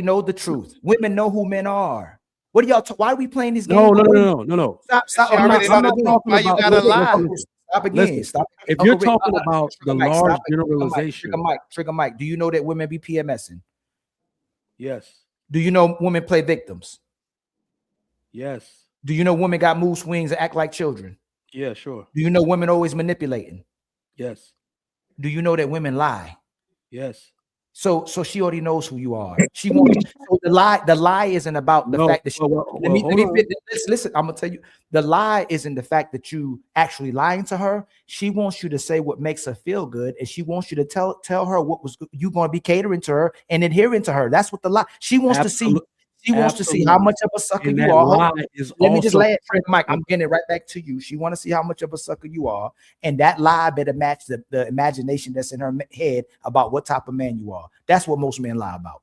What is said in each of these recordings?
know the truth. Women know who men are. What are y'all? Why are we playing this game? No. Stop. I'm not talking about why you gotta lie. Stop again. Stop. If you're talking about the large generalization, Trigger Mike. Do you know that women be PMSing? Yes. Do you know women play victims? Yes. Do you know women got mood swings and act like children? Yeah, sure. Do you know women always manipulating? Yes. Do you know that women lie? Yes. So she already knows who you are. She wants. So the lie isn't about the fact that she, let me listen. I'm gonna tell you, the lie isn't the fact that you actually lying to her. She wants you to say what makes her feel good, and she wants you to tell her what was you going to be catering to her and adhering to her. That's what the lie. She wants to see. She wants to see how much of a sucker you are. Let me just lay it, Mike. I'm getting it right back to you. She want to see how much of a sucker you are, and that lie better match the imagination that's in her head about what type of man you are. That's what most men lie about.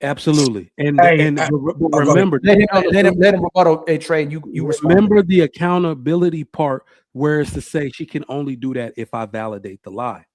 Absolutely. And remember, let him rebuttal. Hey, Trey, you remember the accountability part, where it's to say she can only do that if I validate the lie.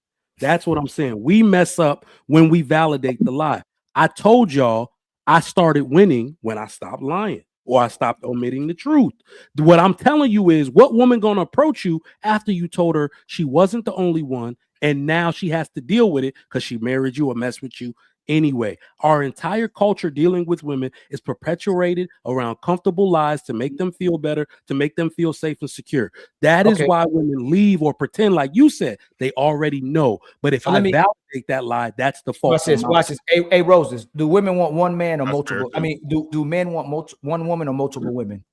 That's what I'm saying. We mess up when we validate the lie. I told y'all. I started winning when I stopped lying or I stopped omitting the truth. What I'm telling you is, what woman gonna approach you after you told her she wasn't the only one and now she has to deal with it because she married you or messed with you anyway? Our entire culture dealing with women is perpetuated around comfortable lies to make them feel better, to make them feel safe and secure. That is why women leave or pretend, like you said, they already know. But if I validate that lie, that's the fault. Watch this. Hey, Roses, do women want one man or multiple? I mean, do men want one woman or multiple women?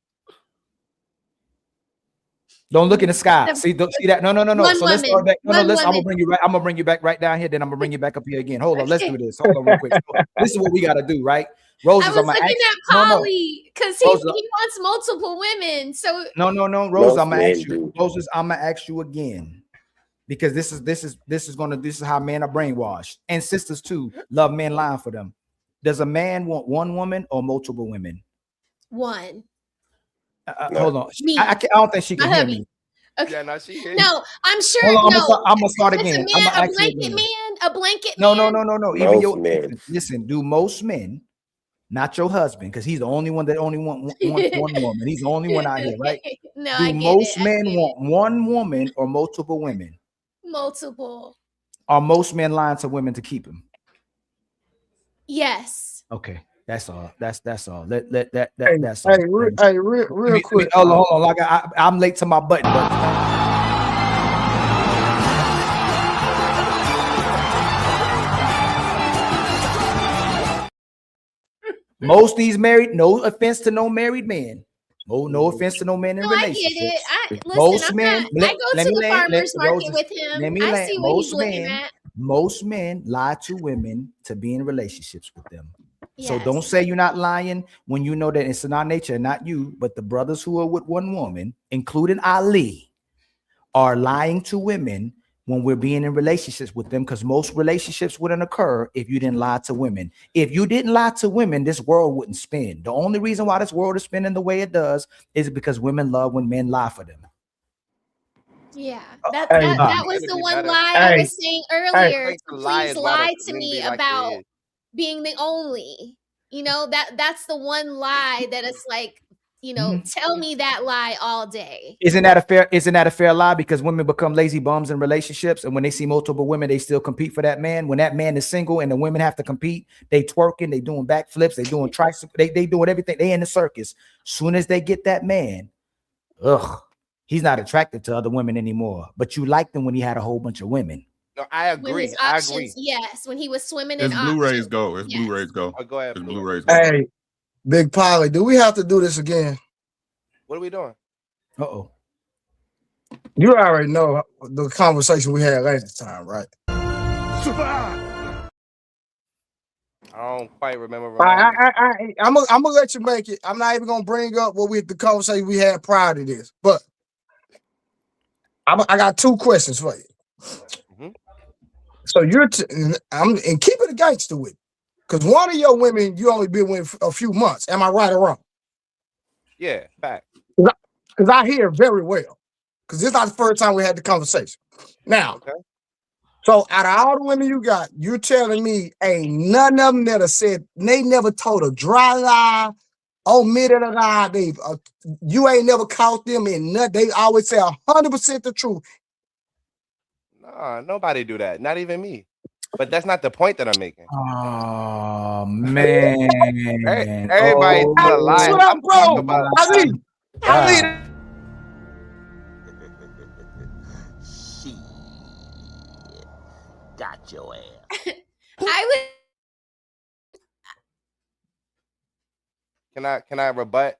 Don't look in the sky. See that? No. So let's start back. I'm gonna bring you right. I'm gonna bring you back right down here. Then I'm gonna bring you back up here again. Hold on. Let's do this. Hold on, real quick. So this is what we gotta do, right? Roses, I was looking at Polly because he wants multiple women. So no. Rose, I'm gonna ask you. Roses, I'm gonna ask you again, because this is how men are brainwashed, and sisters too love men lying for them. Does a man want one woman or multiple women? One. Hold on. I don't think she can hear me. Okay. Yeah, no, she no, I'm sure. I'm gonna start again. A blanket man. No. Even your listen. Do most men, not your husband, because he's the only one that only want one woman. He's the only one out here, right? No, do most men want one woman or multiple women? Multiple. Are most men lying to women to keep him? Yes. Okay. That's all. That's all. That's all. Hey, real quick. Hold on. Like I'm late to my button. Most of these married. No offense to no married men. No offense to no men in relationships. I get it. Most men. I go to the farmer's market with him. I see what he's looking at. Most men lie to women to be in relationships with them. So don't say you're not lying when you know that it's in our nature, not you, but the brothers who are with one woman, including Ali, are lying to women when we're being in relationships with them, because most relationships wouldn't occur if you didn't lie to women. If you didn't lie to women, this world wouldn't spin. The only reason why this world is spinning the way it does is because women love when men lie for them. Yeah, that was the one lie I was saying earlier. Please lie to me about being the only, that's the one lie that it's like, tell me that lie all day. Isn't that a fair lie? Because women become lazy bums in relationships, and when they see multiple women, they still compete for that man. When that man is single and the women have to compete, they twerking, they doing backflips, they doing tricycle, they doing everything. They in the circus. Soon as they get that man, he's not attracted to other women anymore. But you liked him when he had a whole bunch of women. No, I agree. Yes, when he was swimming in Blu-rays go. It's Blu-rays go. Oh, go ahead. Blu-rays go. Hey, Big Polly, do we have to do this again? What are we doing? You already know the conversation we had last time, right? I don't quite remember. I'm gonna let you make it. I'm not even gonna bring up the conversation we had prior to this, but I got two questions for you. So I'm and keep it a gangster with, because one of your women you only been with a few months. Am I right or wrong? Yeah, fact. Because I hear very well. Because this is not the first time we had the conversation. Now, So out of all the women you got, you're telling me ain't none of them that have said they never told a dry lie, omitted a lie. You ain't never caught them in nothing. They always say 100% the truth. Nah, nobody do that. Not even me. But that's not the point that I'm making. Oh man! Everybody tell a lie. That's what I'm talking about. I got your ass. I would. Can I rebut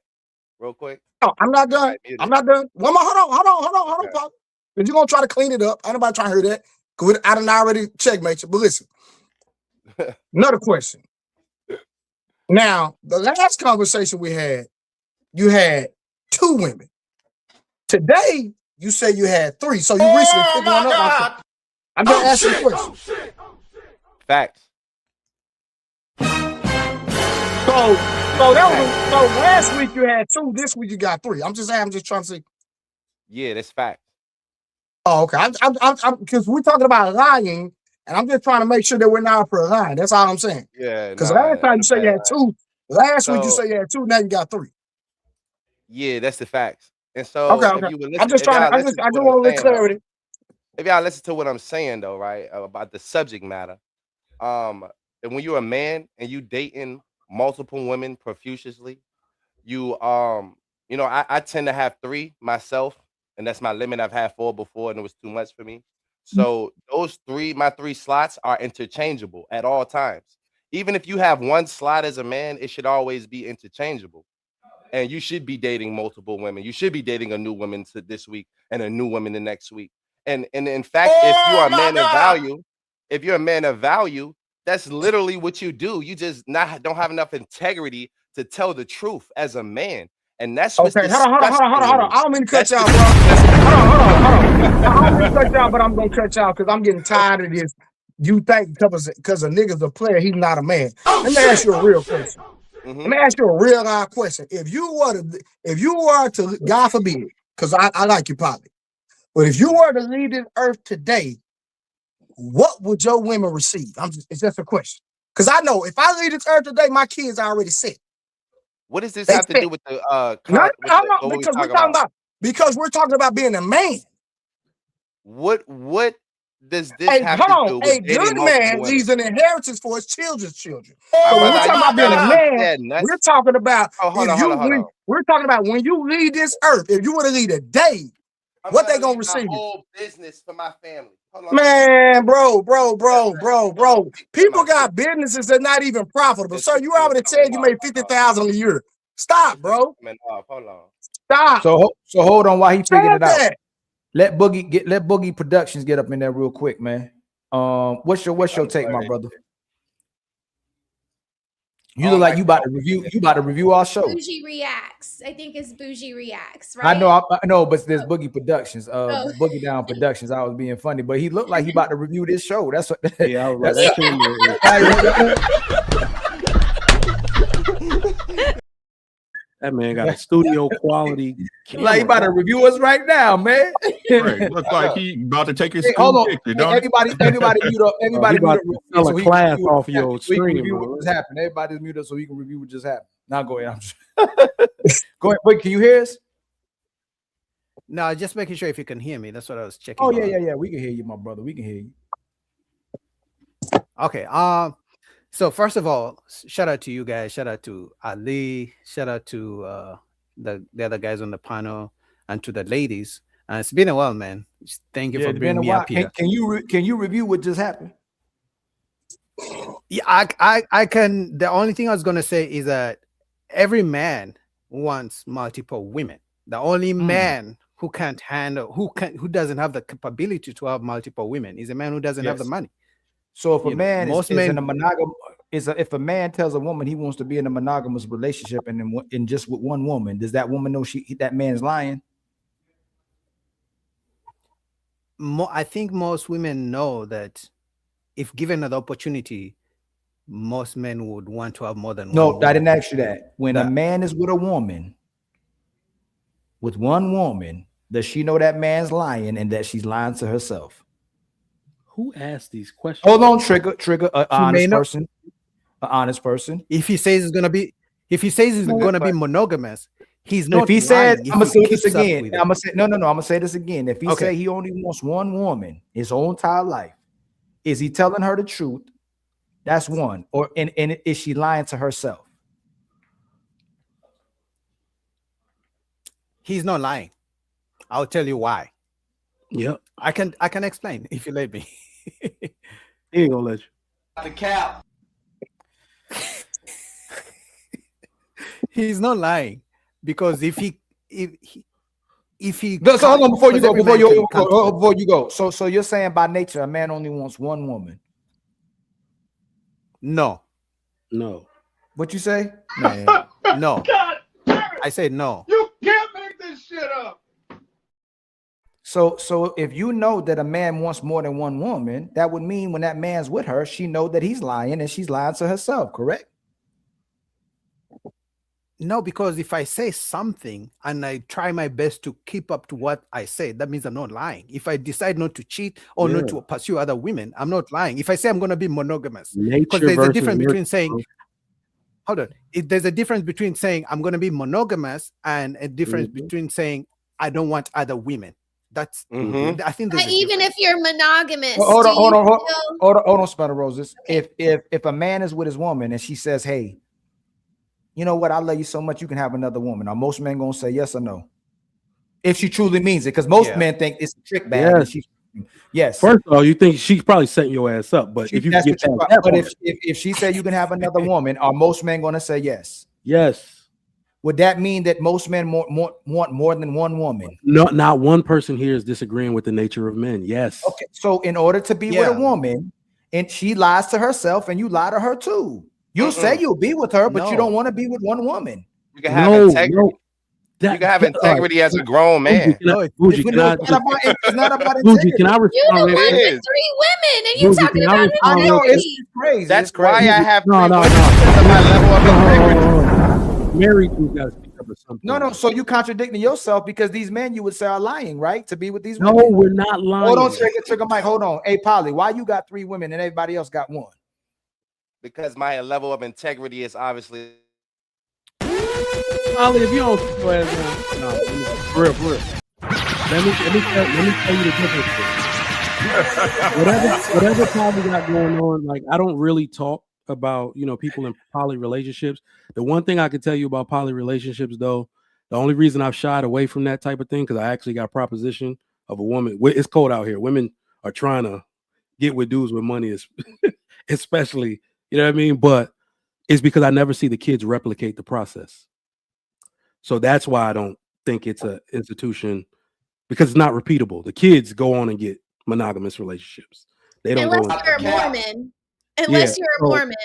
real quick? No, I'm not done. I'm not done. One more. Hold on, Paul. Because you're gonna try to clean it up. Ain't nobody trying to hear that. Because I done already checkmate you. But listen, another question. Now, the last conversation we had, you had 2 women. Today, you say you had 3. So you recently picked one up. I'm just asking a question. Facts. So last week you had 2. This week you got 3. I'm just trying to see. Yeah, that's facts. Oh, okay. I'm because we're talking about lying, and I'm just trying to make sure that we're not for lying. That's all I'm saying. Yeah. Because last time you said you had 2. Last week you said you had 2. Now you got 3. Yeah, that's the facts. And so okay. If you would listen, I'm just trying. I just want a little clarity. If y'all listen to what I'm saying though, right, about the subject matter, and when you're a man and you dating multiple women profusely, you I tend to have 3 myself, and that's my limit. I've had 4 before, and it was too much for me. So my 3 slots are interchangeable at all times. Even if you have 1 slot as a man, it should always be interchangeable. And you should be dating multiple women. You should be dating a new woman this week and a new woman the next week. And in fact, if you are a man of value, that's literally what you do. You just don't have enough integrity to tell the truth as a man. And that's what's okay. Hold on. I don't mean to cut y'all, bro. Hold on. I don't mean to cut y'all, but I'm gonna cut y'all because I'm getting tired of this. You think because a nigga's a player, he's not a man. Let me ask you a real question. Let me ask you a real live question. If you were to, God forbid, because I like you probably, but if you were to leave this earth today, what would your women receive? It's just a question. Because I know if I leave this earth today, my kids are already set. What does this have to do with the because we're talking about being a man. What does this have to do with a good man leaves an inheritance for his children's children. So when we're talking about being a man, we're talking about we're talking about when you leave this earth, if you were to leave today, what they gonna receive? Whole business for my family. Man, bro. People got businesses that are not even profitable. Sir, you already said you made $50,000 a year. Stop, bro. Hold on. Stop. So hold on while he figuring it out. Let Boogie Productions get up in there real quick, man. What's your take, my brother? You look like you about to review our show. Bougie Reacts. I think it's Bougie Reacts, right? I know, but there's Boogie Productions, Boogie Down Productions. I was being funny, but he looked like he about to review this show. That's what. Yeah, I was that man got a studio quality. Like he about to review us right now, man. Right. Looks like he about to take his hold on. picture, don't everybody mute up. Everybody mute up. So a class off your stream. Review what just happened. Everybody's mute up so we can review what just happened. Now go ahead. Go ahead. Wait, can you hear us? No, just making sure if you can hear me. That's what I was checking. Oh yeah. We can hear you, my brother. We can hear you. Okay. So first of all, shout out to you guys. Shout out to Ali. Shout out to the other guys on the panel and to the ladies. It's been a while, man. Thank you for bringing me up here. Can you review what just happened? Yeah, I can. The only thing I was gonna say is that every man wants multiple women. The only man who can't handle, who doesn't have the capability to have multiple women is a man who doesn't have the money. So if a man is in a monogam, if a man tells a woman he wants to be in a monogamous relationship and in just with one woman, does that woman know that man's lying? I think most women know that if given an opportunity, most men would want to have more than one. No, I didn't ask you that. When a man is with a woman, with one woman, does she know that man's lying and that she's lying to herself? Who asked these questions? Hold on, trigger an honest person. If he says it's gonna be monogamous, he's not. If he said, I'm gonna say this again. I'm gonna say I'm gonna say this again. If he say he only wants one woman his whole entire life, is he telling her the truth? That's one. Or and is she lying to herself? He's not lying. I'll tell you why. Yep. I can explain if you let me. He ain't gonna let you. The cap. He's not lying, because if he so hold on before you go. So you're saying by nature a man only wants one woman? No. What you say? No. I said no. You can't make this shit up. So if you know that a man wants more than one woman, that would mean when that man's with her, she know that he's lying and she's lying to herself, correct? No, because if I say something and I try my best to keep up to what I say, that means I'm not lying. If I decide not to cheat or not to pursue other women, I'm not lying. If I say I'm going to be monogamous, because there's a difference between saying, hold on, there's a difference between saying I'm going to be monogamous and a difference between saying I don't want other women. That's I think but even if you're monogamous, hold on, Spider Roses. Okay. If a man is with his woman and she says, "Hey, you know what? I love you so much, you can have another woman," are most men gonna say yes or no? If she truly means it, because most men think it's a trick bag. Yes. First of all, you think she's probably setting your ass up, but if you get that, but if she said you can have another woman, are most men gonna say yes? Yes. Would that mean that most men want more than one woman? No, not one person here is disagreeing with the nature of men. Yes. Okay. So in order to be with a woman, and she lies to herself, and you lie to her too. You say you'll be with her, but you don't want to be with one woman. You can have integrity. You can have integrity as a grown man. It's not about integrity. Can I respond? You the one with 3 women, and you talking about integrity? It's crazy. That's why I have no. my level of integrity. Married, you gotta speak up or something. No. So you contradicting yourself, because these men you would say are lying, right? To be with these women. No, we're not lying. Hold on, trigger Mike. Hold on. Hey, Polly, why you got 3 women and everybody else got 1? Because my level of integrity is obviously. Polly, if you don't keep your ass down, for real. Let me tell you the difference. Whatever Polly got going on, like I don't really talk about people in poly relationships. The one thing I can tell you about poly relationships, though, the only reason I've shied away from that type of thing, because I actually got a proposition of a woman. It's cold out here. Women are trying to get with dudes with money, especially, you know what I mean? But it's because I never see the kids replicate the process. So that's why I don't think it's an institution, because it's not repeatable. The kids go on and get monogamous relationships. They don't unless you're a Mormon. Unless you're a Mormon.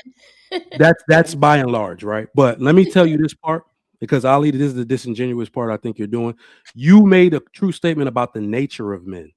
that's by and large, right? But let me tell you this part, because Ali, this is the disingenuous part I think you're doing. You made a true statement about the nature of men,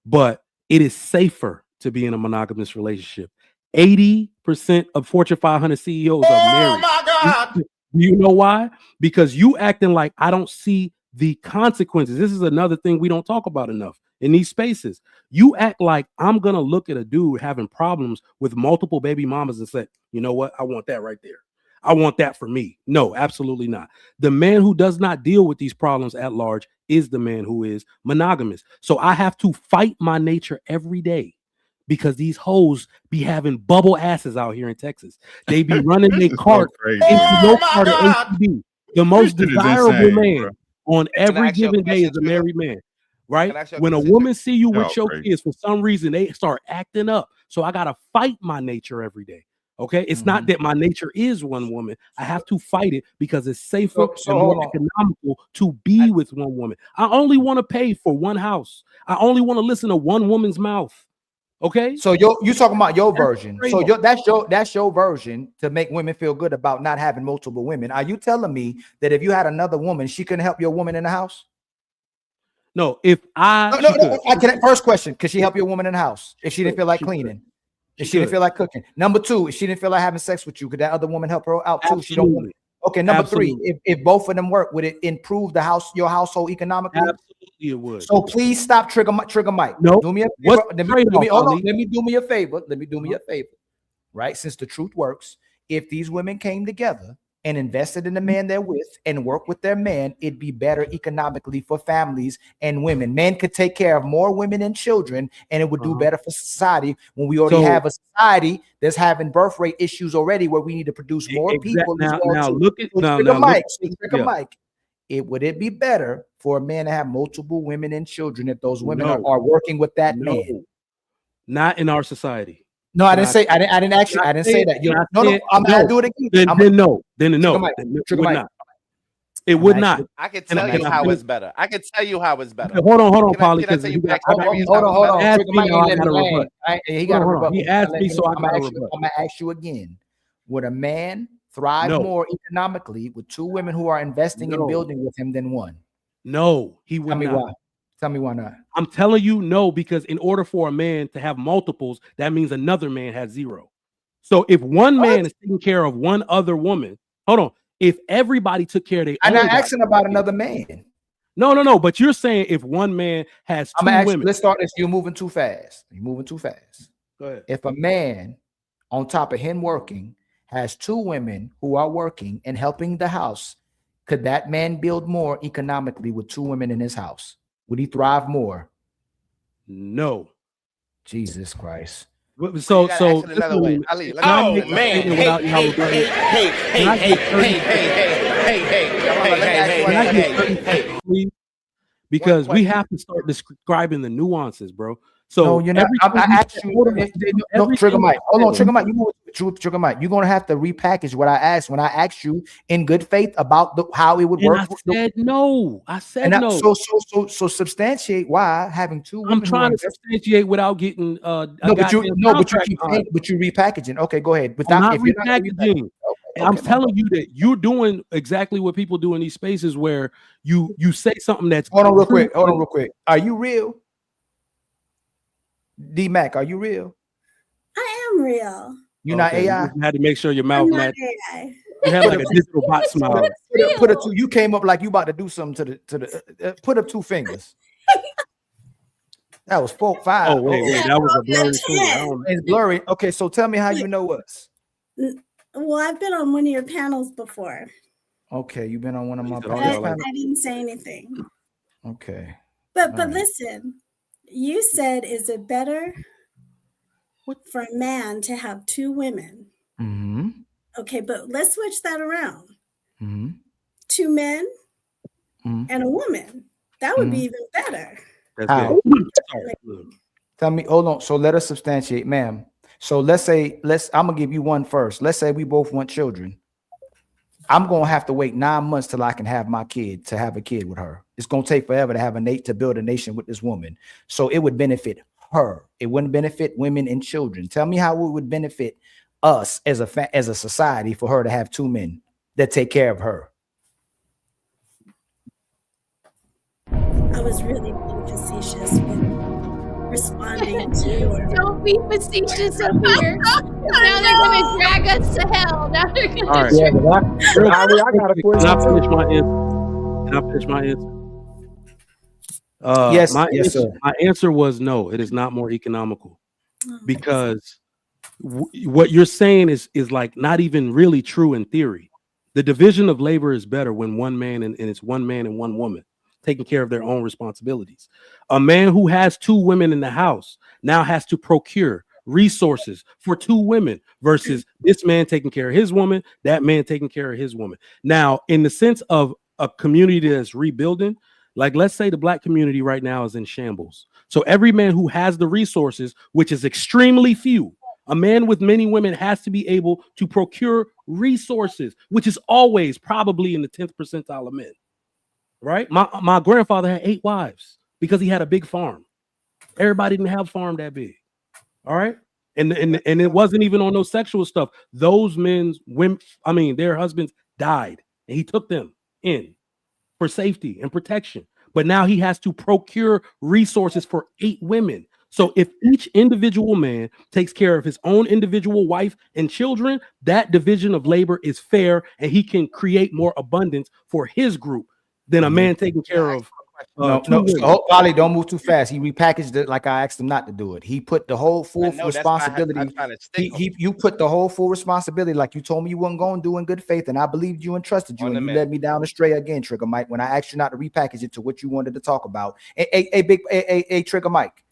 but it is safer to be in a monogamous relationship. 80% of Fortune 500 CEOs are married. Oh my God! Do you know why? Because you acting like I don't see the consequences. This is another thing we don't talk about enough in these spaces. You act like I'm gonna look at a dude having problems with multiple baby mamas and say, you know what? I want that right there. I want that for me. No, absolutely not. The man who does not deal with these problems at large is the man who is monogamous. So I have to fight my nature every day, because these hoes be having bubble asses out here in Texas. They be running their cart into no part of HB. The most desirable man on every given day is a married man. Right? When a woman see you with your kids, for some reason they start acting up. So I gotta fight my nature every day. Okay, it's not that my nature is one woman. I have to fight it because it's safer and more economical to be with one woman. I only want to pay for one house. I only want to listen to one woman's mouth. Okay, so you talking about your version. So that's your version to make women feel good about not having multiple women. Are you telling me that if you had another woman, she couldn't help your woman in the house? No, if I can. First question: could she help your woman in the house if she didn't feel like cleaning? If she didn't feel like cooking? Number 2, if she didn't feel like having sex with you, could that other woman help her out too? She don't. Okay. Number 3, if both of them work, would it improve your household economically? Absolutely it would. So please stop Trigger Mike. No. Do me a What's favor. the Hold on. trade-off, Ali? Let me do me a favor. Let me do me a favor. Right? Since the truth works, if these women came together and invested in the man they're with and work with their man, it'd be better economically for families and women. Men could take care of more women and children, and it would do better for society when we already have a society that's having birth rate issues already, where we need to produce more people. Now look at Mike. Would it be better for a man to have multiple women and children if those women are working with that man? Not in our society. No, I didn't say. I didn't actually. I didn't say that. I'm gonna do it again. Then no. It would not. It would not. I can tell you how it's better. I can tell you how it's better. Hold on, Polly. Hold on. He got a rebuttal. He asked me, so I'm gonna ask you again. Would a man thrive more economically with two women who are investing in building with him than one? No, he would not. Tell me why. Tell me why not. I'm telling you no, because in order for a man to have multiples, that means another man has zero. So if one man is taking care of one other woman, hold on. If everybody took care of their I'm not asking about another man. No. But you're saying if one man has two women. Let's start this. You're moving too fast. Go ahead. If a man, on top of him working, has two women who are working and helping the house, could that man build more economically with two women in his house? Would he thrive more? No. Jesus Christ. So another way. Ali, because we have to start describing the nuances, bro. So no, you're not. I asked you. Trigger Mike. Hold on, Trigger Mike. Trigger Mike. You're gonna have to repackage what I asked when I asked you in good faith about how it would work. I said no. So substantiate why having two. I'm trying to substantiate without getting. But you repackaging. Okay, go ahead. I'm repackaging. I'm telling you that you're doing exactly what people do in these spaces where you say something that's. Hold on, real quick. Are you real? D Mac, are you real? I am real. You're not AI. You had to make sure your mouth matched. AI. You have like a digital bot smile. Put it you came up like you about to do something to the put up two fingers. That was 4, 5. Oh wait, that was a blurry thing. It's blurry. Okay, so tell me how you know us. Well, I've been on one of your panels before. Okay, you've been on one of my panels. I didn't say anything. Okay. But listen, you said, is it better for a man to have two women? Mm-hmm. Okay, but let's switch that around. Mm-hmm. Two men and a woman. That would be even better. How? Tell me, hold on. So let us substantiate, ma'am. So I'm gonna give you one first. Let's say we both want children. I'm gonna have to wait 9 months till I can have my kid, to have a kid with her. It's gonna take forever to build a nation with this woman. So it would benefit her. It wouldn't benefit women and children. Tell me how it would benefit us as a society for her to have two men that take care of her. I was really being facetious with responding to your. Don't be facetious up here. Now they're gonna drag us to hell. Now they're gonna. All right. I got a question. Can I finish my answer? Yes, sir. My answer was no. It is not more economical, because what you're saying is like not even really true in theory. The division of labor is better when one man and it's one man and one woman taking care of their own responsibilities. A man who has two women in the house now has to procure resources for two women versus this man taking care of his woman, that man taking care of his woman. Now, in the sense of a community that's rebuilding, like let's say the Black community right now is in shambles. So every man who has the resources, which is extremely few, a man with many women has to be able to procure resources, which is always probably in the 10th percentile of men. Right? My grandfather had 8 wives because he had a big farm. Everybody didn't have a farm that big. All right. And it wasn't even on no sexual stuff. Those their husbands died and he took them in for safety and protection. But now he has to procure resources for 8 women. So if each individual man takes care of his own individual wife and children, that division of labor is fair and he can create more abundance for his group than a man taking care of No. Polly, don't move too fast. He repackaged it like I asked him not to do it. He put the whole full responsibility. You put the whole full responsibility, like you told me you weren't going to do in good faith, and I believed you and trusted you, and you led me down astray again, Trigger Mike. When I asked you not to repackage it to what you wanted to talk about, Trigger Mike,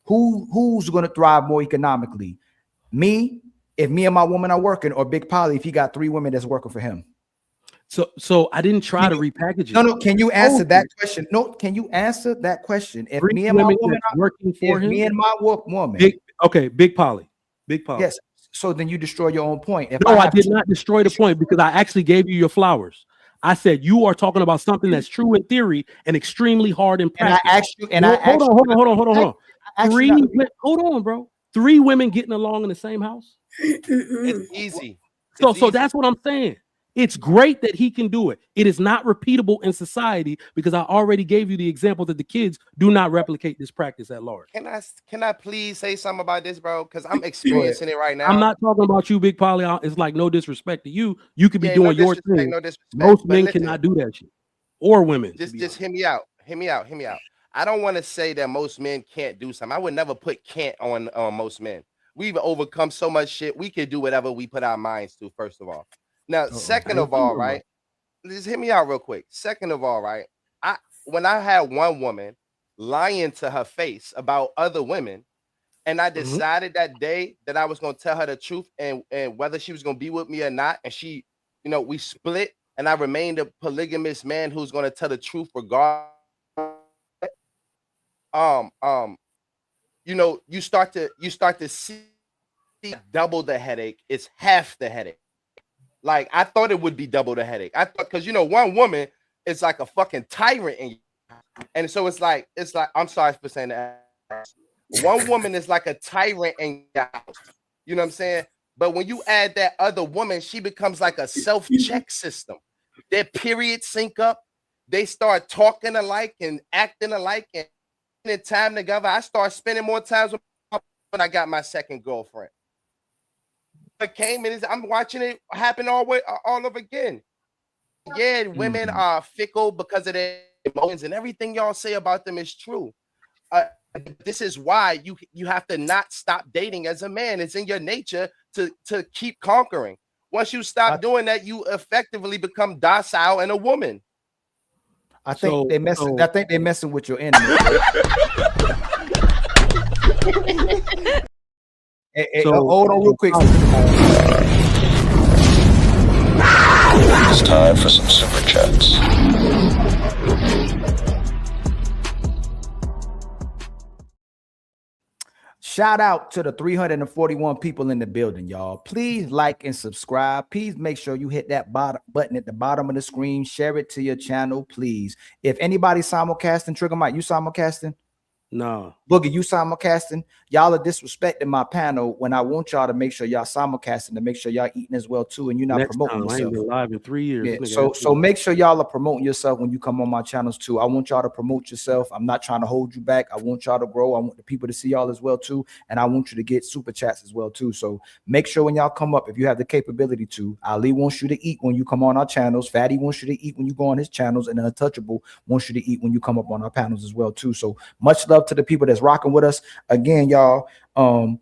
who's going to thrive more economically? Me, if me and my woman are working, or Big Polly if he got 3 women that's working for him? So I didn't try to repackage it. No. Can you answer that question? No. Can you answer that question? If me and my woman are working for him, me and my woman. Big Polly. Yes. So then you destroy your own point. I did not destroy the point because I actually gave you your flowers. I said you are talking about something that's true in theory and extremely hard in practice. And I asked you. And hold on. Hold on, bro. 3 women getting along in the same house. It's easy. So that's what I'm saying. It's great that he can do it. It is not repeatable in society because I already gave you the example that the kids do not replicate this practice at large. Can I please say something about this, bro? Because I'm experiencing it right now. I'm not talking about you, Big Polly. It's like no disrespect to you. You could be doing your thing. No disrespect, most men cannot do that shit, or women. Just hear me out. Hear me out. I don't want to say that most men can't do something. I would never put can't on most men. We've overcome so much shit. We can do whatever we put our minds to. First of all. Now, second of all, right? Just hear me out real quick. Second of all, right? When I had one woman lying to her face about other women, and I decided that day that I was going to tell her the truth and whether she was going to be with me or not, and she, we split, and I remained a polygamous man who's going to tell the truth regardless. You start to see double the headache. It's half the headache. Like I thought it would be double the headache. I thought because one woman is like a fucking tyrant in you. And so it's like I'm sorry for saying that. One woman is like a tyrant in your house. You know what I'm saying? But when you add that other woman, she becomes like a self-check system. Their periods sync up. They start talking alike and acting alike and spending time together. I start spending more time when I got my second girlfriend. I'm watching it happen all over again. Yeah, women are fickle because of their emotions, and everything y'all say about them is true. This is why you have to not stop dating as a man. It's in your nature to keep conquering. Once you stop doing that, you effectively become docile and a woman. I think they're messing with your enemy. Hold on real quick. It's time for some super chats. Shout out to the 341 people in the building, y'all. Please like and subscribe. Please make sure you hit that button at the bottom of the screen. Share it to your channel, please. If anybody simulcasting, Trigger Mike, you simulcasting? No. Boogie, you simulcasting? Y'all are disrespecting my panel when I want y'all to make sure y'all simulcasting, to make sure y'all eating as well too, and you're not promoting yourself. I ain't been live in 3 years. Yeah, so make sure y'all are promoting yourself when you come on my channels too. I want y'all to promote yourself. I'm not trying to hold you back. I want y'all to grow. I want the people to see y'all as well too, and I want you to get super chats as well too. So make sure when y'all come up, if you have the capability to, Ali wants you to eat when you come on our channels. Fatty wants you to eat when you go on his channels, and Untouchable wants you to eat when you come up on our panels as well too. So much love to the people that's rocking with us. Again, y'all, I'd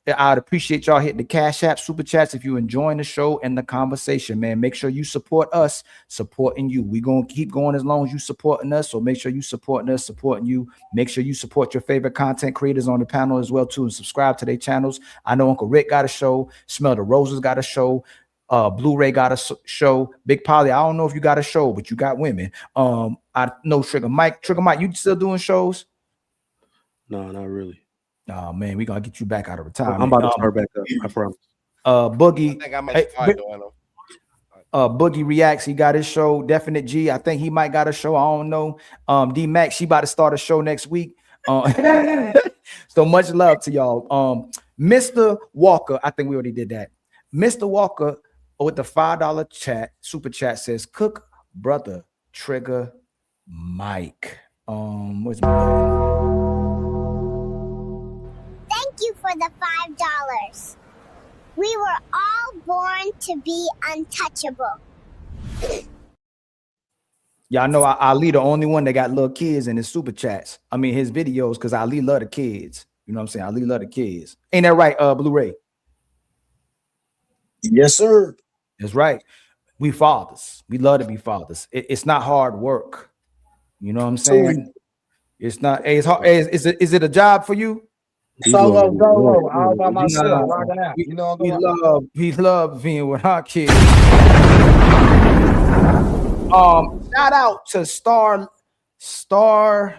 appreciate y'all hitting the Cash App, super chats if you're enjoying the show and the conversation, man. Make sure you support us, supporting you. We're going to keep going as long as you supporting us. So make sure you supporting us, supporting you. Make sure you support your favorite content creators on the panel as well too, and subscribe to their channels. I know Uncle Rick got a show. Smell the Roses got a show. Blu-ray got a show. Big Polly, I don't know if you got a show, but you got women. I know Trigger Mike, you still doing shows? No, not really. Oh man, we gonna get you back out of retirement. I'm about to start back up. I promise. Boogie, I think I might start doing them. Boogie Reacts, he got his show. Definite G, I think he might got a show. I don't know. D Max, she about to start a show next week. So much love to y'all. Mr. Walker, I think we already did that. Mr. Walker with the $5 chat, super chat says, "Cook brother Trigger Mike." Where's my Thank you for the $5. We were all born to be untouchable. Y'all know Ali the only one that got little kids in his super chats. I mean his videos, because Ali love the kids. You know what I'm saying? Ali love the kids. Ain't that right, Blu-ray? Yes, sir. That's right. We fathers. We love to be fathers. It's not hard work. You know what I'm saying? It's not. Hey, it's hard. Hey, is it a job for you? Solo go all by myself. Rocking out. You know we love being with our kids. Shout out to Starla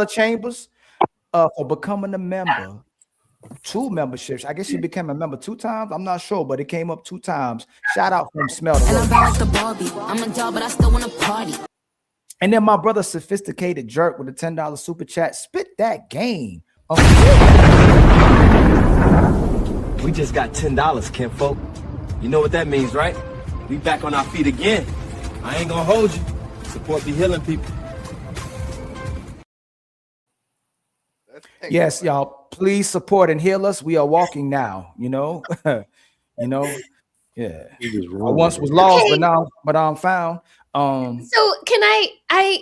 Chambers for becoming a member. 2 memberships. I guess she became a member 2 times. I'm not sure, but it came up 2 times. Shout out from Smell the Road. I'm a dog, but I still want to party. And then my brother Sophisticated Jerk with a $10 super chat. Spit that game. We just got $10, kinfolk. You know what that means, right? We back on our feet again. I ain't gonna hold you. Support the healing people. Yes, y'all. Please support and heal us. We are walking now. You know, yeah. I once was lost, but I'm found. So can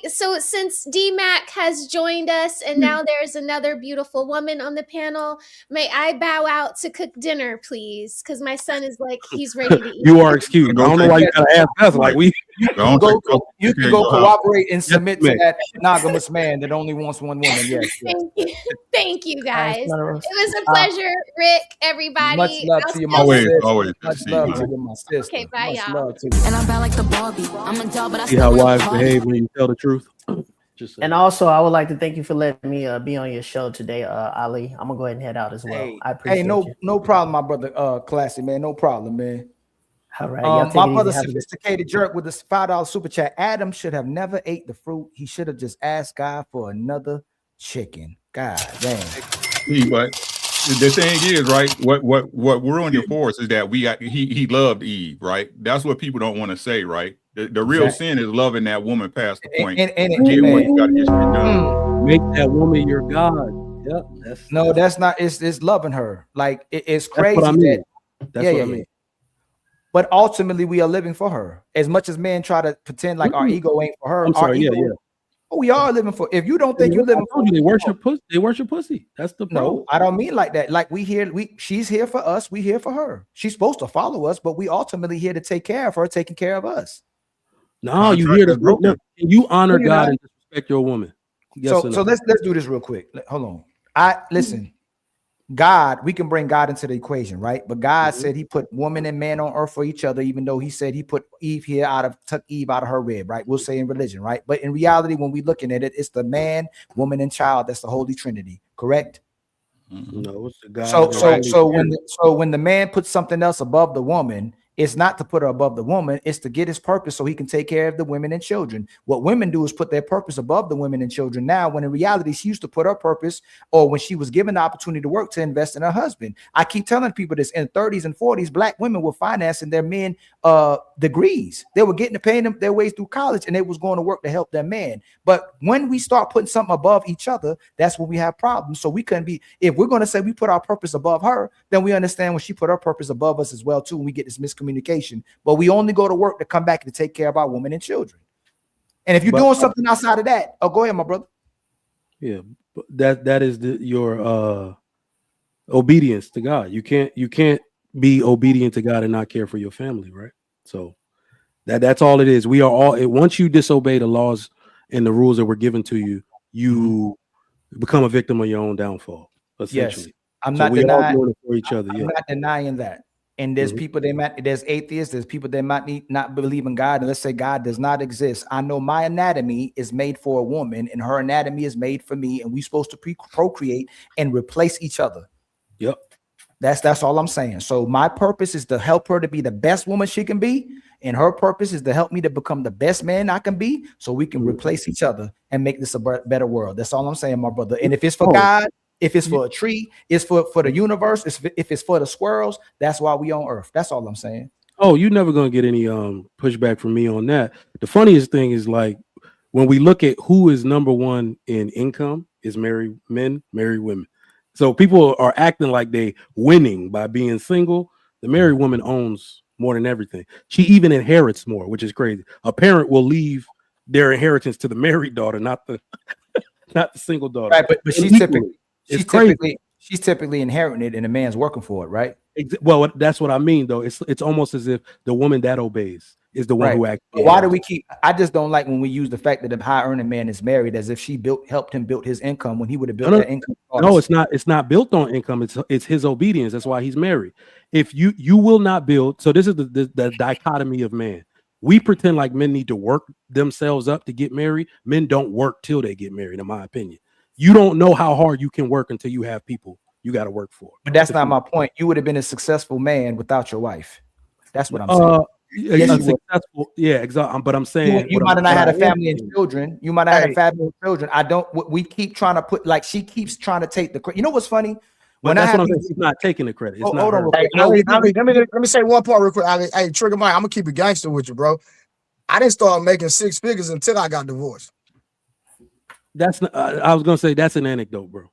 so since D-Mac has joined us and now there's another beautiful woman on the panel, may I bow out to cook dinner, please? Because my son is like, he's ready to eat. You are excused. I don't know why you gotta ask us. Like you can go cooperate and submit to that monogamous man that only wants one woman. Yes. Thank you guys. It was a pleasure, Rick. Everybody. Much love to you, my always. Much love to you, my sister. Okay, bye, Much y'all. love to you. And I'm bad like the Barbie. I'm a dog, but I see how wives behave when you tell the truth. And also, I would like to thank you for letting me be on your show today, Ali. I'm gonna go ahead and head out as well. I appreciate you. No problem, my brother, Classy man. No problem, man. All right. My brother Sophisticated Jerk with this $5 super chat. Adam should have never ate the fruit. He should have just asked God for another chicken. God damn. But the thing is, right? What ruined it for us is that he loved Eve, right? That's what people don't want to say, right? The real sin is loving that woman past the point. Make that woman your God. Yep. That's not. It's loving her. Like it's crazy. That's what I mean. That's what I mean. But ultimately, we are living for her. As much as men try to pretend like our ego ain't for her, I'm sorry, we are living for. If you don't think you're living for, they worship pussy. They worship pussy. That's the problem. No, I don't mean like that. Like she's here for us. We here for her. She's supposed to follow us, but we ultimately here to take care of her, taking care of us. No, you hear the you honor God and disrespect your woman. Yes so let's do this real quick. Hold on. Listen. God, we can bring God into the equation, right? But God said he put woman and man on earth for each other, even though he said he put Eve here took Eve out of her rib, right? We'll say in religion, right? But in reality, when we're looking at it, it's the man, woman, and child. That's the Holy Trinity, correct? No, it's the God. So when the man puts something else above the woman, it's not to put her above the woman, it's to get his purpose so he can take care of the women and children. What women do is put their purpose above the women and children now, when in reality, she used to put her purpose, or when she was given the opportunity to work, to invest in her husband. I keep telling people this, in 30s and 40s, Black women were financing their men degrees. They were getting to paying them their ways through college, and they was going to work to help their man. But when we start putting something above each other, that's when we have problems. So we couldn't be, if we're going to say we put our purpose above her, then we understand when she put her purpose above us as well too, and we get this miscommunication. But we only go to work to come back to take care of our women and children. And if you're doing something outside of that, go ahead, my brother. Yeah, that is your obedience to God. You can't be obedient to God and not care for your family, right? So that's all it is. We are all, once you disobey the laws and the rules that were given to you, you become a victim of your own downfall. Essentially, yes, I'm not denying for each other. I'm not denying that. And there's people there's atheists, there's people that might not believe in God. And let's say God does not exist. I know my anatomy is made for a woman, and her anatomy is made for me, and we're supposed to procreate and replace each other. Yep. That's all I'm saying. So my purpose is to help her to be the best woman she can be, and her purpose is to help me to become the best man I can be, so we can replace each other and make this a better world. That's all I'm saying, my brother. And if it's for God, if it's for a tree, it's for the universe, if it's for the squirrels, that's why we on earth. That's all I'm saying. Oh, you're never gonna get any pushback from me on that. The funniest thing is, like, when we look at who is number one in income, is married men, married women. So people are acting like they winning by being single. The married woman owns more than everything. She even inherits more, which is crazy. A parent will leave their inheritance to the married daughter, not the not the single daughter. Right, but she's equally, she's typically inheriting it, and the man's working for it, right? Well, that's what I mean, though. It's almost as if the woman that obeys is the one who actually. Why do we keep? I just don't like when we use the fact that the high earning man is married as if she helped him build his income when he would have built that income. No, it's not. It's not built on income. It's his obedience. That's why he's married. If you will not build. So this is the dichotomy of man. We pretend like men need to work themselves up to get married. Men don't work till they get married, in my opinion. You don't know how hard you can work until you have people you got to work for. But that's not my point. You would have been a successful man without your wife. That's what I'm saying. Successful, yeah, exactly. But I'm saying you might have not had a family and children. You might have had a family and children. I don't. We keep trying to put like she keeps trying to take the credit. You know what's funny? When that's what I'm saying. She's not taking the credit. It's not her. Hey, let me say one part real quick. Hey, Trigger Mike, I'm gonna keep it gangster with you, bro. I didn't start making 6 figures until I got divorced. That's not, I was gonna say that's an anecdote, bro.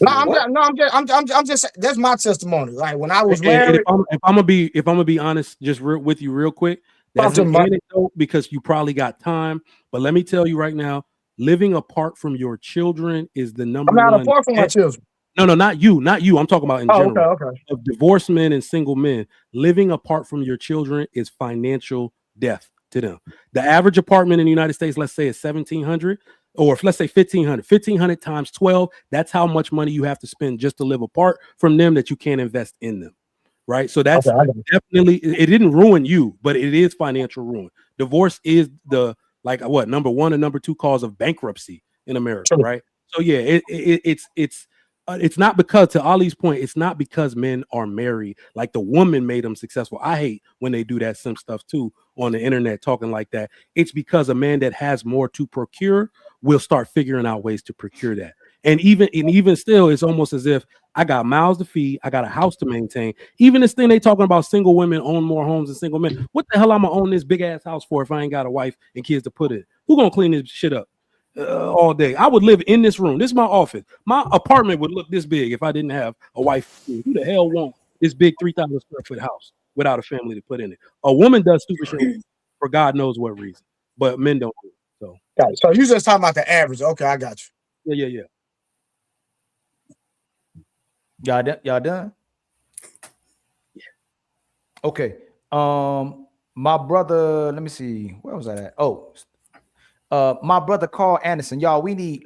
I'm just that's my testimony. Like when I was married. If I'm gonna be honest, just with you real quick, that's an anecdote because you probably got time. But let me tell you right now, living apart from your children is the number one. I'm not apart from my children. No, not you. I'm talking about in general. Okay. Of divorced men and single men, living apart from your children is financial death to them. The average apartment in the United States, let's say, is $1,700, or let's say $1,500. 1,500 times 12. That's how much money you have to spend just to live apart from them that you can't invest in them. Right. So that's definitely, it didn't ruin you, but it is financial ruin. Divorce is the number one and number two cause of bankruptcy in America. Right. So yeah, it's not because, to Ali's point, it's not because men are married, like the woman made them successful. I hate when they do that some stuff too on the internet talking like that. It's because a man that has more to procure will start figuring out ways to procure that. And even still, it's almost as if I got mouths to feed, I got a house to maintain. Even this thing they talking about, single women own more homes than single men. What the hell I'm gonna own this big ass house for if I ain't got a wife and kids to put in? Who gonna clean this shit up? All day. I would live in this room. This is my office. My apartment would look this big if I didn't have a wife. Who the hell want this big 3,000 square foot house without a family to put in it? A woman does stupid shit for God knows what reason, but men don't do it. So you just talking about the average. Okay, I got you. Yeah. Y'all done? Yeah. Okay. My brother, let me see. Where was I at? Oh, my brother Carl Anderson, y'all. We need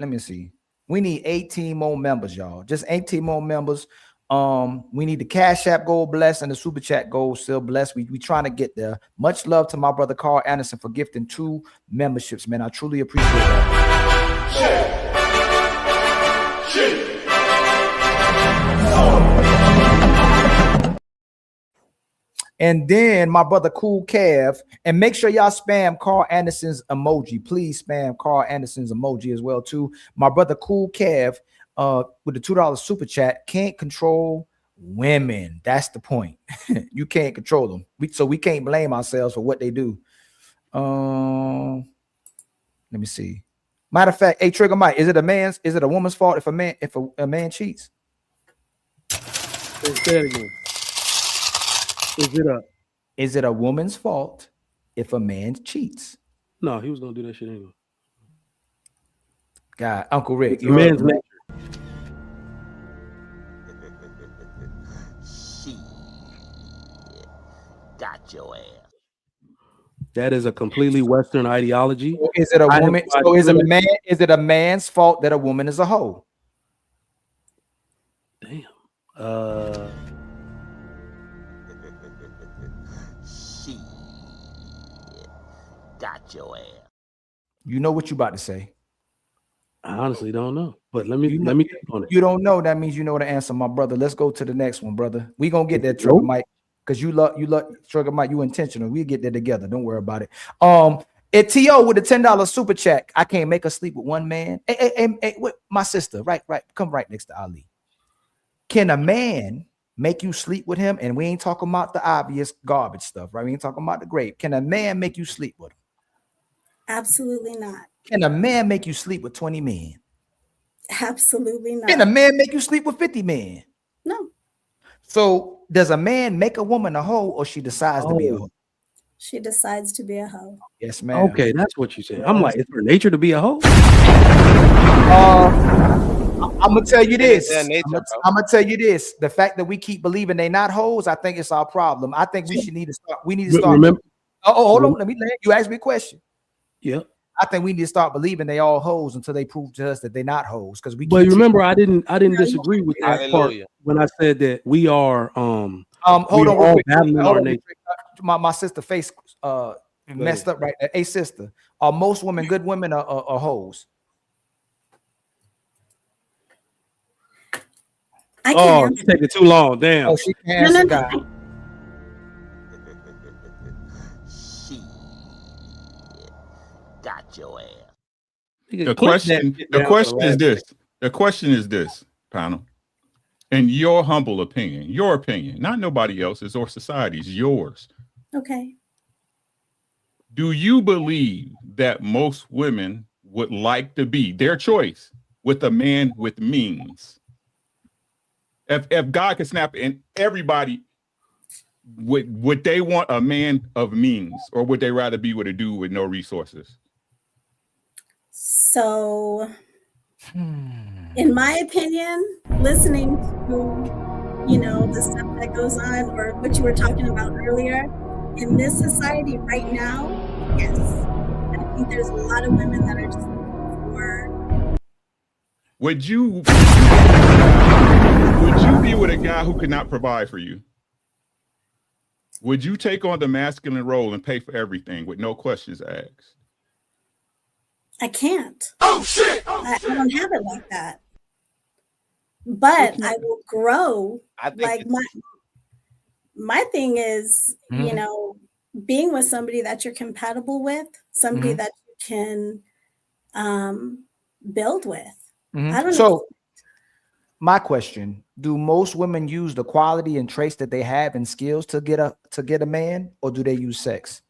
18 more members, y'all. Just 18 more members. We need the Cash App goal blessed and the Super Chat goal still blessed. We trying to get there. Much love to my brother Carl Anderson for gifting 2 memberships, man. I truly appreciate that. And then my brother Cool Kev, and make sure y'all spam Carl Anderson's emoji. Please spam Carl Anderson's emoji as well too. My brother Cool Kev, with the $2 super chat, can't control women. That's the point. You can't control them. So we can't blame ourselves for what they do. Let me see. Matter of fact, hey Trigger Mike, is it a woman's fault if a man cheats? Say that again. Is it a woman's fault if a man cheats? No, he was gonna do that shit anyway. God, Uncle Rick, you man's nature. Got your ass. That is a completely Western ideology. So is it a woman? So is it a man? Is it a man's fault that a woman is a hoe? Damn. Got your ass. You know what you about to say. I honestly don't know, but let me think on it. You don't know. That means you know the answer, my brother. Let's go to the next one, brother. We gonna get that Trigger Mike, because you love Trigger Mike. You intentional. We get there together. Don't worry about it. At TO with a $10 super chat. I can't make her sleep with one man. Hey, my sister, right. Come right next to Ali. Can a man make you sleep with him? And we ain't talking about the obvious garbage stuff, right? We ain't talking about the grape. Can a man make you sleep with him? Absolutely not. Can a man make you sleep with 20 men? Absolutely not. Can a man make you sleep with 50 men? No. So does a man make a woman a hoe, or she decides to be a hoe? She decides to be a hoe. Yes, ma'am. Okay, that's what you said. I'm like, it's her nature to be a hoe. I'm gonna tell you this. I'm gonna tell you this. The fact that we keep believing they not hoes, I think it's our problem. I think we need to start. We need to start. Remember, hold on. Let me land. You asked me a question. Yeah. I think we need to start believing they all hoes until they prove to us that they're not hoes. Because we. But remember, I didn't disagree with that part when I said that we are. Hold on. All battling our nature. My sister face messed up right there. Hey, sister, are most women good women or hoes? I can't. She's taking too long. Damn. Oh, she can't answer that. Got your ass. The question is this. The question is this, panel. In your humble opinion, not nobody else's or society's, yours. Okay. Do you believe that most women would like to be their choice with a man with means? If God could snap and everybody, would they want a man of means, or would they rather be with a dude with no resources? So, in my opinion, listening to, the stuff that goes on, or what you were talking about earlier, in this society right now, yes, I think there's a lot of women that are just looking for. Would you be with a guy who could not provide for you? Would you take on the masculine role and pay for everything with no questions asked? I can't. Oh shit! I don't have it like that. But I will grow. Like my thing is, being with somebody that you're compatible with, somebody that you can build with. I don't know. So my question, do most women use the quality and traits that they have and skills to get a man, or do they use sex?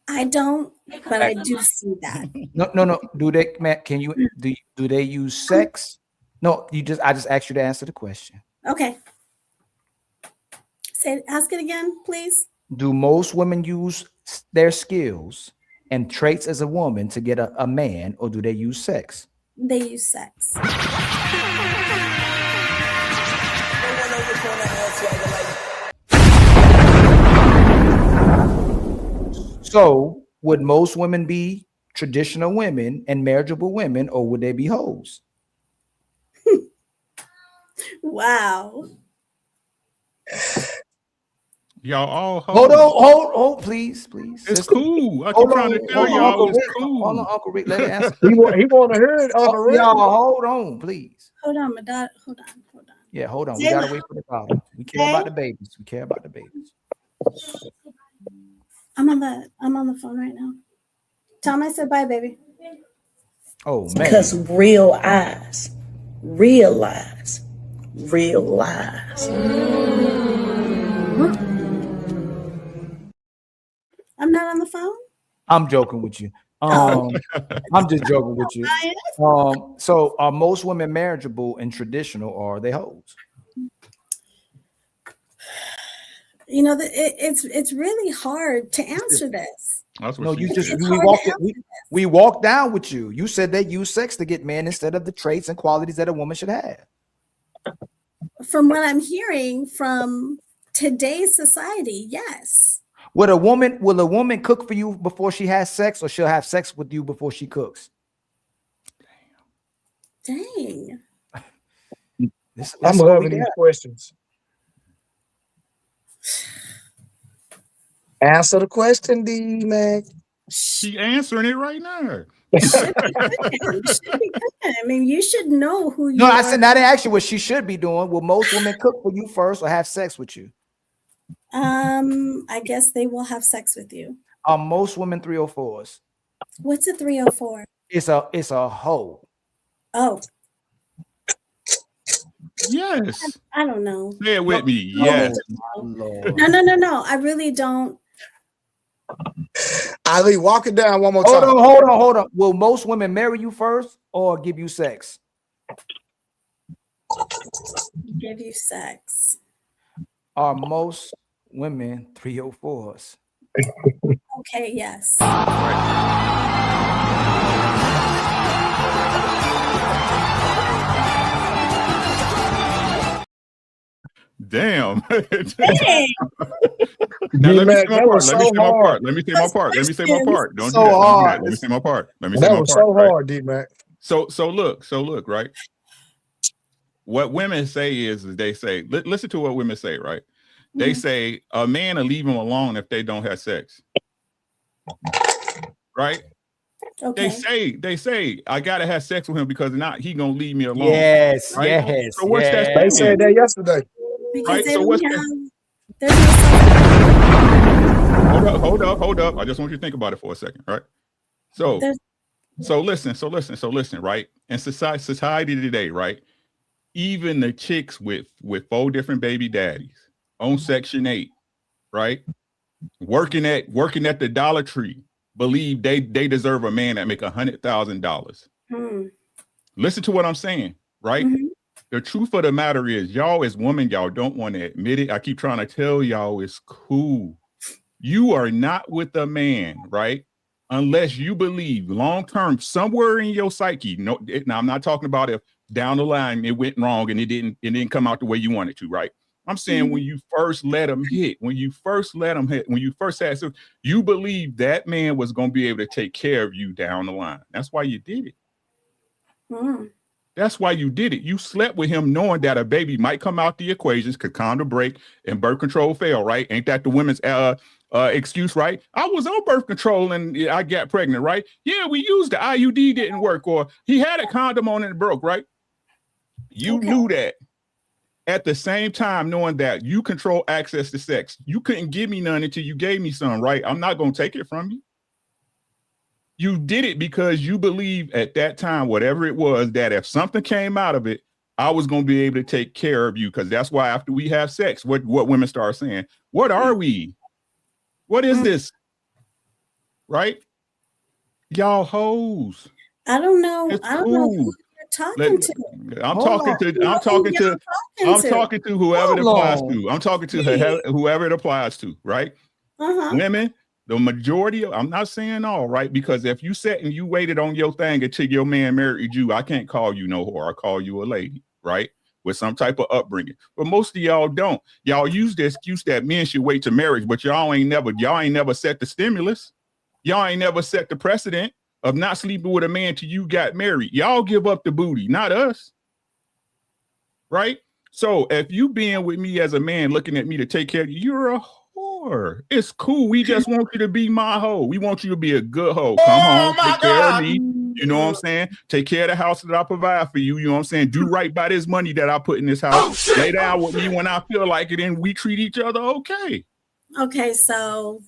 I don't, but I do see that. No. Do they, Matt? Can you do they use sex? No, I just asked you to answer the question. Okay. Ask it again, please. Do most women use their skills and traits as a woman to get a man, or do they use sex? They use sex. So would most women be traditional women and marriageable women, or would they be hoes? Wow. Y'all all hoes. Hold, please. It's cool. I keep trying to tell y'all it's cool. Hold on, Uncle Rick, let it answer. He want to hear it. Y'all, hold on, please. Hold on, my dad. Hold on. Yeah, hold on. We gotta wait for the call. We care about the babies. I'm on the phone right now. Tell me I said bye, baby. Oh man. Because real eyes realize. I'm not on the phone. I'm joking with you. I'm just joking with you. So are most women marriageable and traditional, or are they hoes? It's really hard to answer this. We walked down with you. You said they use sex to get men instead of the traits and qualities that a woman should have. From what I'm hearing from today's society, yes. Will a woman cook for you before she has sex, or she'll have sex with you before she cooks? Dang. I'm loving these questions. Answer the question, D-Mac. She answering it right now. I mean, you should know who you are. I said not actually what she should be doing. Will most women cook for you first or have sex with you? I guess they will have sex with you. Are most women 304s? What's a 304? It's a hoe. Oh. Yes. I don't know. Say it with me. Yes. No. I really don't. Ali, walk it down one more time. Hold on. Will most women marry you first or give you sex? Give you sex. Are most women 304s? Okay, yes. Damn. Hey. Now let me say my part. Let me say my part. Let me say my part. Let me say my part. Don't So do that. Don't do hard. that. Let me say my part. Let me say That my was part. so Right? hard, D-Mac. So look, right? What women say is they say, listen to what women say, right? They say a man will leave them alone if they don't have sex. Right? Okay. They say I gotta have sex with him because not he gonna leave me alone. Yes, right? yes. So what's that? They said that yesterday. Because Right? they So don't what's have. that? There's no Hold up. I just want you to think about it for a second, right? So listen, right? In society today, right? Even the chicks with 4 different baby daddies on Section 8, right? Working at the Dollar Tree, believe they deserve a man that make $100,000. Listen to what I'm saying, right? The truth of the matter is, y'all as women, y'all don't want to admit it. I keep trying to tell y'all it's cool. You are not with a man, right? Unless you believe long-term somewhere in your psyche. No, now I'm not talking about if down the line it went wrong and it didn't come out the way you wanted to, right? I'm saying when you first let him hit, when you first had sex, you believe that man was going to be able to take care of you down the line. That's why you did it. That's why you did it. You slept with him knowing that a baby might come out the equations, could condom break, and birth control fail, right? Ain't that the women's excuse, right? I was on birth control and I got pregnant, right? Yeah, we used the IUD, didn't work, or he had a condom on and it broke, right? You knew that. At the same time, knowing that you control access to sex. You couldn't give me none until you gave me some, right? I'm not going to take it from you. You did it because you believe at that time, whatever it was, that if something came out of it, I was going to be able to take care of you. Because that's why after we have sex, what women start saying, what are we? What is this? Right? Y'all hoes. I don't know. It's I don't cool. know who you're talking to. I'm talking to whoever it applies to. I'm talking to whoever it applies to, right? Women, the majority of, I'm not saying all, right? Because if you sat and you waited on your thing until your man married you, I can't call you no whore. I call you a lady, right? With some type of upbringing. But most of y'all don't. Y'all use the excuse that men should wait to marriage, but y'all ain't never set the stimulus. Y'all ain't never set the precedent of not sleeping with a man till you got married. Y'all give up the booty, not us. Right? So if you being with me as a man looking at me to take care of you, you're a whore. It's cool. We just want you to be my hoe. We want you to be a good hoe. Come home, take care of me. You know what I'm saying? Take care of the house that I provide for you. You know what I'm saying? Do right by this money that I put in this house. Lay down with me when I feel like it, and we treat each other okay. Okay, so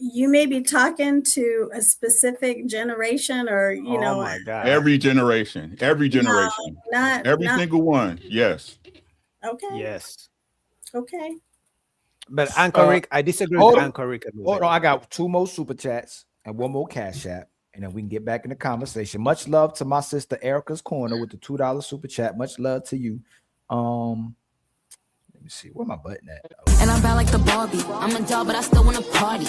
you may be talking to a specific generation, or you know, my God. Every generation, every single one. Yes. Okay. Yes. Okay. But Anchor Rick, I disagree with Anchor Rick. Hold on, I got 2 more super chats and 1 more cash app, and then we can get back in the conversation. Much love to my sister Erica's Corner with the $2 super chat. Much love to you. Let me see where my button at. And I'm bad like the Barbie. I'm a doll, but I still want to party.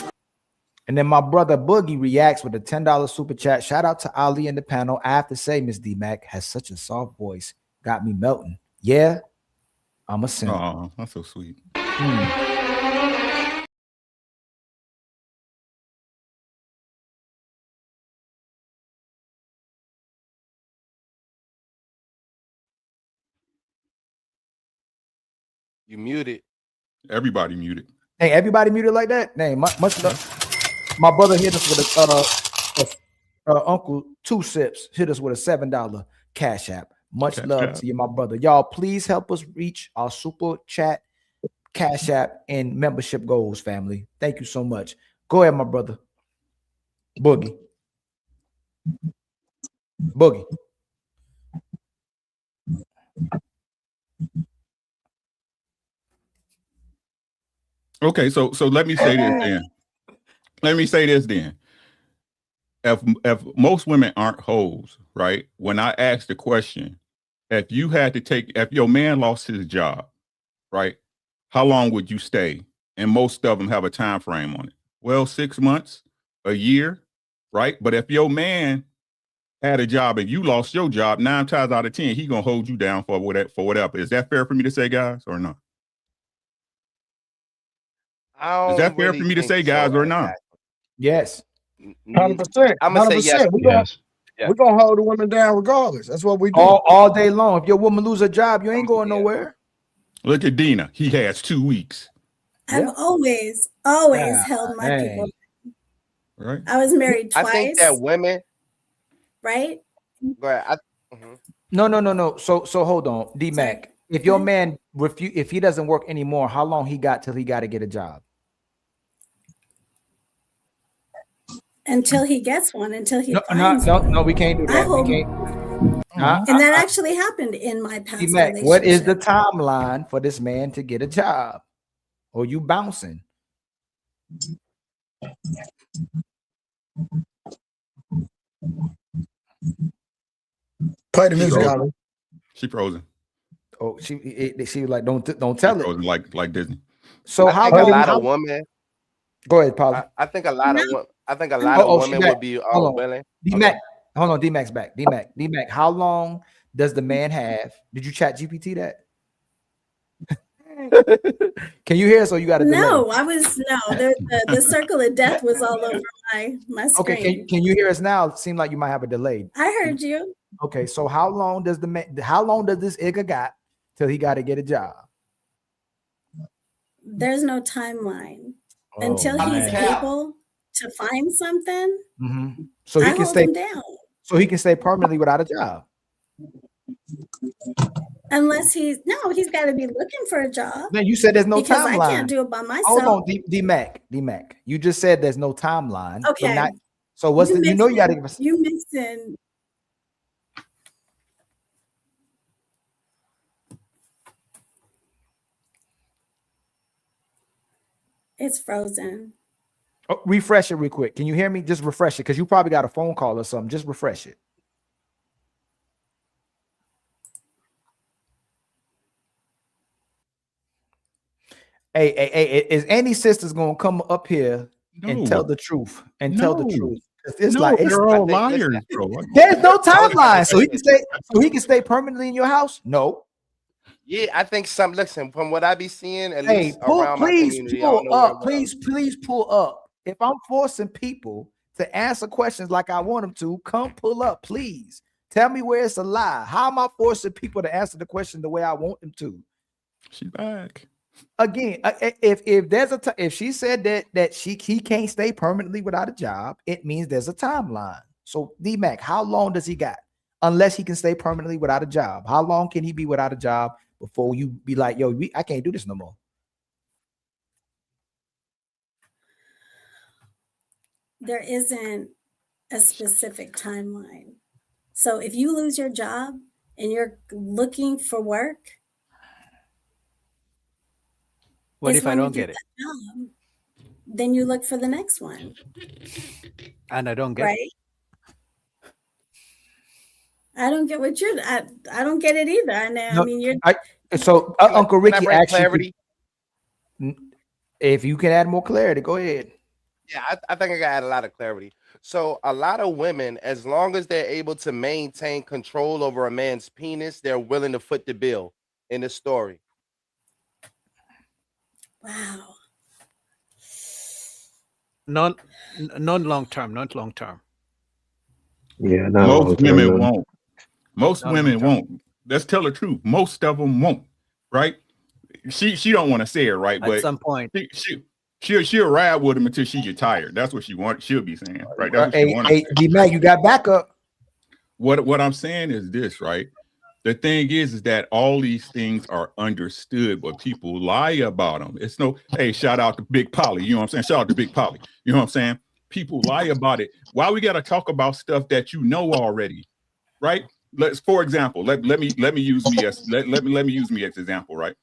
And then my brother Boogie reacts with a $10 super chat. Shout out to Ali in the panel. I have to say, Miss D-Mac has such a soft voice. Got me melting. Yeah, I'm a simp. Oh, that's so sweet. You muted. Everybody muted. Hey, everybody muted like that? Hey, much love. My brother hit us with Uncle 2 Sips hit us with a $7 cash app. Much love to you, my brother. Y'all, please help us reach our super chat, cash app, and membership goals, family. Thank you so much. Go ahead, my brother. Boogie. Okay, so let me say this then. Let me say this then. If most women aren't hoes, right? When I asked the question, if your man lost his job, right? How long would you stay? And most of them have a time frame on it. Well, 6 months, a year, right? But if your man had a job and you lost your job, 9 times out of 10, he gonna hold you down for whatever. Is that fair for me to say, guys, or not? Is that fair for me to say, guys, or not? Yes. 100%. I'm gonna say yes. We're gonna hold the women down regardless. That's what we do. All day long. If your woman lose her job, you ain't going nowhere. Look at Dina. He has 2 weeks. I've always held my people. Right. I was married twice. I think that women, right? Right. No. So hold on, D-Mac. If your man if he doesn't work anymore, how long he got till he got to get a job? Until he gets one, until he finds no, we can't do that. And that actually happened in my past relationship. What is the timeline for this man to get a job? Or you bouncing? Play the music, Ali. She frozen. Oh, she was like, don't tell it. Like Disney. So I think a lot of women. Go ahead, Paul. I think a lot of women would be willing. D-Mac, hold on. D-Mac's back. D-Mac, how long does the man have? Did you chat GPT that? Can you hear us, or you got to delay? No, the circle of death was all over my screen. Okay, can you hear us now? It seemed like you might have a delay. I heard you. Okay, so how long does this Igga got till he got to get a job? There's no timeline until he's able to find something. Mm-hmm. So he can stay down. So he can stay permanently without a job. Unless he's got to be looking for a job. Man, you said there's no because timeline. I can't do it by myself. Hold on, D-Mac. You just said there's no timeline. Okay. So what's you got to give us? You mixing. It's frozen. Oh, refresh it real quick. Can you hear me? Just refresh it because you probably got a phone call or something. Just refresh it. Hey, is any sisters gonna come up here and tell the truth tell the truth? It's they're all liars, bro. There's no timeline, so he can stay permanently in your house. No. Yeah, I think listen, from what I be seeing, at least around my community, please pull up. If I'm forcing people to answer questions like I want them to, come pull up, please. Tell me where it's a lie. How am I forcing people to answer the question the way I want them to? She's back. Again, if she said that he can't stay permanently without a job, it means there's a timeline. So D-Mac, how long does he got? Unless he can stay permanently without a job, how long can he be without a job before you be like, yo, I can't do this no more? There isn't a specific timeline. So if you lose your job and you're looking for work, what if I don't get it? Job, then you look for the next one. And I don't get it. I don't get what you're. I don't get it either. I mean, you're. So Uncle Ricky actually, if you can add more clarity, go ahead. Yeah, I think I got to add a lot of clarity. So a lot of women, as long as they're able to maintain control over a man's penis, they're willing to foot the bill in the story. Wow. Not long term. Yeah, no. Most women won't. Most women won't. Let's tell the truth. Most of them won't. Right? She don't want to say it, right? At but some point, she'll ride with him until she get tired. That's what she wants. She'll be saying, right? That's what she wants. Hey, D-Mac, you got backup. What I'm saying is this, right? The thing is that all these things are understood, but people lie about them. It's hey, shout out to Big Polly. You know what I'm saying? Shout out to Big Polly. You know what I'm saying? People lie about it. Why we got to talk about stuff that you know already, right? For example, let me use me as let me use me as example, right?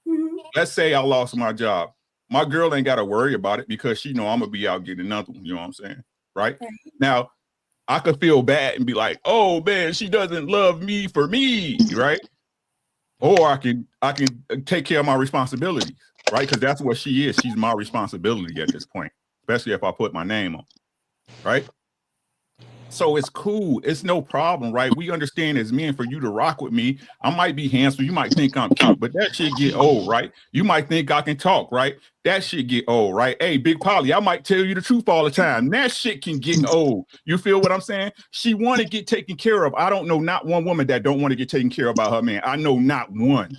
Mm-hmm. Let's say I lost my job my girl ain't got to worry about it because she know I'm gonna be out getting another one. You know what I'm saying? Right? Now, I could feel bad and be like, oh man, she doesn't love me for me, right? Or I can take care of my responsibilities, right? Because that's what she is. She's my responsibility at this point, especially if I put my name on, right? So it's cool. It's no problem, right? We understand as men for you to rock with me. I might be handsome. You might think I'm cute, but that shit get old, right? You might think I can talk, right? That shit get old, right? Hey, Big Polly, I might tell you the truth all the time. That shit can get old. You feel what I'm saying? She want to get taken care of. I don't know not one woman that don't want to get taken care of by her man. I know not one.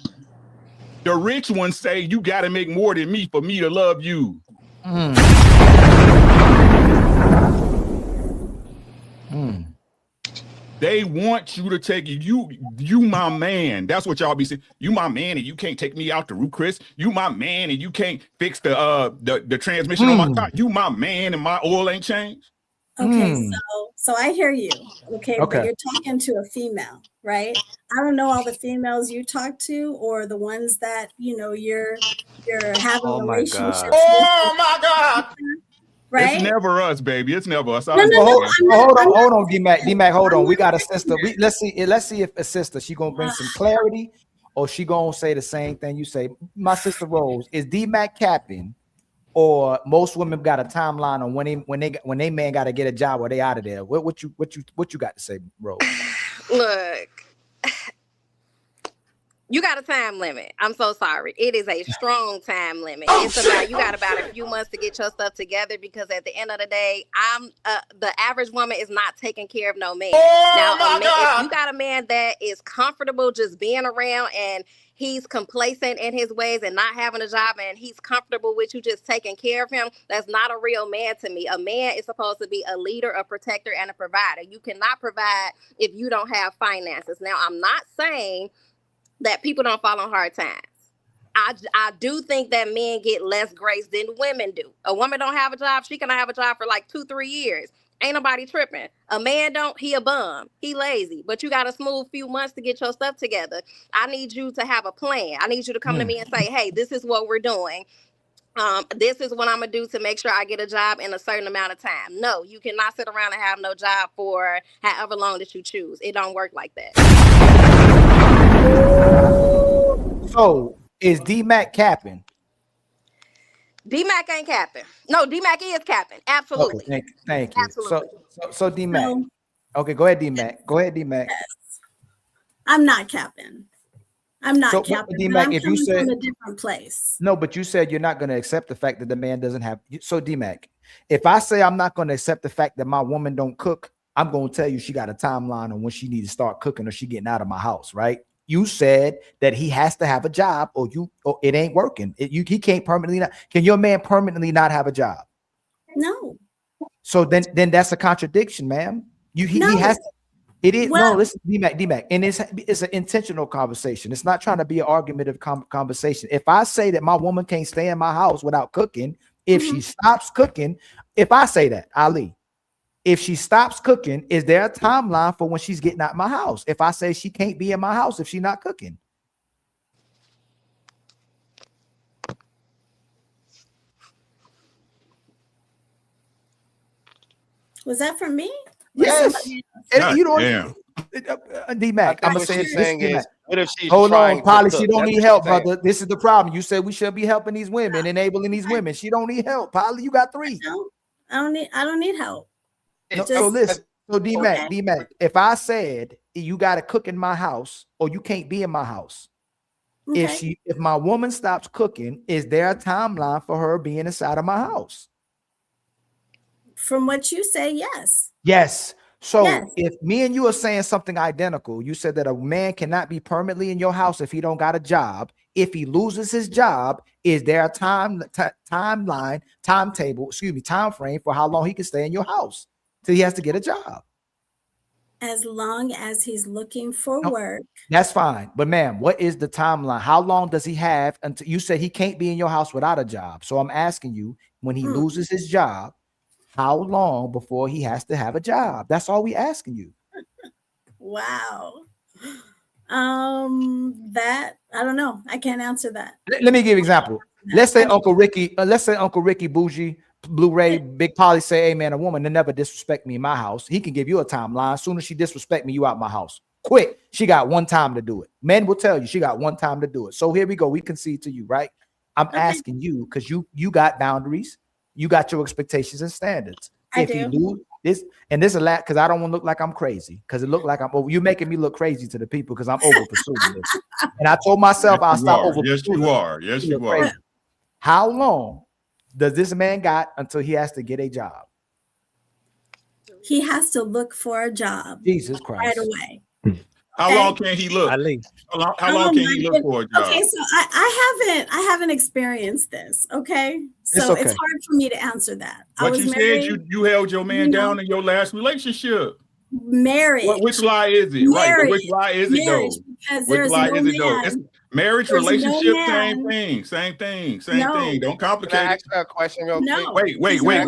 The rich ones say you got to make more than me for me to love you. They want you to take you my man. That's what y'all be saying. You my man and you can't take me out the roof, Chris. You my man and you can't fix the transmission on my car. You my man and my oil ain't changed. Okay, so I hear you. Okay, but you're talking to a female, right? I don't know all the females you talk to or the ones that you're having relationships with. Oh my God. Right? It's never us, baby. It's never us. Hold on, D-Mac. D-Mac, hold on. We got a sister. Let's see if a sister, she gonna bring some clarity or she gonna say the same thing you say. My sister Rose, is D-Mac capping or most women got a timeline on when they man got to get a job or they out of there? What you got to say, Rose? Look. You got a time limit. I'm so sorry. It is a strong time limit. You got about a few months to get your stuff together because at the end of the day, the average woman is not taking care of no man. If you got a man that is comfortable just being around and he's complacent in his ways and not having a job and he's comfortable with you just taking care of him, that's not a real man to me. A man is supposed to be a leader, a protector, and a provider. You cannot provide if you don't have finances. Now, I'm not saying that people don't fall on hard times. I do think that men get less grace than women do. A woman don't have a job, she can have a job for like 2-3 years. Ain't nobody tripping. A man don't, he a bum. He lazy. But you got a smooth few months to get your stuff together. I need you to have a plan. I need you to come to me and say, hey, this is what we're doing. This is what I'm gonna do to make sure I get a job in a certain amount of time. No, you cannot sit around and have no job for however long that you choose. It don't work like that. So is D-Mac capping? D-Mac ain't capping. No, D-Mac is capping. Absolutely. Okay, thank you. Absolutely. So D-Mac. Okay, go ahead, D-Mac. Go ahead, D-Mac. Yes. I'm not capping. I'm not capping. D-Mac, I'm if you said from a different place. No, but you said you're not going to accept the fact that the man doesn't have. So D-Mac, if I say I'm not going to accept the fact that my woman don't cook, I'm going to tell you she got a timeline on when she needs to start cooking or she getting out of my house, right? You said that he has to have a job or it ain't working. He can't permanently not. Can your man permanently not have a job? No. So then that's a contradiction, ma'am. He has to. It is no, listen, D-Mac, and it's an intentional conversation. It's not trying to be an argumentative conversation. If I say that my woman can't stay in my house without cooking, if she stops cooking, if I say that, Ali, if she stops cooking, is there a timeline for when she's getting out of my house? If I say she can't be in my house if she's not cooking. Was that for me? Yes. You don't. D-Mac, I'm gonna say this. What if she's hold on, Polly? She don't That's need help, brother. This is the problem. You said we should be helping these women, enabling these women. She don't need help, Polly. You got 3. I don't need help. No, so listen. So D-Mac, if I said you got to cook in my house or you can't be in my house, if my woman stops cooking, is there a timeline for her being inside of my house? From what you say, yes. Yes. So if me and you are saying something identical, you said that a man cannot be permanently in your house if he don't got a job. If he loses his job, is there a time frame for how long he can stay in your house till he has to get a job? As long as he's looking for work. That's fine. But ma'am, what is the timeline? How long does he have until you said he can't be in your house without a job? So I'm asking you, when he loses his job, how long before he has to have a job? That's all we asking you. Wow. That I don't know. I can't answer that. Let me give an example. let's say Uncle Ricky, Bougie, Blu-ray, Big Polly say, hey man, a woman that never disrespect me in my house, he can give you a timeline. As soon as she disrespect me, you out my house. Quick, she got one time to do it. Men will tell you she got one time to do it. So here we go. We concede to you, right? I'm asking you because you got boundaries, you got your expectations and standards. If you do this, and this a lot, because I don't want to look like I'm crazy, because it look like I'm over. You making me look crazy to the people because I'm over pursuing this. And I told myself I'll stop over. Yes, you are. Yes, you are. Crazy. How long does this man got until he has to get a job? He has to look for a job. Jesus Christ. Right away. How long can he look? How long can he look for a job? Okay, so I haven't experienced this. Okay, so it's hard for me to answer that. But you said you held your man down in your last relationship. Marriage. Which lie is it? Right. Which lie is it though? Because which there's lie no is it though? man. It's marriage, There's relationship, no same man. thing. Don't complicate Can I it. ask her a question real No. quick? Wait. And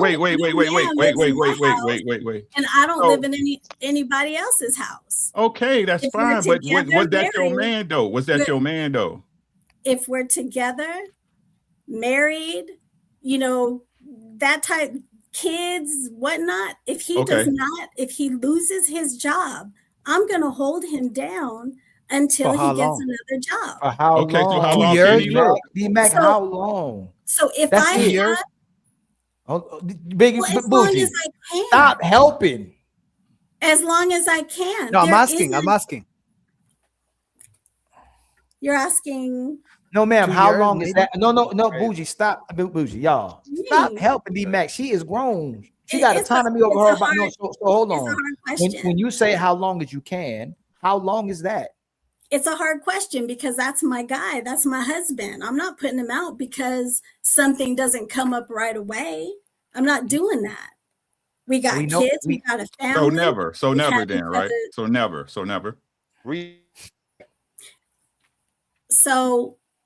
I don't So- live in anybody else's house. Okay, that's If we're fine. But was together, that your married, man though? Was that your man though? If we're together, married, you know, that type, kids, whatnot, if he does not, if he loses his job, I'm gonna hold him down until he gets another job. For how long? So how long can he look? D-Mac, how long? So if That's I years. Big as long as I can. Stop helping. As long as I can. No, I'm asking. You're asking. No, ma'am. 2 How years, long is maybe? that? No, Bougie. Stop, Bougie, y'all. Stop helping D-Mac. She is grown. She got autonomy over her. So hold on. When you say how long as you can, how long is that? It's a hard question because that's my guy. That's my husband. I'm not putting him out because something doesn't come up right away. I'm not doing that. We got kids. We got a family. So never then, right? So never. So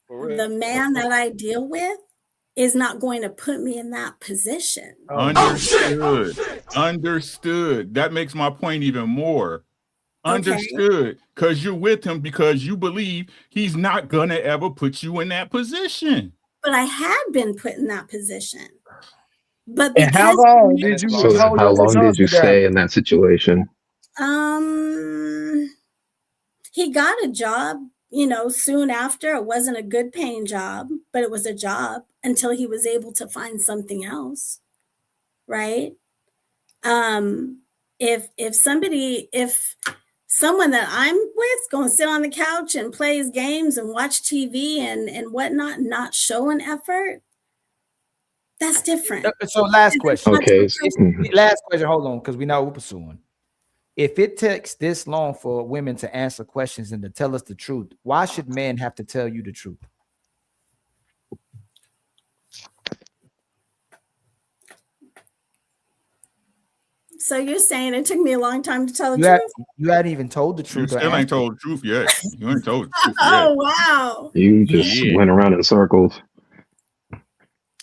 the man that I deal with is not going to put me in that position. Understood. That makes my point even more. Understood. Because you're with him because you believe he's not gonna ever put you in that position. But I had been put in that position. But and how long did you? So how long did you stay in that situation? He got a job, you know, soon after. It wasn't a good paying job, but it was a job until he was able to find something else. Right? If someone that I'm with going to sit on the couch and plays games and watch TV and whatnot, not show an effort, that's different. So last question. Okay. Last question. Hold on, because we know we're pursuing. If it takes this long for women to answer questions and to tell us the truth, why should men have to tell you the truth? So you're saying it took me a long time to tell the truth? You hadn't even told the truth. You still ain't told the truth yet. You ain't told the truth yet. Wow. You just went around in circles.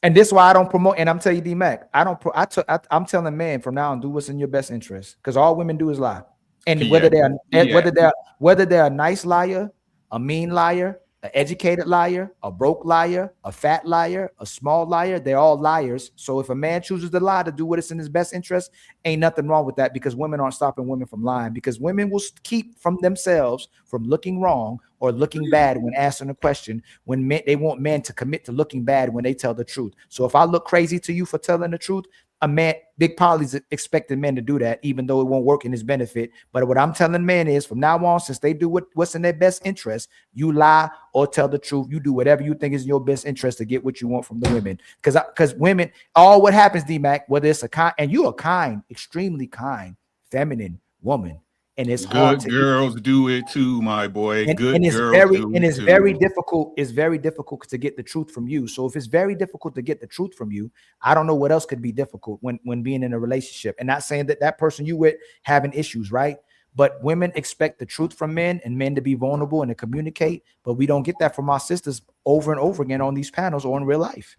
And this is why I don't promote. And I'm telling you, D-Mac, I'm telling men from now on, do what's in your best interest, because all women do is lie. And whether they're a nice liar, a mean liar, an educated liar, a broke liar, a fat liar, a small liar, they're all liars. So if a man chooses to lie to do what is in his best interest, ain't nothing wrong with that, because women aren't stopping women from lying, because women will keep from themselves from looking wrong or looking bad when answering a question, when they want men to commit to looking bad when they tell the truth. So if I look crazy to you for telling the truth, a man, Big Polly's expecting men to do that, even though it won't work in his benefit. But what I'm telling men is, from now on, since they do what's in their best interest, you lie or tell the truth. You do whatever you think is in your best interest to get what you want from the women. Because women, all what happens, D-Mac, whether it's a kind, and you are kind, extremely kind, feminine woman, and it's hard. Good girls do it too, my boy. It's very difficult. It's very difficult to get the truth from you. So if it's very difficult to get the truth from you, I don't know what else could be difficult when being in a relationship. And not saying that person you with having issues, right? But women expect the truth from men, and men to be vulnerable and to communicate. But we don't get that from our sisters over and over again on these panels or in real life.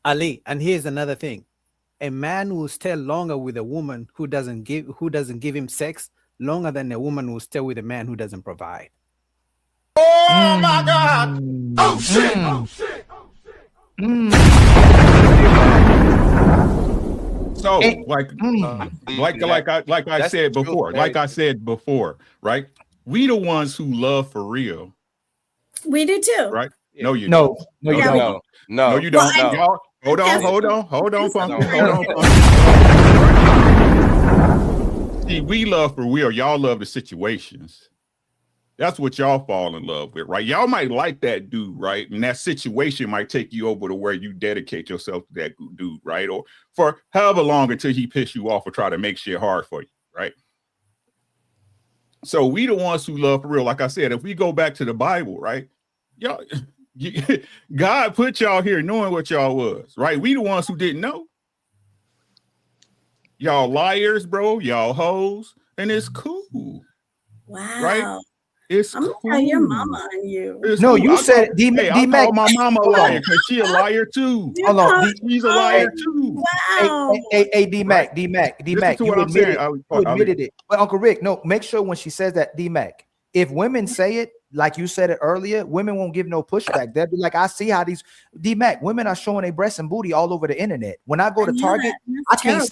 Ali, and here's another thing. A man will stay longer with a woman who doesn't give him sex longer than a woman will stay with a man who doesn't provide. Oh my God. Oh shit. Oh shit. So like I said before, right? We the ones who love for real. We do too. Right? No, you don't. No, you don't. No, you don't. Y'all, hold on, Funky. See, we love for real. Y'all love the situations. That's what y'all fall in love with, right? Y'all might like that dude, right? And that situation might take you over to where you dedicate yourself to that dude, right? Or for however long until he piss you off or try to make shit hard for you, right? So we the ones who love for real. Like I said, if we go back to the Bible, right? Y'all, God put y'all here knowing what y'all was, right? We the ones who didn't know. Y'all liars, bro. Y'all hoes. And it's cool. Wow. Right? It's I'm cool. gonna tell your mama on you. No, you said I call my mama a liar because she a liar too. Hold on, she's a liar too. Wow. Hey, D-Mac, D-Mac, you admitted it. But Uncle Rick, no, make sure when she says that, D-Mac, if women say it, like you said it earlier, women won't give no pushback. They'll be like, I see how these D-Mac women are showing their breasts and booty all over the internet. When I go to Target, I can't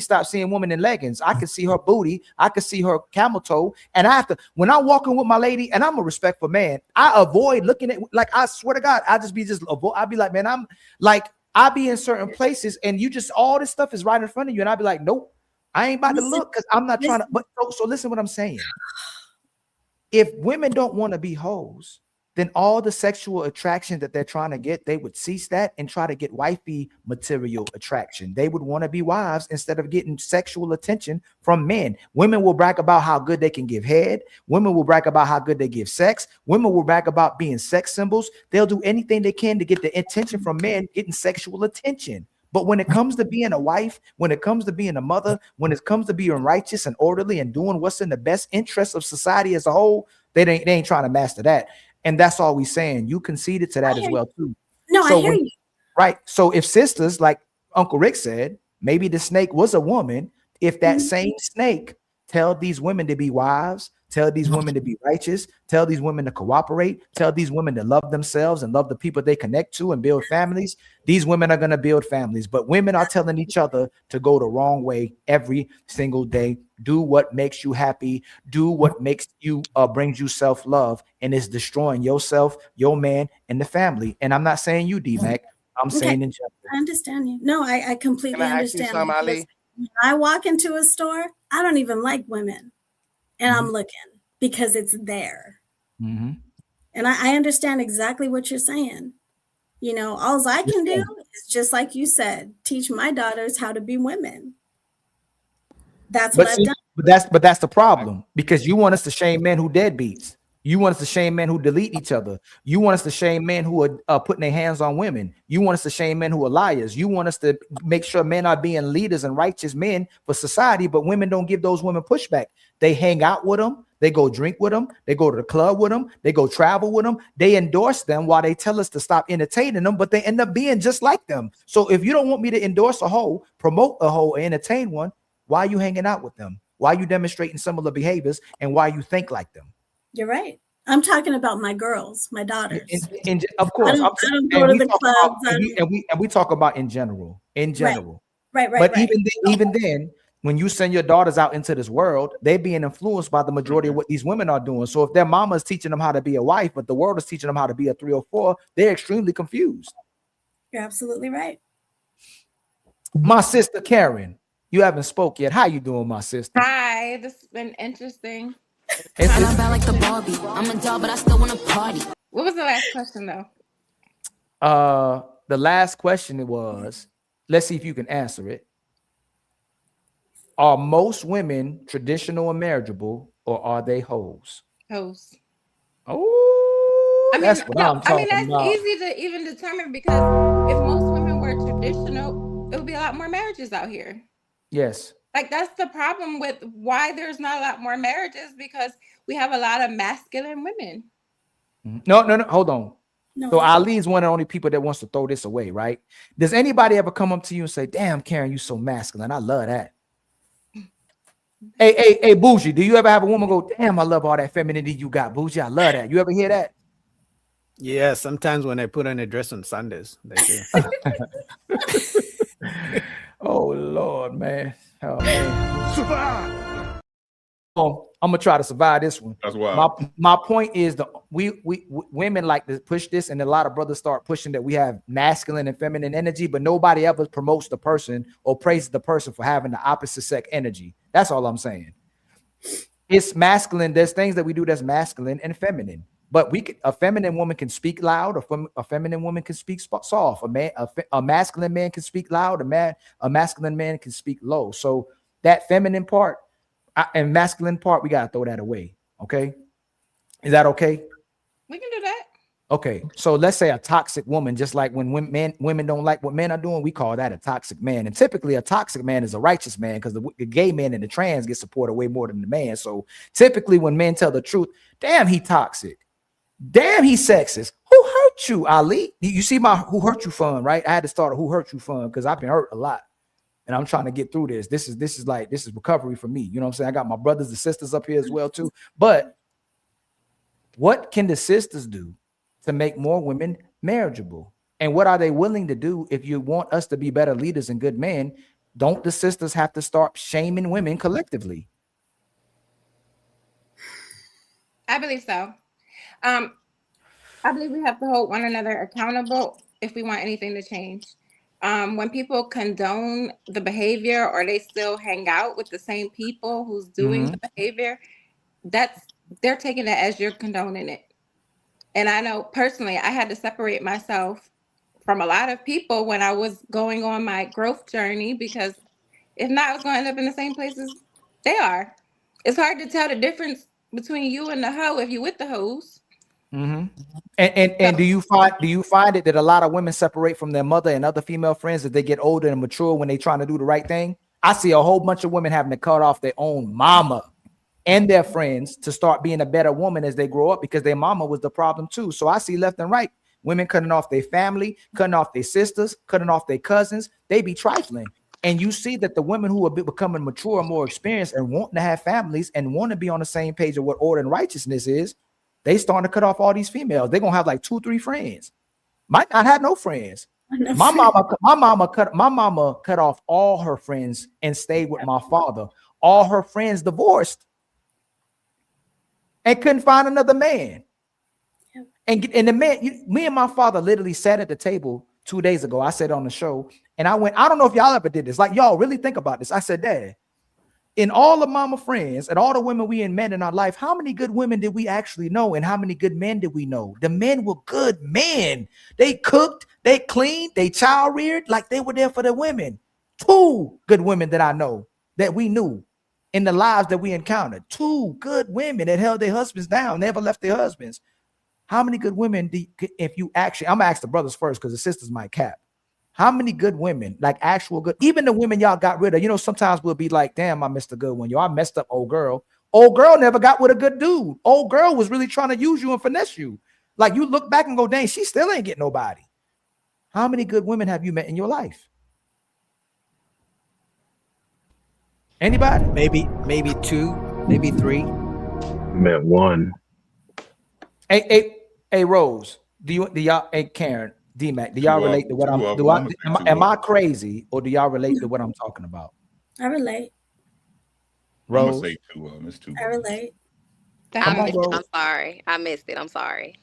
stop seeing women in leggings. I can see her booty, I can see her camel toe, and I have to, when I'm walking with my lady, and I'm a respectful man, I avoid looking at, like, I swear to God, I'll be like, man, I'm like, I be in certain places and you just, all this stuff is right in front of you, and I'll be like, nope, I ain't about to look because I'm not trying to, but so listen what I'm saying. If women don't want to be hoes, then all the sexual attraction that they're trying to get, they would cease that and try to get wifey material attraction. They would want to be wives instead of getting sexual attention from men. Women will brag about how good they can give head. Women will brag about how good they give sex. Women will brag about being sex symbols. They'll do anything they can to get the attention from men getting sexual attention. But when it comes to being a wife, when it comes to being a mother, when it comes to being righteous and orderly and doing what's in the best interest of society as a whole, they ain't trying to master that. And that's all we saying. You conceded to that as well too. No, I hear you. Right. So if sisters, like Uncle Rick said, maybe the snake was a woman. If that same snake tell these women to be wives, tell these women to be righteous, tell these women to cooperate, tell these women to love themselves and love the people they connect to and build families, these women are going to build families. But women are telling each other to go the wrong way every single day. Do what makes you happy. Do what makes you brings you self-love, and it's destroying yourself, your man, and the family. And I'm not saying you, D-Mac. I'm saying in general. I understand you. No, I completely understand. Can I ask you something, Ali? When I walk into a store, I don't even like women. And I'm looking because it's there. And I understand exactly what you're saying. You know, all I can do is just like you said, teach my daughters how to be women. That's what I've done. But that's the problem, because you want us to shame men who deadbeats. You want us to shame men who delete each other. You want us to shame men who are putting their hands on women. You want us to shame men who are liars. You want us to make sure men are being leaders and righteous men for society, but women don't give those women pushback. They hang out with them. They go drink with them. They go to the club with them. They go travel with them. They endorse them while they tell us to stop entertaining them, but they end up being just like them. So if you don't want me to endorse a hoe, promote a hoe, or entertain one, why are you hanging out with them? Why are you demonstrating similar behaviors, and why you think like them? You're right. I'm talking about my girls, my daughters. And of course, I don't go to the clubs. And we talk about in general. Right. But even then, when you send your daughters out into this world, they're being influenced by the majority of what these women are doing. So if their mama is teaching them how to be a wife, but the world is teaching them how to be a 3 or 4, they're extremely confused. You're absolutely right. My sister Karen, you haven't spoke yet. How you doing, my sister? Hi, this has been interesting. I'm bad like the Barbie. I'm a doll, but I still want to party. What was the last question though? The last question was, let's see if you can answer it. Are most women traditional and marriageable, or are they hoes? Hoes. Oh, that's what I'm talking about. Easy to even determine, because if most women were traditional, it would be a lot more marriages out here. Yes. Like, that's the problem with why there's not a lot more marriages, because we have a lot of masculine women. No, hold on. No. So Ali's one of the only people that wants to throw this away, right? Does anybody ever come up to you and say, damn, Karen, you so masculine? I love that. Hey, Bougie, do you ever have a woman go, damn, I love all that femininity you got, Bougie? I love that. You ever hear that? Yeah, sometimes when I put on a dress on Sundays, they do. Oh Lord, man. Oh man. Survive. Oh, I'm gonna try to survive this one. That's wild. My point is we women like to push this, and a lot of brothers start pushing that we have masculine and feminine energy, but nobody ever promotes the person or praises the person for having the opposite sex energy. That's all I'm saying. It's masculine. There's things that we do that's masculine and feminine. But a feminine woman can speak loud, a feminine woman can speak soft. A masculine man can speak loud, a masculine man can speak low. So that feminine part and masculine part, we gotta throw that away. Okay, is that okay? We can do that. Okay, so let's say a toxic woman, just like when women don't like what men are doing, we call that a toxic man. And typically, a toxic man is a righteous man because the gay man and the trans get supported way more than the man. So typically, when men tell the truth, damn, he toxic. Damn, he's sexist. Who hurt you, Ali? You see my who hurt you fun, right? I had to start a who hurt you fun because I've been hurt a lot. And I'm trying to get through this. This is recovery for me. You know what I'm saying? I got my brothers and sisters up here as well, too. But what can the sisters do to make more women marriageable? And what are they willing to do if you want us to be better leaders and good men? Don't the sisters have to start shaming women collectively? I believe so. I believe we have to hold one another accountable if we want anything to change. When people condone the behavior or they still hang out with the same people who's doing the behavior, they're taking it as you're condoning it. And I know personally, I had to separate myself from a lot of people when I was going on my growth journey, because if not, I was going to end up in the same places they are. It's hard to tell the difference between you and the hoe if you with the hoes. Mm-hmm. And do you find it that a lot of women separate from their mother and other female friends as they get older and mature when they're trying to do the right thing? I see a whole bunch of women having to cut off their own mama and their friends to start being a better woman as they grow up because their mama was the problem too. So I see left and right women cutting off their family, cutting off their sisters, cutting off their cousins. They be trifling. And you see that the women who are becoming mature and more experienced and wanting to have families and want to be on the same page of what order and righteousness is, they starting to cut off all these females. They're gonna have like 2-3 friends. Might not have no friends. My mama cut off all her friends and stayed with my father. All her friends divorced and couldn't find another man. And the man, me and my father literally sat at the table 2 days ago. I said on the show, and I went, I don't know if y'all ever did this. Like, y'all really think about this. I said, Dad, in all of mama friends and all the women we met in our life, how many good women did we actually know? And how many good men did we know? The men were good men. They cooked, they cleaned, they child reared, like they were there for the women. 2 good women that I know that we knew in the lives that we encountered. 2 good women that held their husbands down, never left their husbands. How many good women if you actually, I'm gonna ask the brothers first because the sisters might cap. How many good women, like actual good, even the women y'all got rid of, you know, sometimes we'll be like, damn, I missed a good one. Yo, I messed up old girl. Old girl never got with a good dude. Old girl was really trying to use you and finesse you. Like you look back and go, dang, she still ain't getting nobody. How many good women have you met in your life? Anybody? Maybe 2, maybe 3. Met 1. Hey, Rose, do y'all, hey, Karen, D-Mac, do y'all relate to what am I crazy or do y'all relate to what I'm talking about? I relate. Rose? I'm gonna say 2 of them. It's 2. I relate. I'm sorry. I missed it. I'm sorry.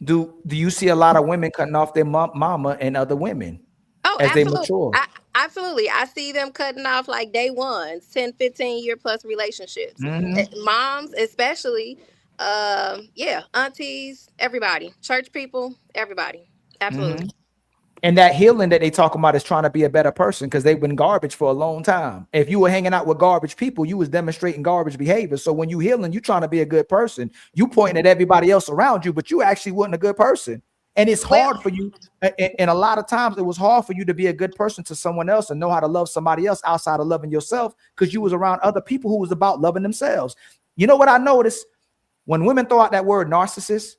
Do you see a lot of women cutting off their mama and other women as absolutely. they mature? Absolutely. I see them cutting off like day ones, 10, 15 year plus relationships. Moms, especially, aunties, everybody, church people, everybody. Absolutely. And that healing that they talk about is trying to be a better person because they've been garbage for a long time. If you were hanging out with garbage people, you was demonstrating garbage behavior. So when you healing, you trying to be a good person. You pointing at everybody else around you, but you actually wasn't a good person. And it's hard for you. And a lot of times it was hard for you to be a good person to someone else and know how to love somebody else outside of loving yourself because you was around other people who was about loving themselves. You know what I noticed? When women throw out that word narcissist,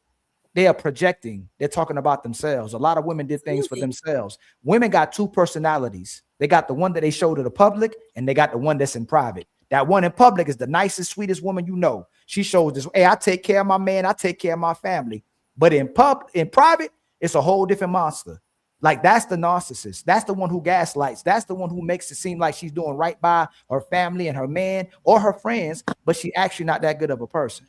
they are projecting. They're talking about themselves. A lot of women did things for themselves. Women got 2 personalities. They got the one that they show to the public and they got the one that's in private. That one in public is the nicest, sweetest woman you know. She shows this, hey, I take care of my man, I take care of my family. But in private, it's a whole different monster. Like that's the narcissist. That's the one who gaslights. That's the one who makes it seem like she's doing right by her family and her man or her friends, but she actually not that good of a person.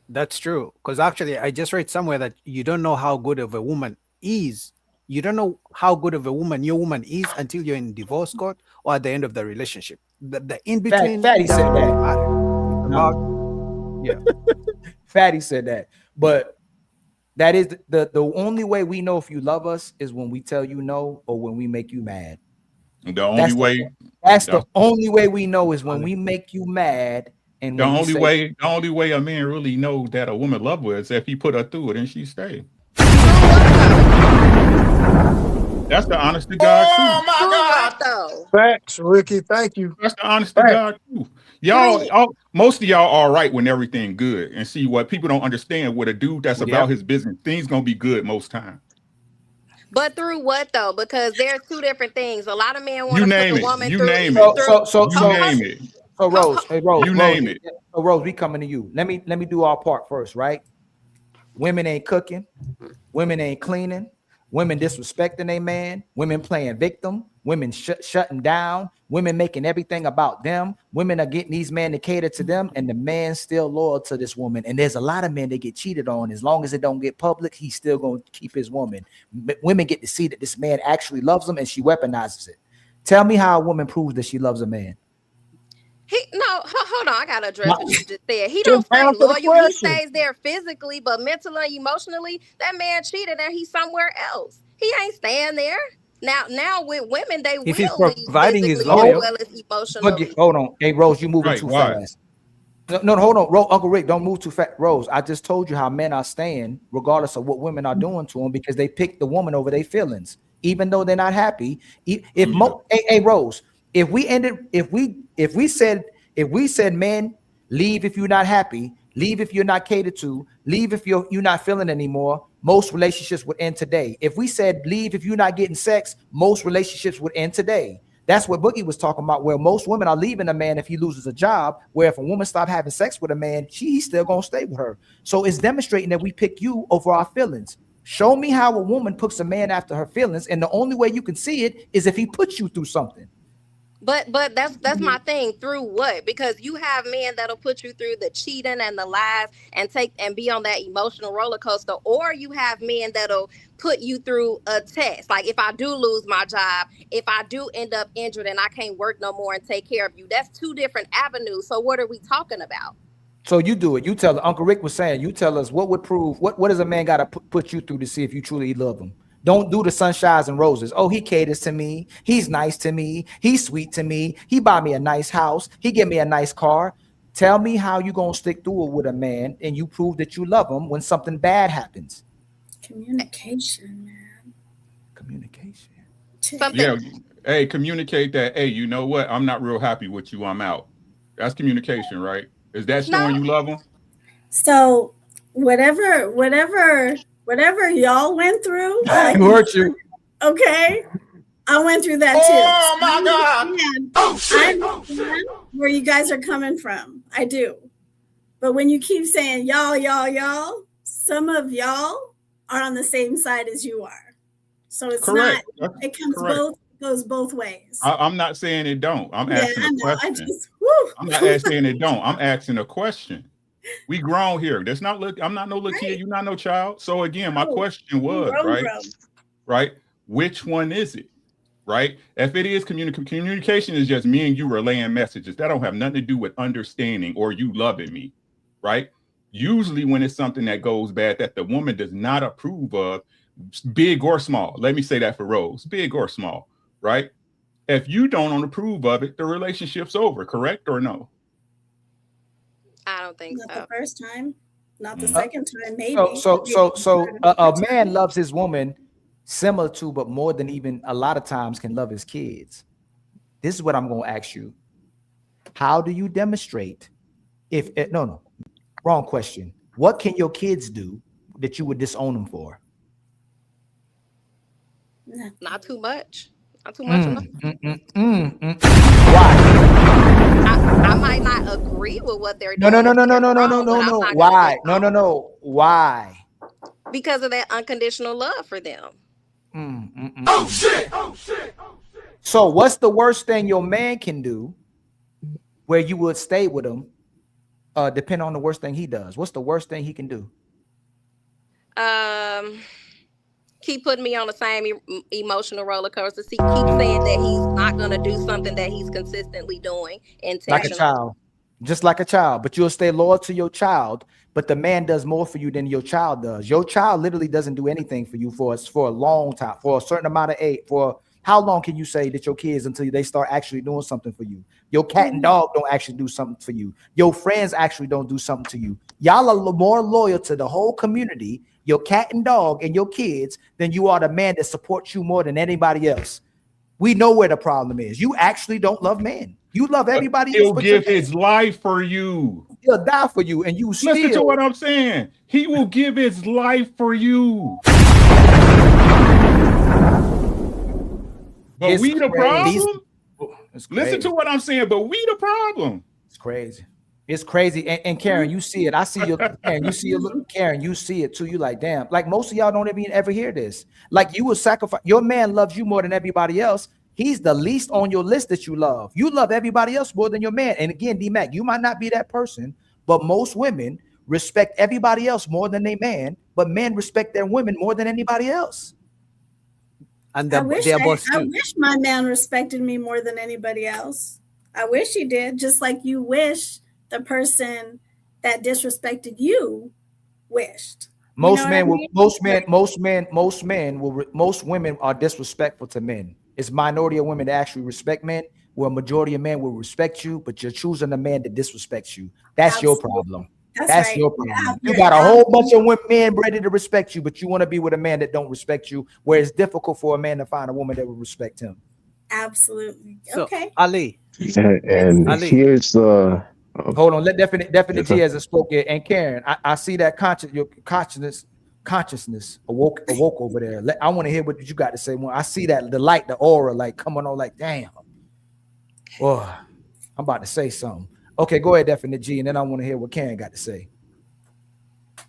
That's true. Because actually, I just read somewhere that you don't know how good of a woman is. You don't know how good of a woman your woman is until you're in divorce court or at the end of the relationship. The in between. Fatty said that. Yeah. Fatty said that. But that is the only way we know if you love us is when we tell you no or when we make you mad. The only way. That's the only way we know is when we make you mad. And the only way a man really knows that a woman loves her is if he put her through it and she stayed. That's the honest to God truth. My God. Facts, Ricky. Thank you. That's the honest to God truth. Y'all, most of y'all are right when everything good. And see what people don't understand with a dude that's about his business, things gonna be good most time. But through what though? Because there's two different things. A lot of men want to put the woman through. You name it. So name it. So Rose, hey Rose, you name it. So Rose, we coming to you. Let me do our part first, right? Women ain't cooking, women ain't cleaning, women disrespecting a man, women playing victim, women shutting down, women making everything about them. Women are getting these men to cater to them, and the man's still loyal to this woman. And there's a lot of men that get cheated on. As long as it don't get public, he's still going to keep his woman. But women get to see that this man actually loves them, and she weaponizes it. Tell me how a woman proves that she loves a man. Hold on. I gotta address what you just said. He don't stay loyal. He stays there physically, but mentally, emotionally, that man cheated and he's somewhere else. He ain't staying there. Now with women, they if will he's providing his loyal as well as emotionally. Hold on, hey Rose, you moving too fast. No, hold on, Uncle Rick, don't move too fast. Rose, I just told you how men are staying regardless of what women are doing to them because they pick the woman over their feelings, even though they're not happy. Hey Rose. If we said men, leave if you're not happy, leave if you're not catered to, leave if you're not feeling anymore, most relationships would end today. If we said leave if you're not getting sex, most relationships would end today. That's what Boogie was talking about, where most women are leaving a man if he loses a job, where if a woman stops having sex with a man, he's still gonna stay with her. So it's demonstrating that we pick you over our feelings. Show me how a woman puts a man after her feelings, and the only way you can see it is if he puts you through something. But that's my thing. Through what? Because you have men that'll put you through the cheating and the lies and be on that emotional roller coaster, or you have men that'll put you through a test. Like if I do lose my job, if I do end up injured and I can't work no more and take care of you, that's two different avenues. So what are we talking about? So you do it. You tell Uncle Rick was saying, you tell us what would prove what does a man got to put you through to see if you truly love him? Don't do the sunshines and roses. Oh, he caters to me. He's nice to me. He's sweet to me. He buy me a nice house. He give me a nice car. Tell me how you gonna stick through it with a man and you prove that you love him when something bad happens. Communication, man. Communication. Yeah. Hey, communicate that. Hey, you know what? I'm not real happy with you. I'm out. That's communication, right? Is that showing you love him? So whatever y'all went through, like, hurt you. Okay, I went through that too. Oh my God! I understand where you guys are coming from. I do, but when you keep saying y'all, some of y'all are on the same side as you are. So it's correct. Not. It comes correct. Goes both ways. I'm not saying it don't. I'm asking a question. I'm not saying it don't. I'm asking a question. We grown here. That's not look. I'm not no little kid. You're not no child. So again, my question was right. Which one is it? Right. If it is communication is just me and you relaying messages. That don't have nothing to do with understanding or you loving me. Right. Usually when it's something that goes bad that the woman does not approve of, big or small. Let me say that for Rose, big or small. Right. If you don't approve of it, the relationship's over. Correct or no? I don't think not so. The first time, not the second time, maybe. So a man loves his woman similar to, but more than even a lot of times can love his kids. This is what I'm going to ask you. How do you demonstrate wrong question. What can your kids do that you would disown them for? Not too much. Not too much enough. Why? I might not agree with what they're doing. No. Why? No. Why? Because of that unconditional love for them. Oh shit! So what's the worst thing your man can do where you would stay with him, depending on the worst thing he does? What's the worst thing he can do? Keep putting me on the same emotional roller coaster. Keep saying that he's not going to do something that he's consistently doing. Like a child. Just like a child. But you'll stay loyal to your child, but the man does more for you than your child does. Your child literally doesn't do anything for you for a long time, for a certain amount of age. For how long can you say that your kids until they start actually doing something for you? Your cat and dog don't actually do something for you. Your friends actually don't do something to you. Y'all are more loyal to the whole community, your cat and dog and your kids, than you are the man that supports you more than anybody else. We know where the problem is. You actually don't love men. You love everybody. He'll give his life for you. He'll die for you, and you listen to what I'm saying. He will give his life for you. But we the problem. Listen to what I'm saying. But we the problem. It's crazy. It's crazy. And Karen, you see it. I see your Karen. You see it. Karen, you see it too. You like, damn. Like most of y'all don't even ever hear this. Like you will sacrifice. Your man loves you more than everybody else. He's the least on your list that you love. You love everybody else more than your man. And again, D-Mac, you might not be that person, but most women respect everybody else more than their man, but men respect their women more than anybody else. And I wish my man respected me more than anybody else. I wish he did, just like you wish the person that disrespected you wished. Most women are disrespectful to men. It's minority of women that actually respect men, where a majority of men will respect you, but you're choosing a man that disrespects you. That's your problem. That's right. Your problem. You got a whole bunch of men ready to respect you, but you want to be with a man that don't respect you, where it's difficult for a man to find a woman that will respect him. Absolutely. So, okay. Ali. And Ali. Here's the hold on. Let definite G as a spoke here. And Karen, I see that your consciousness awoke over there. I want to hear what you got to say. When I see that, the light, the aura, like coming on, like damn. Oh, I'm about to say something. Okay, go ahead, Definite G, and then I want to hear what Karen got to say.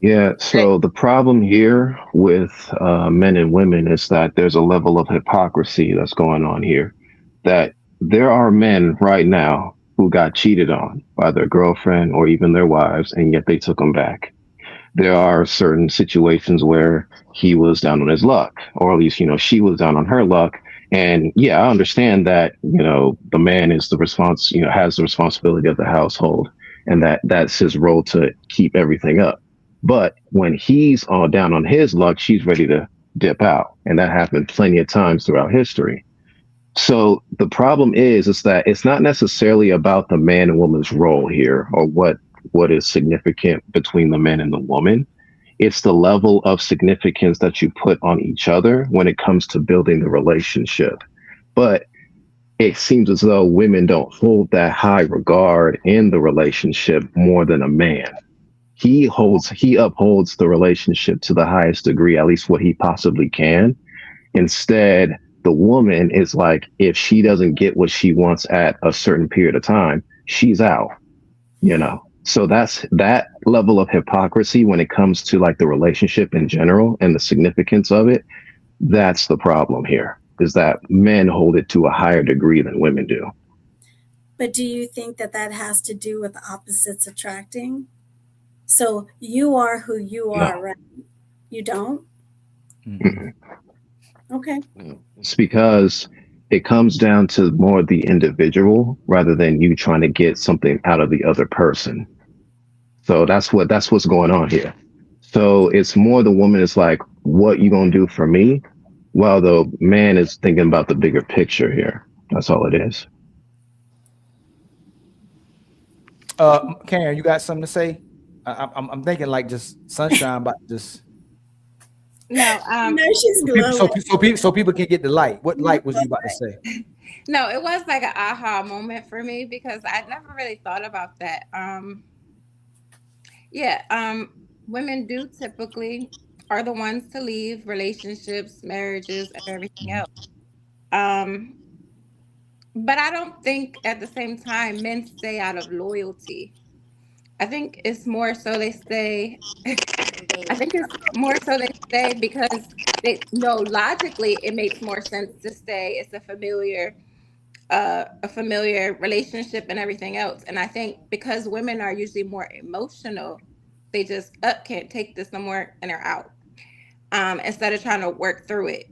Yeah, so the problem here with men and women is that there's a level of hypocrisy that's going on here. That there are men right now who got cheated on by their girlfriend or even their wives, and yet they took them back. There are certain situations where he was down on his luck, or at least, she was down on her luck. And yeah, I understand that, the man is the has the responsibility of the household, and that's his role to keep everything up. But when he's all down on his luck, she's ready to dip out. And that happened plenty of times throughout history. So the problem is that it's not necessarily about the man and woman's role here, or what is significant between the man and the woman. It's the level of significance that you put on each other when it comes to building the relationship. But it seems as though women don't hold that high regard in the relationship more than a man. He upholds the relationship to the highest degree, at least what he possibly can. Instead, the woman is like, if she doesn't get what she wants at a certain period of time, she's out, So that's that level of hypocrisy when it comes to like the relationship in general and the significance of it. That's the problem here, is that men hold it to a higher degree than women do. But do you think that has to do with opposites attracting? So you are who you are, right? You don't? Mm-hmm. Okay. It's because it comes down to more the individual rather than you trying to get something out of the other person. So that's what's going on here. So it's more the woman is like, what you gonna do for me? While the man is thinking about the bigger picture here. That's all it is. Karen, you got something to say? I'm thinking like just sunshine, but just no. No, she's glowing. So people can get the light. What light was you about to say? No, it was like an aha moment for me because I never really thought about that. Women do typically are the ones to leave relationships, marriages, and everything else. But I don't think at the same time men stay out of loyalty. I think it's more so they stay. I think it's more so they stay because they know logically it makes more sense to stay. It's a familiar relationship and everything else. And I think because women are usually more emotional, they just can't take this no more and they're out. Instead of trying to work through it.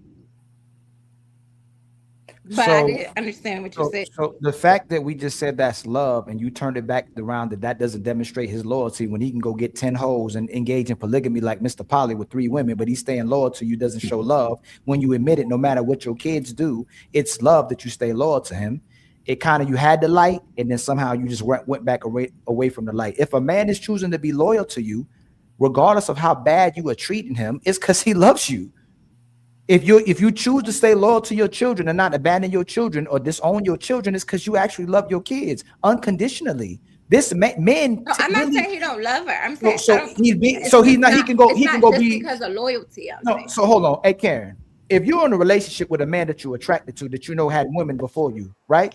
But I didn't understand what you said. So the fact that we just said that's love and you turned it back around that doesn't demonstrate his loyalty when he can go get 10 hoes and engage in polygamy like Mr. Polly with 3 women, but he's staying loyal to you doesn't show love. When you admit it, no matter what your kids do, it's love that you stay loyal to him. It kind of, you had the light and then somehow you just went back away from the light. If a man is choosing to be loyal to you, regardless of how bad you are treating him, it's because he loves you. If you choose to stay loyal to your children and not abandon your children or disown your children, it's because you actually love your kids unconditionally. This men. No, I'm not saying he don't love her. I'm saying he can go be because of loyalty. So hold on, hey Karen, if you're in a relationship with a man that you're attracted to that you know had women before you, right?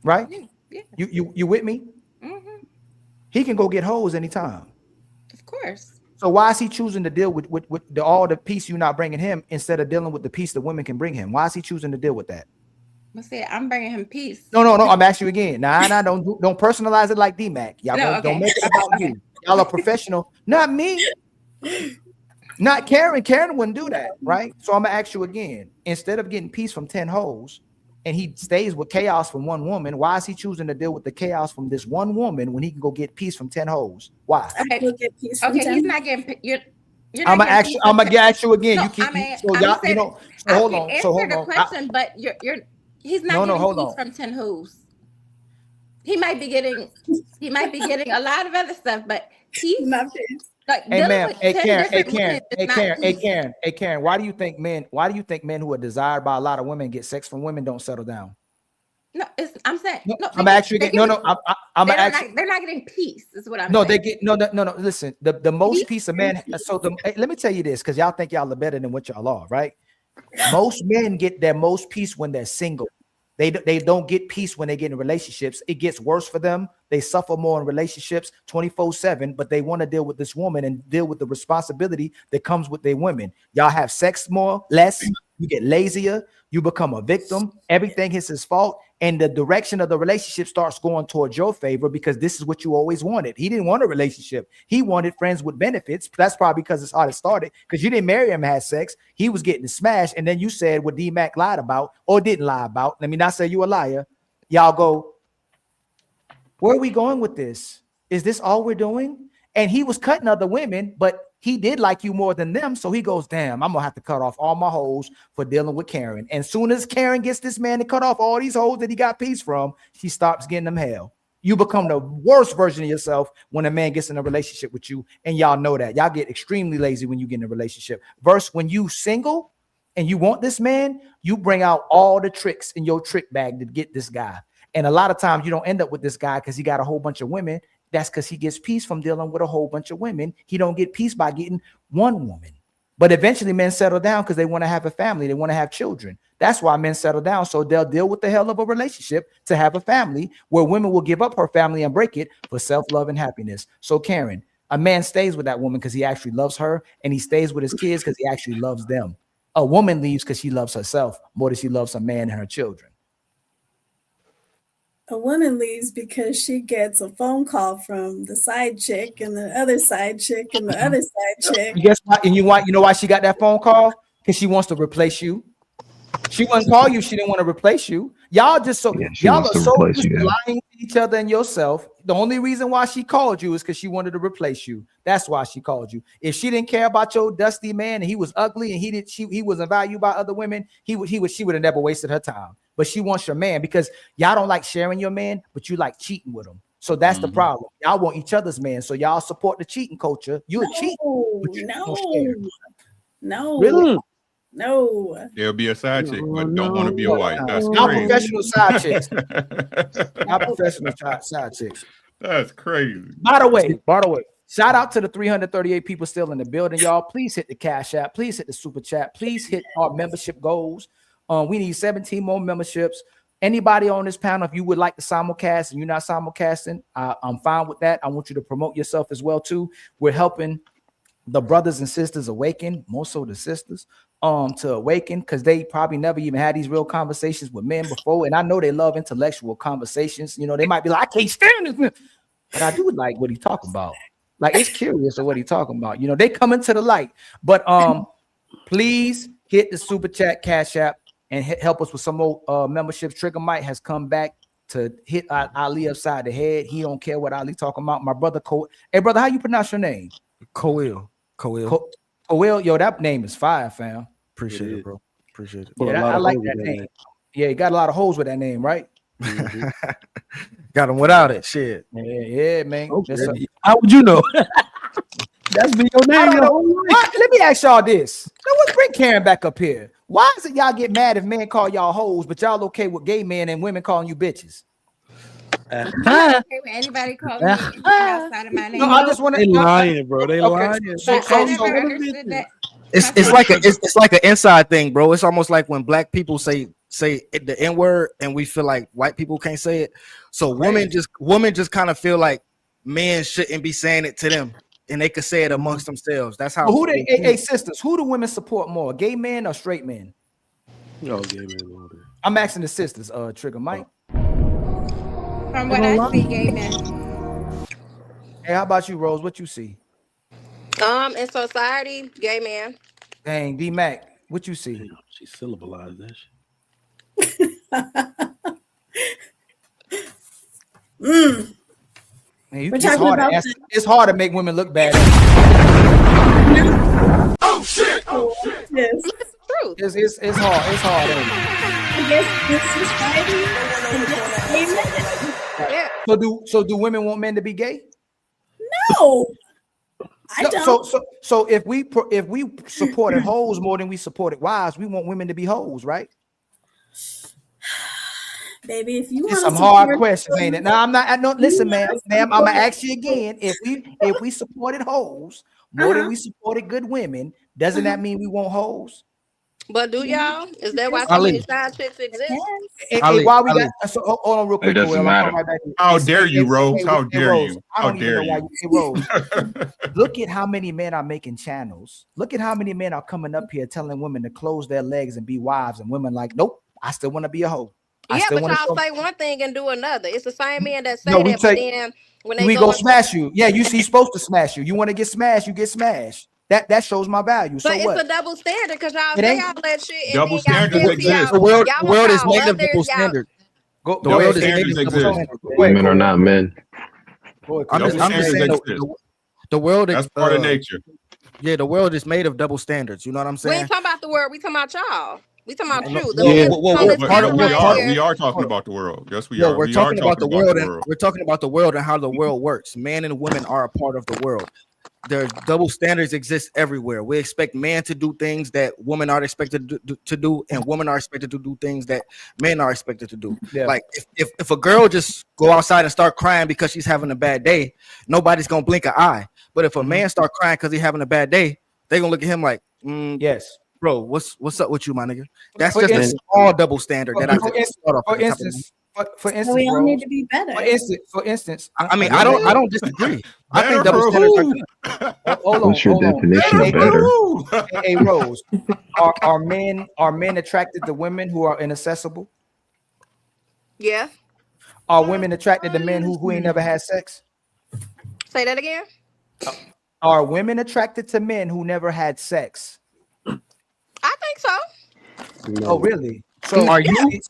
Right? Yeah. You with me? Mm-hmm. He can go get hoes anytime. Of course. So why is he choosing to deal with all the peace you're not bringing him instead of dealing with the peace that women can bring him? Why is he choosing to deal with that? I'm bringing him peace. No. I'm asking you again. Nah, don't personalize it like D-Mac. Y'all don't make it about you. Y'all are professional. Not me. Not Karen. Karen wouldn't do that, right? So I'm gonna ask you again. Instead of getting peace from 10 hoes, and he stays with chaos from 1 woman, why is he choosing to deal with the chaos from this 1 woman when he can go get peace from 10 hoes? Why? Okay, he's not getting. I'm gonna ask you again. No, you keep hold on. Answer the question, but he's not getting peace from 10 hoes. He might be getting a lot of other stuff, but he's not. Like, hey ma'am, hey Karen, why do you think men who are desired by a lot of women get sex from women don't settle down? No, I'm saying I'm actually getting they're not getting peace, is what I'm saying. They get no. Listen, the most peace a man. So let me tell you this, because y'all think y'all are better than what y'all are, right? Most men get their most peace when they're single. They don't get peace when they get in relationships. It gets worse for them. They suffer more in relationships 24/7, but they want to deal with this woman and deal with the responsibility that comes with their women. Y'all have sex less. You get lazier. You become a victim. Everything is his fault. And the direction of the relationship starts going towards your favor because this is what you always wanted. He didn't want a relationship. He wanted friends with benefits. That's probably because it's how it started, because you didn't marry him and had sex. He was getting smashed. And then you said what D-Mac lied about or didn't lie about. Let me not say you a liar. Y'all go, where are we going with this? Is this all we're doing? And he was cutting other women, but he did like you more than them. So he goes, damn, I'm going to have to cut off all my hoes for dealing with Karen. And soon as Karen gets this man to cut off all these hoes that he got peace from, she stops getting them hell. You become the worst version of yourself when a man gets in a relationship with you. And y'all know that. Y'all get extremely lazy when you get in a relationship. Versus when you single and you want this man, you bring out all the tricks in your trick bag to get this guy. And a lot of times you don't end up with this guy because he got a whole bunch of women. That's because he gets peace from dealing with a whole bunch of women. He don't get peace by getting 1 woman. But eventually men settle down because they want to have a family. They want to have children. That's why men settle down. So they'll deal with the hell of a relationship to have a family where women will give up her family and break it for self-love and happiness. So Karen, a man stays with that woman because he actually loves her, and he stays with his kids because he actually loves them. A woman leaves because she loves herself more than she loves her man and her children. A woman leaves because she gets a phone call from the side chick and the other side chick and the other side chick. And guess what? And you know why she got that phone call? Because she wants to replace you. She wouldn't call you. She didn't want to replace you. Y'all just y'all are so lying to each other and yourself. The only reason why she called you is because she wanted to replace you. That's why she called you. If she didn't care about your dusty man and he was ugly and he wasn't valued by other women, she would have never wasted her time. But she wants your man because y'all don't like sharing your man, but you like cheating with him. So that's the problem. Y'all want each other's man. So y'all support the cheating culture. You're cheating. No. Really? No. There'll be a side chick, but don't want to be a wife. That's not crazy. Professional side chicks. Not professional side chicks. That's crazy. By the way, shout out to the 338 people still in the building, y'all. Please hit the Cash App. Please hit the Super Chat. Please hit our membership goals. We need 17 more memberships. Anybody on this panel, if you would like to simulcast and you're not simulcasting, I'm fine with that. I want you to promote yourself as well too. We're helping the brothers and sisters awaken, more so the sisters, to awaken, because they probably never even had these real conversations with men before. And I know they love intellectual conversations. You know, they might be like, I can't stand this man, but I do like what he's talking about. Like, it's curious of what he's talking about. You know, they come into the light. But please hit the super chat Cash App and help us with some more memberships. Trigger Mike has come back to hit Ali upside the head. He don't care what Ali talking about. My brother Cole. Hey, brother, how you pronounce your name? Coil. Yo, that name is fire, fam. Appreciate it, bro. Appreciate it. Yeah, I like that name. Yeah, you got a lot of hoes with that name, right? Got them without it. Shit. Yeah, man. Okay. How would you know? That's been your name. Let me ask y'all this. Let's bring Karen back up here. Why is it y'all get mad if men call y'all hoes, but y'all okay with gay men and women calling you bitches? I'm not okay with anybody calling me outside of my name. No, I just want to. They lying, bro. They lying. I never understood that. It's like an inside thing, bro. It's almost like when black people say the N-word and we feel like white people can't say it. So women just kind of feel like men shouldn't be saying it to them, and they could say it amongst themselves. That's how. Who they sisters? Who do women support more, gay men or straight men? No, gay men. I'm asking the sisters. Trigger Mike. From what I see, gay men. Hey, how about you, Rose? What you see? In society, gay man. Dang, D Mac, what you see? She syllabalized that shit. Man, it's hard to make women look bad. Oh shit! Yes. It's hard. It's hard. I guess this society. So do women want men to be gay? No. I don't. So if we supported hoes more than we supported wives, we want women to be hoes, right? Baby, if you want it's some hard questions, ain't it? Now I'm not. No, listen, ma'am. I'm gonna ask you again. If we supported hoes more than we supported good women, doesn't that mean we want hoes? But do y'all? Is that why so many side chicks exist? Why we got? So hold on real quick. It doesn't matter. How dare you, Rose? How dare you? How dare you? Look at how many men are making channels. Look at how many men are coming up here telling women to close their legs and be wives, and women like, nope, I still want to be a hoe. Yeah, but y'all say one thing and do another. It's the same men that say that, but then when they go smash you, yeah, you see, supposed to smash you. You want to get smashed, you get smashed. That shows my value. But so it's what? a double standard because y'all say all that shit. And double standards exist. The world is made of double standards. The world is made of double standards. Women are not men. I'm just saying the world is that's part of nature. Yeah, the world is made of double standards. You know what I'm saying? We ain't talking about the world. We talking about y'all. We talking about you. We are talking about the world. Yes, we are. We're talking about the world, and we're talking about the world and how the world works. Men and women are a part of the world. There's double standards exist everywhere. We expect men to do things that women are expected to do, and women are expected to do things that men are expected to do. Yeah. Like if a girl just go outside and start crying because she's having a bad day, nobody's gonna blink an eye. But if a man start crying because he's having a bad day, they're gonna look at him like, yes, bro, what's up with you, my nigga? That's just a small double standard that I could start off. For instance, we all need to be better. For instance, I mean, I don't disagree. I think double standards are good. What's your definition of better? Hey, Rose, are men attracted to women who are inaccessible? Yeah. Are women attracted to men who ain't never had sex? Say that again. Are women attracted to men who never had sex? I think so. No. Oh, really? So are you?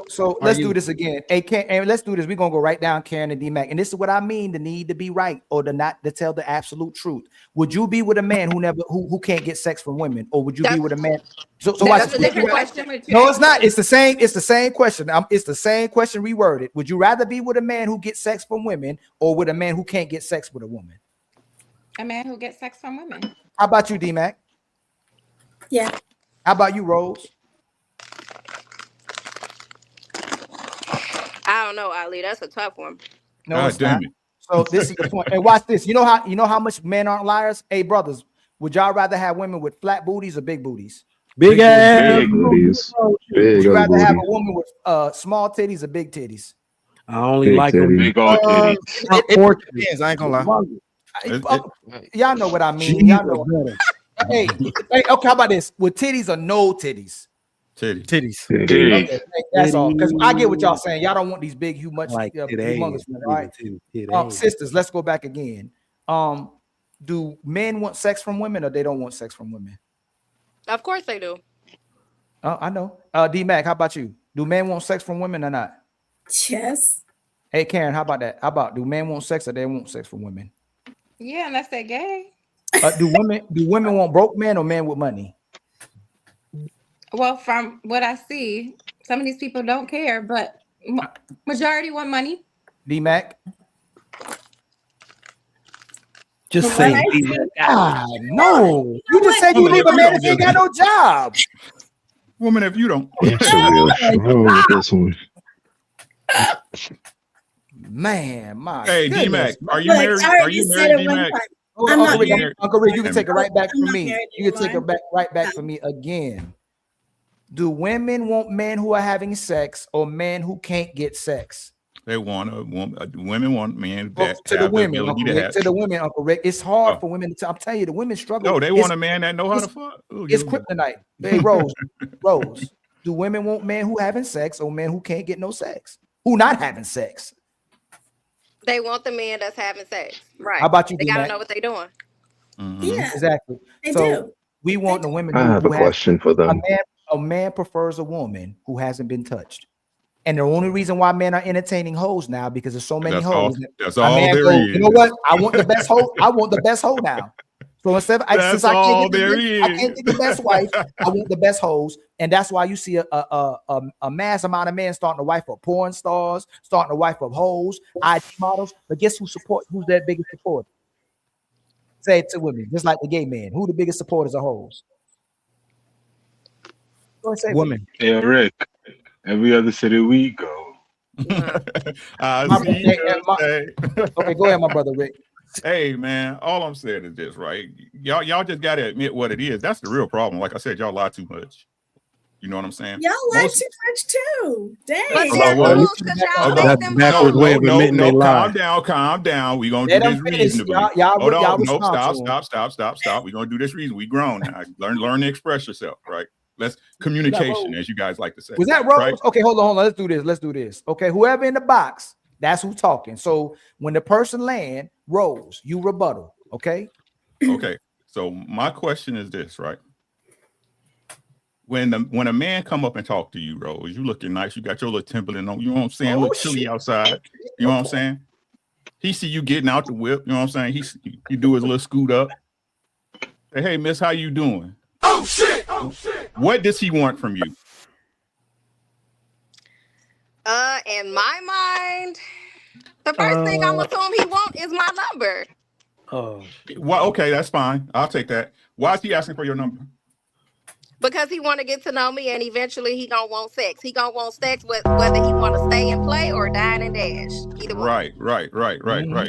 So let's do this again. And let's do this. We're gonna go right down Karen and D-Mac. And this is what I mean: the need to be right or to tell the absolute truth. Would you be with a man who can't get sex from women, or would you be with a man? So that's a different question. No, it's not. It's the same. It's the same question. It's the same question reworded. Would you rather be with a man who gets sex from women, or with a man who can't get sex with a woman? A man who gets sex from women. How about you, D-Mac? Yeah. How about you, Rose? I don't know, Ali. That's a tough one. No, damn it. So this is the point. And watch this. You know how much men aren't liars? Hey, brothers, would y'all rather have women with flat booties or big booties? Big ass. Big booties. Would Big you rather have a booties. woman with small titties or big titties? I only Big like them. titties. Big old titties. It depends. I ain't gonna lie. Y'all know what I mean. Y'all know. Hey, okay. How about this? With titties or no titties? Titties. Okay, that's all. Because I get what y'all saying. Y'all don't want these big, humongous men, right? Sisters, let's go back again. Do men want sex from women or they don't want sex from women? Of course they do. I know. D-Mac, how about you? Do men want sex from women or not? Yes. Hey, Karen, how about that? How about do men want sex or they want sex from women? Yeah, unless they're gay. Do women want broke men or men with money? Well, from what I see, some of these people don't care, but majority want money. D-Mac? Just say God, no. You just said you leave a man if he ain't got no job. Woman, if you don't. It's a real show with this one. Man, my Hey, goodness. D-Mac, are you Look, married? I Are already you said married, it one D-Mac? time. Hold I'm on, not Uncle Rick, married. Uncle Rick, you can take it right back I'm from not me. married You can take anymore. it right back from me again. Do women want men who are having sex or men who can't get sex? They want a woman. Women want men Well, that to the have the women, ability Uncle to Rick, have. to the women, Uncle Rick. It's hard Oh. for women to. I'm telling you, the women struggle. No, they It's- want a man that know how to it's- fuck. Ooh, It's you- kryptonite. Hey, Rose, Rose. Do women want men who having sex or men who can't get no sex? Who not having sex? They want the man that's having sex. Right. How about you, They gotta D-Mac? know what they're doing. Yeah. Exactly. They So do. we want the women I who, have a who question for them. a man prefers a woman who hasn't been touched. And the only reason why men are entertaining hoes now because there's so many That's all- hoes. that's A all man there goes, is. you know what? I want the best hoe. I want the best hoe now. So instead of That's since I all can't get there the best, I is. can't get the best wife, I want the best hoes. And that's why you see a mass amount of men starting to wife up porn stars, starting to wife up hoes, IG models. But guess who's their biggest supporter? Say it to women, just like the gay men. Who the biggest supporters of hoes? Go and say it. Woman. Hey, Rick, every other city we go. I see you say. Okay, go ahead, my brother Rick. Hey man, all I'm saying is this, right? Y'all just gotta admit what it is. That's the real problem. Like I said, y'all lie too much. You know what I'm saying? Y'all lie too much too. Dang. But About they're what? hoes 'cause y'all About- make them backwards hoes. way of admitting they lie. Calm down. We gonna Let do them this finish. reasonably. Y'all Hold on, respond stop. We gonna do this reason. We grown now. Learn to express yourself, right? Let's communication, as you guys like to say. Was that Rose? Right? Okay, hold on. Let's do this. Okay, whoever in the box, that's who's talking. So when the person land, Rose, you rebuttal. Okay. Okay. So my question is this, right? When a man come up and talk to you, Rose, you looking nice. You got your little Timberland on. You know what I'm saying? Look chilly outside. You know what I'm saying? He see you getting out the whip. You know what I'm saying? He do his little scoot up. Say, hey, miss, how you doing? Oh shit! What does he want from you? In my mind, the first thing I'm assuming he want is my number. Oh, well, okay, that's fine. I'll take that. Why is he asking for your number? Because he want to get to know me, and eventually he gonna want sex. He gonna want sex whether he want to stay and play or dine and dash. Either one. Right.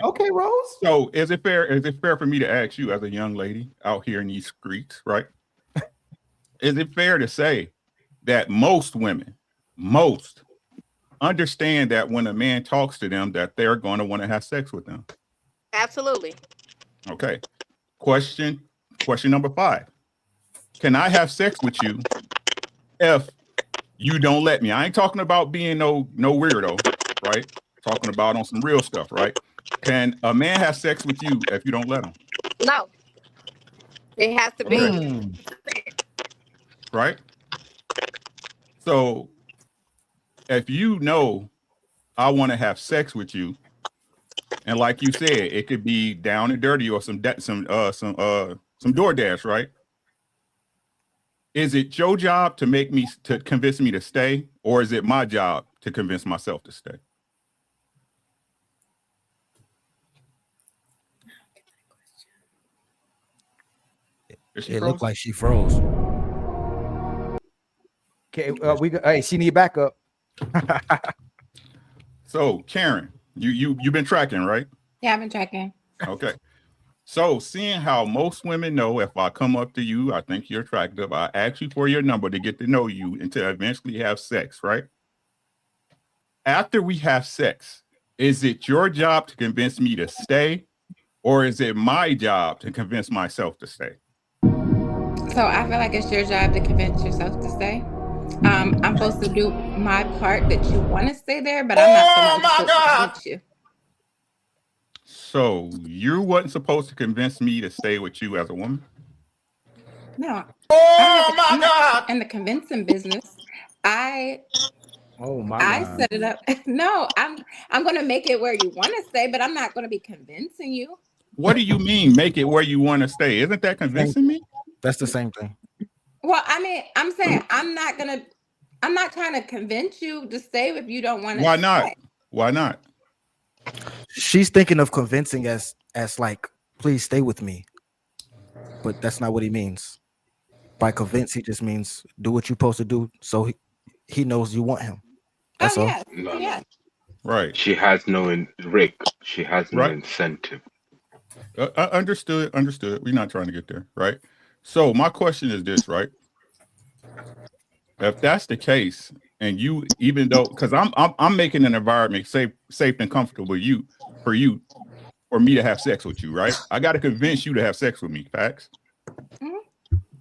Okay, Rose. So is it fair for me to ask you as a young lady out here in these streets, right? Is it fair to say that most women understand that when a man talks to them that they're going to want to have sex with them? Absolutely. Okay. Question number 5. Can I have sex with you if you don't let me? I ain't talking about being no weirdo, right? Talking about on some real stuff, right? Can a man have sex with you if you don't let him? No. It has to be. Right? So if you know I want to have sex with you, and like you said, it could be down and dirty or some DoorDash, right? Is it your job to convince me to stay, or is it my job to convince myself to stay? It looked like she froze. Okay, hey, she need backup. So Karen, you've been tracking, right? Yeah, I've been tracking. Okay. So, seeing how most women know, if I come up to you, I think you're attractive, I ask you for your number to get to know you and to eventually have sex, right? After we have sex, is it your job to convince me to stay, or is it my job to convince myself to stay? So I feel like it's your job to convince yourself to stay. I'm supposed to do my part that you want to stay there, but I'm not the one supposed to convince you. So you wasn't supposed to convince me to stay with you as a woman? No. I'm not in the convincing business. I set it up. No, I'm going to make it where you want to stay, but I'm not going to be convincing you. What do you mean, make it where you want to stay? Isn't that convincing me? That's the same thing. Well, I mean, I'm saying I'm not trying to convince you to stay if you don't want to. Why not? Why not? She's thinking of convincing as like, please stay with me. But that's not what he means. By convince, he just means do what you're supposed to do so he knows you want him. That's all. Yeah. Right. She has no incentive. Understood. We're not trying to get there, right? So my question is this, right? If that's the case, and you, even though, because I'm making an environment safe and comfortable for me to have sex with you, right? I got to convince you to have sex with me. Facts. Mm-hmm.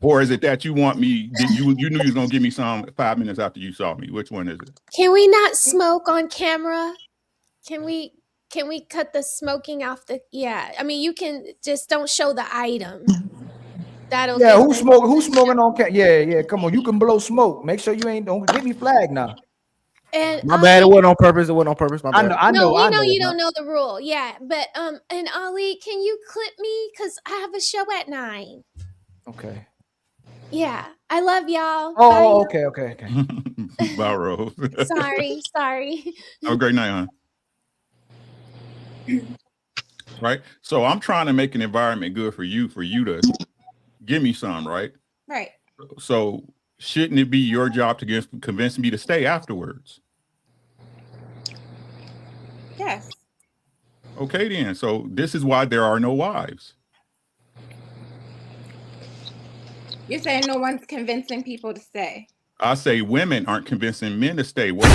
Or is it that you want me? You knew you was gonna give me some 5 minutes after you saw me? Which one is it? Can we not smoke on camera? Can we cut the smoking off the? Yeah, I mean, you can just don't show the item. That'll who's smoking on camera? Yeah. Come on, you can blow smoke. Make sure you don't get me flagged now. And my bad, it wasn't on purpose. My bad. I know. We know you don't know the rule. Yeah, but and Ali, can you clip me? Because I have a show at 9. Okay. Yeah, I love y'all. Oh, bye, okay. Bye, Rose. Sorry. Have a great night, hon. Right. So I'm trying to make an environment good for you to give me some, right? Right. So shouldn't it be your job to convince me to stay afterwards? Yes. Okay, then. So this is why there are no wives. You're saying no one's convincing people to stay. I say women aren't convincing men to stay. Yeah,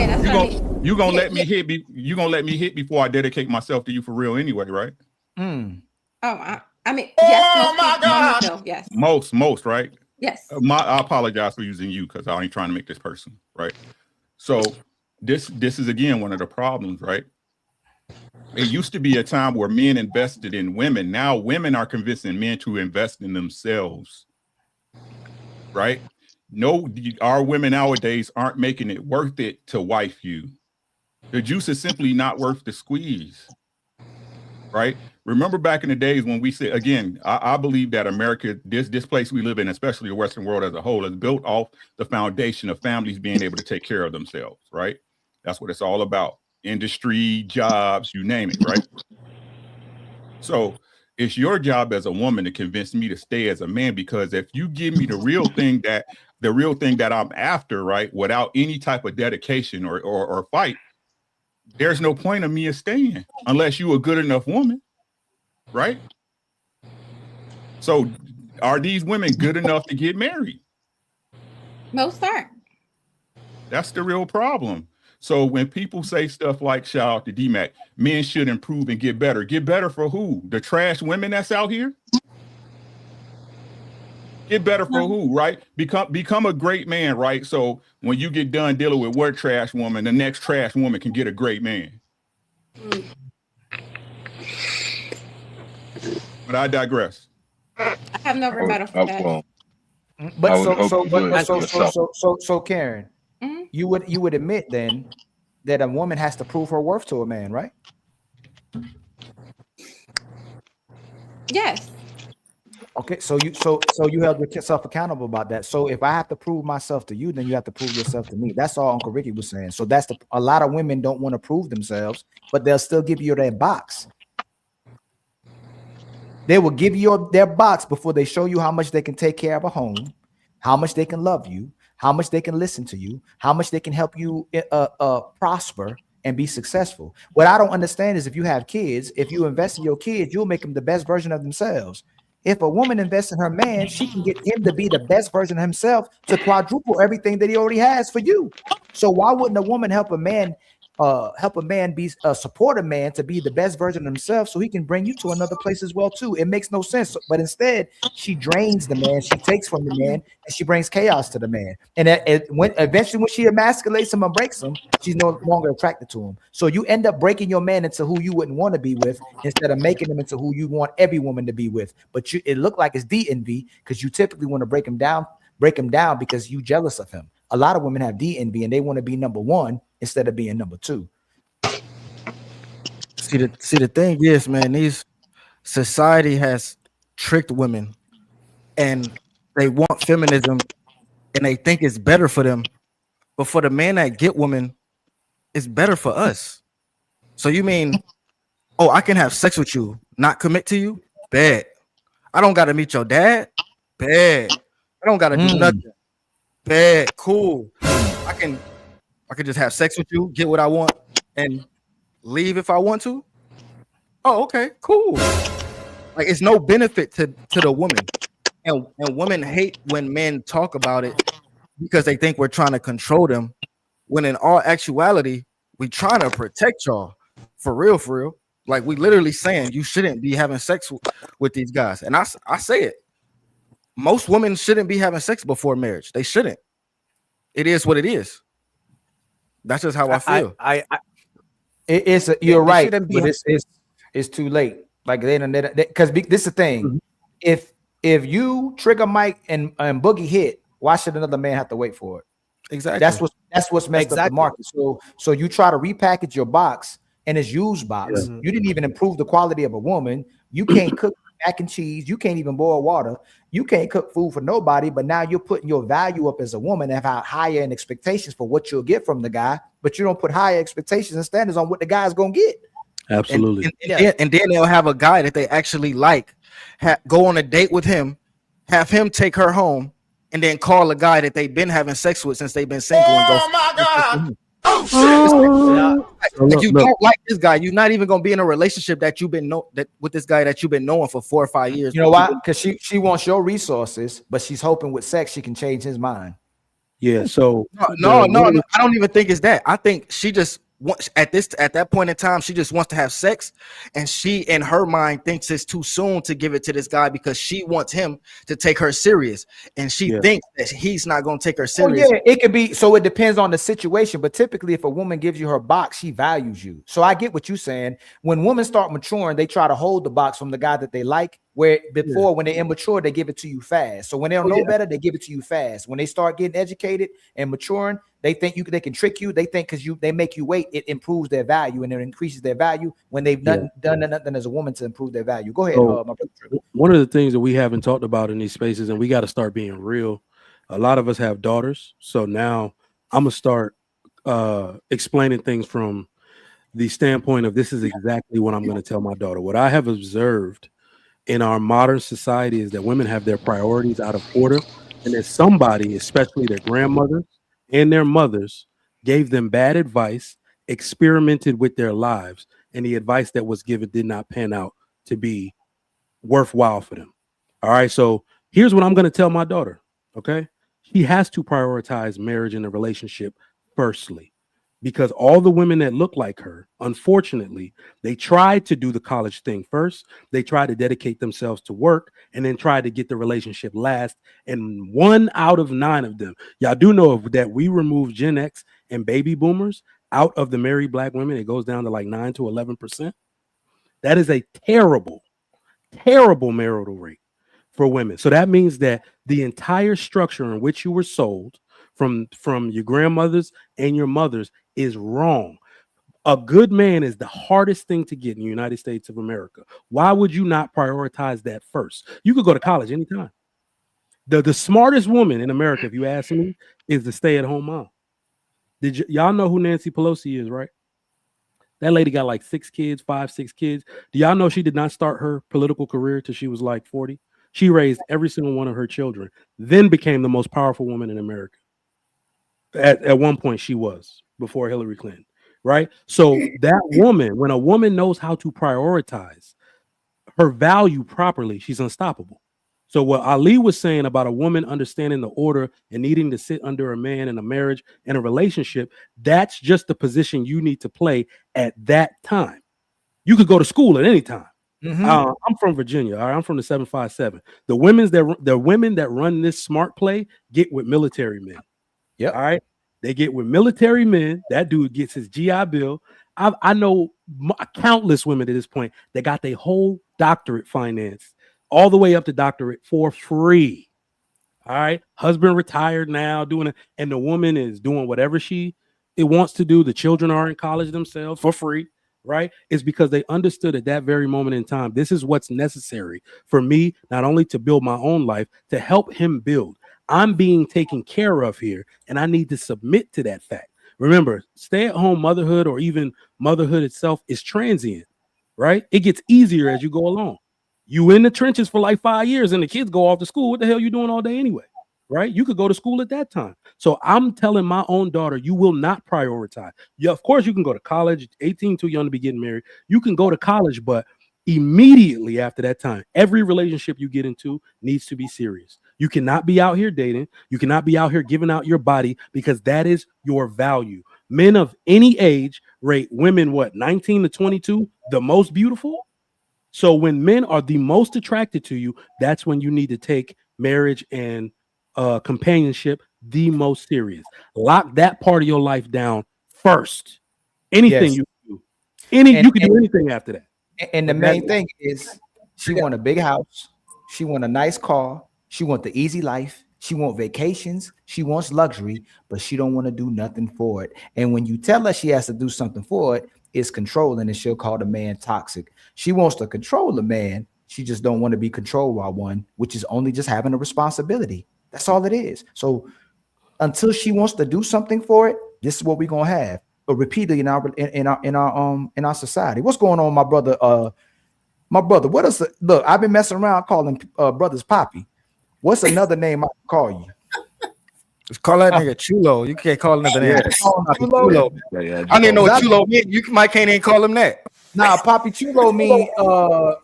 that's what I mean. You gonna let me hit? You gonna let me hit before I dedicate myself to you for real anyway, right? Oh, I mean, yes. Oh my God. Yes. Most, right? Yes. I apologize for using you because I ain't trying to make this person, right? So this is again one of the problems, right? It used to be a time where men invested in women. Now women are convincing men to invest in themselves, right? No, our women nowadays aren't making it worth it to wife you. The juice is simply not worth the squeeze, right? Remember back in the days when we said, again, I believe that America, this place we live in, especially the Western world as a whole, is built off the foundation of families being able to take care of themselves, right? That's what it's all about. Industry, jobs, you name it, right? So it's your job as a woman to convince me to stay as a man, because if you give me the real thing that I'm after, right, without any type of dedication or fight, there's no point of me staying unless you a good enough woman, right? So are these women good enough to get married? Most aren't. That's the real problem. So when people say stuff like, shout out to D-Mac, men should improve and get better. Get better for who? The trash women that's out here? Get better for who, right? Become a great man, right? So when you get done dealing with one trash woman, the next trash woman can get a great man. But I digress. I have no rebuttal for that. But so Karen, you would admit then that a woman has to prove her worth to a man, right? Yes. Okay, so you held yourself accountable about that. So if I have to prove myself to you, then you have to prove yourself to me. That's all Uncle Ricky was saying. So a lot of women don't want to prove themselves, but they'll still give you their box. They will give you their box before they show you how much they can take care of a home, how much they can love you, how much they can listen to you, how much they can help you prosper, and be successful. What I don't understand is if you have kids, if you invest in your kids, you'll make them the best version of themselves. If a woman invests in her man, she can get him to be the best version of himself to quadruple everything that he already has for you. So why wouldn't a woman help a man be support a man to be the best version of himself so he can bring you to another place as well too? It makes no sense. But instead, she drains the man, she takes from the man, and she brings chaos to the man. And eventually when she emasculates him and breaks him, she's no longer attracted to him. So you end up breaking your man into who you wouldn't want to be with instead of making him into who you want every woman to be with. But it looked like it's DNV because you typically want to break him down because you jealous of him. A lot of women have DNV and they want to be number one instead of being number two. See the thing is, man, these society has tricked women and they want feminism and they think it's better for them. But for the man that get women, it's better for us. So you mean, oh, I can have sex with you, not commit to you? Bad. I don't got to meet your dad? Bad. I don't got to do nothing. Bad. Cool. I can just have sex with you, get what I want, and leave if I want to. Oh, okay, cool. Like it's no benefit to the woman, and women hate when men talk about it because they think we're trying to control them. When in all actuality, we trying to protect y'all for real. Like we literally saying you shouldn't be having sex with these guys, and I say it. Most women shouldn't be having sex before marriage. They shouldn't. It is what it is. That's just how I feel. You're right, but it's too late. Like because this is the thing. Mm-hmm. If you trigger Mike and Boogie hit, why should another man have to wait for it? Exactly. That's what's messed up the market. So you try to repackage your box and it's used box. Yeah. You didn't even improve the quality of a woman. You can't cook mac and cheese. You can't even boil water. You can't cook food for nobody. But now you're putting your value up as a woman and have higher expectations for what you'll get from the guy. But you don't put higher expectations and standards on what the guy's gonna get. Absolutely. And then they'll have a guy that they actually like, go on a date with him, have him take her home, and then call a guy that they've been having sex with since they've been single. Oh my God. If you don't like this guy, you're not even gonna be in a relationship that you've been with this guy that you've been knowing for 4 or 5 years. You know why? Because she wants your resources, but she's hoping with sex she can change his mind. Yeah. So no, I don't even think it's that. I think she just wants at that point in time, she just wants to have sex, and she in her mind thinks it's too soon to give it to this guy because she wants him to take her serious, and she thinks that he's not going to take her serious. Oh, yeah, it could be. So it depends on the situation, but typically, if a woman gives you her box, she values you. So I get what you're saying. When women start maturing, they try to hold the box from the guy that they like. Where before, when they're immature, they give it to you fast. So when they don't know better, they give it to you fast. When they start getting educated and maturing, they think they can trick you. They think because they make you wait, it improves their value and it increases their value when they've done nothing as a woman to improve their value. Go ahead, so, my brother. One of the things that we haven't talked about in these spaces, and we got to start being real. A lot of us have daughters, so now I'm gonna start explaining things from the standpoint of this is exactly what I'm going to tell my daughter. What I have observed in our modern society is that women have their priorities out of order, and that somebody, especially their grandmothers and their mothers, gave them bad advice, experimented with their lives, and the advice that was given did not pan out to be worthwhile for them. All right, so here's what I'm going to tell my daughter, okay? She has to prioritize marriage and a relationship firstly, because all the women that look like her, unfortunately, they tried to do the college thing first. They tried to dedicate themselves to work and then tried to get the relationship last. And 1 out of 9 of them, y'all do know that we removed Gen X and baby boomers out of the married black women. It goes down to like 9 to 11%. That is a terrible, terrible marital rate for women. So that means that the entire structure in which you were sold from your grandmothers and your mothers is wrong. A good man is the hardest thing to get in the United States of America. Why would you not prioritize that first? You could go to college anytime. The smartest woman in America, if you ask me, is the stay-at-home mom. Y'all know who Nancy Pelosi is, right? That lady got like 6 kids, 5, 6 kids. Do y'all know she did not start her political career till she was like 40? She raised every single one of her children, then became the most powerful woman in America. At one point she was, before Hillary Clinton. right? So that woman, when a woman knows how to prioritize her value properly, she's unstoppable. So what Ali was saying about a woman understanding the order and needing to sit under a man in a marriage and a relationship, that's just the position you need to play at that time. You could go to school at any time. I'm from Virginia. All right, I'm from the 757. The women that run this smart play get with military men. Yeah. All right. They get with military men. That dude gets his GI Bill. I know countless women at this point that got their whole doctorate financed all the way up to doctorate for free. All right. Husband retired now, doing it, and the woman is doing whatever it wants to do. The children are in college themselves for free. Right? It's because they understood at that very moment in time, this is what's necessary for me, not only to build my own life, to help him build. I'm being taken care of here, and I need to submit to that fact. Remember, stay-at-home motherhood or even motherhood itself is transient, right? It gets easier as you go along. You in the trenches for like 5 years, and the kids go off to school. What the hell are you doing all day anyway? Right? You could go to school at that time. So I'm telling my own daughter, you will not prioritize. Yeah, of course, you can go to college, 18 too young to be getting married. You can go to college, but immediately after that time, every relationship you get into needs to be serious. You cannot be out here dating. You cannot be out here giving out your body because that is your value. Men of any age rate women, 19 to 22, the most beautiful. So when men are the most attracted to you, that's when you need to take marriage and companionship the most serious. Lock that part of your life down first. Anything you do, you can do anything after that. And the main thing is, she want a big house, she want a nice car, she want the easy life, she want vacations, she wants luxury, but she don't want to do nothing for it. And when you tell her she has to do something for it, it's controlling, and she'll call the man toxic. She wants to control the man. She just don't want to be controlled by one, which is only just having a responsibility. That's all it is. So until she wants to do something for it, this is what we're gonna have. But repeatedly in our society. What's going on, my brother? What is look? I've been messing around calling brothers Poppy. What's another name I can call you? Just call that nigga Chulo. You can't call another name. Chulo. I don't even know what Chulo means. You might can't even call him that. Nah, Poppy Chulo mean what?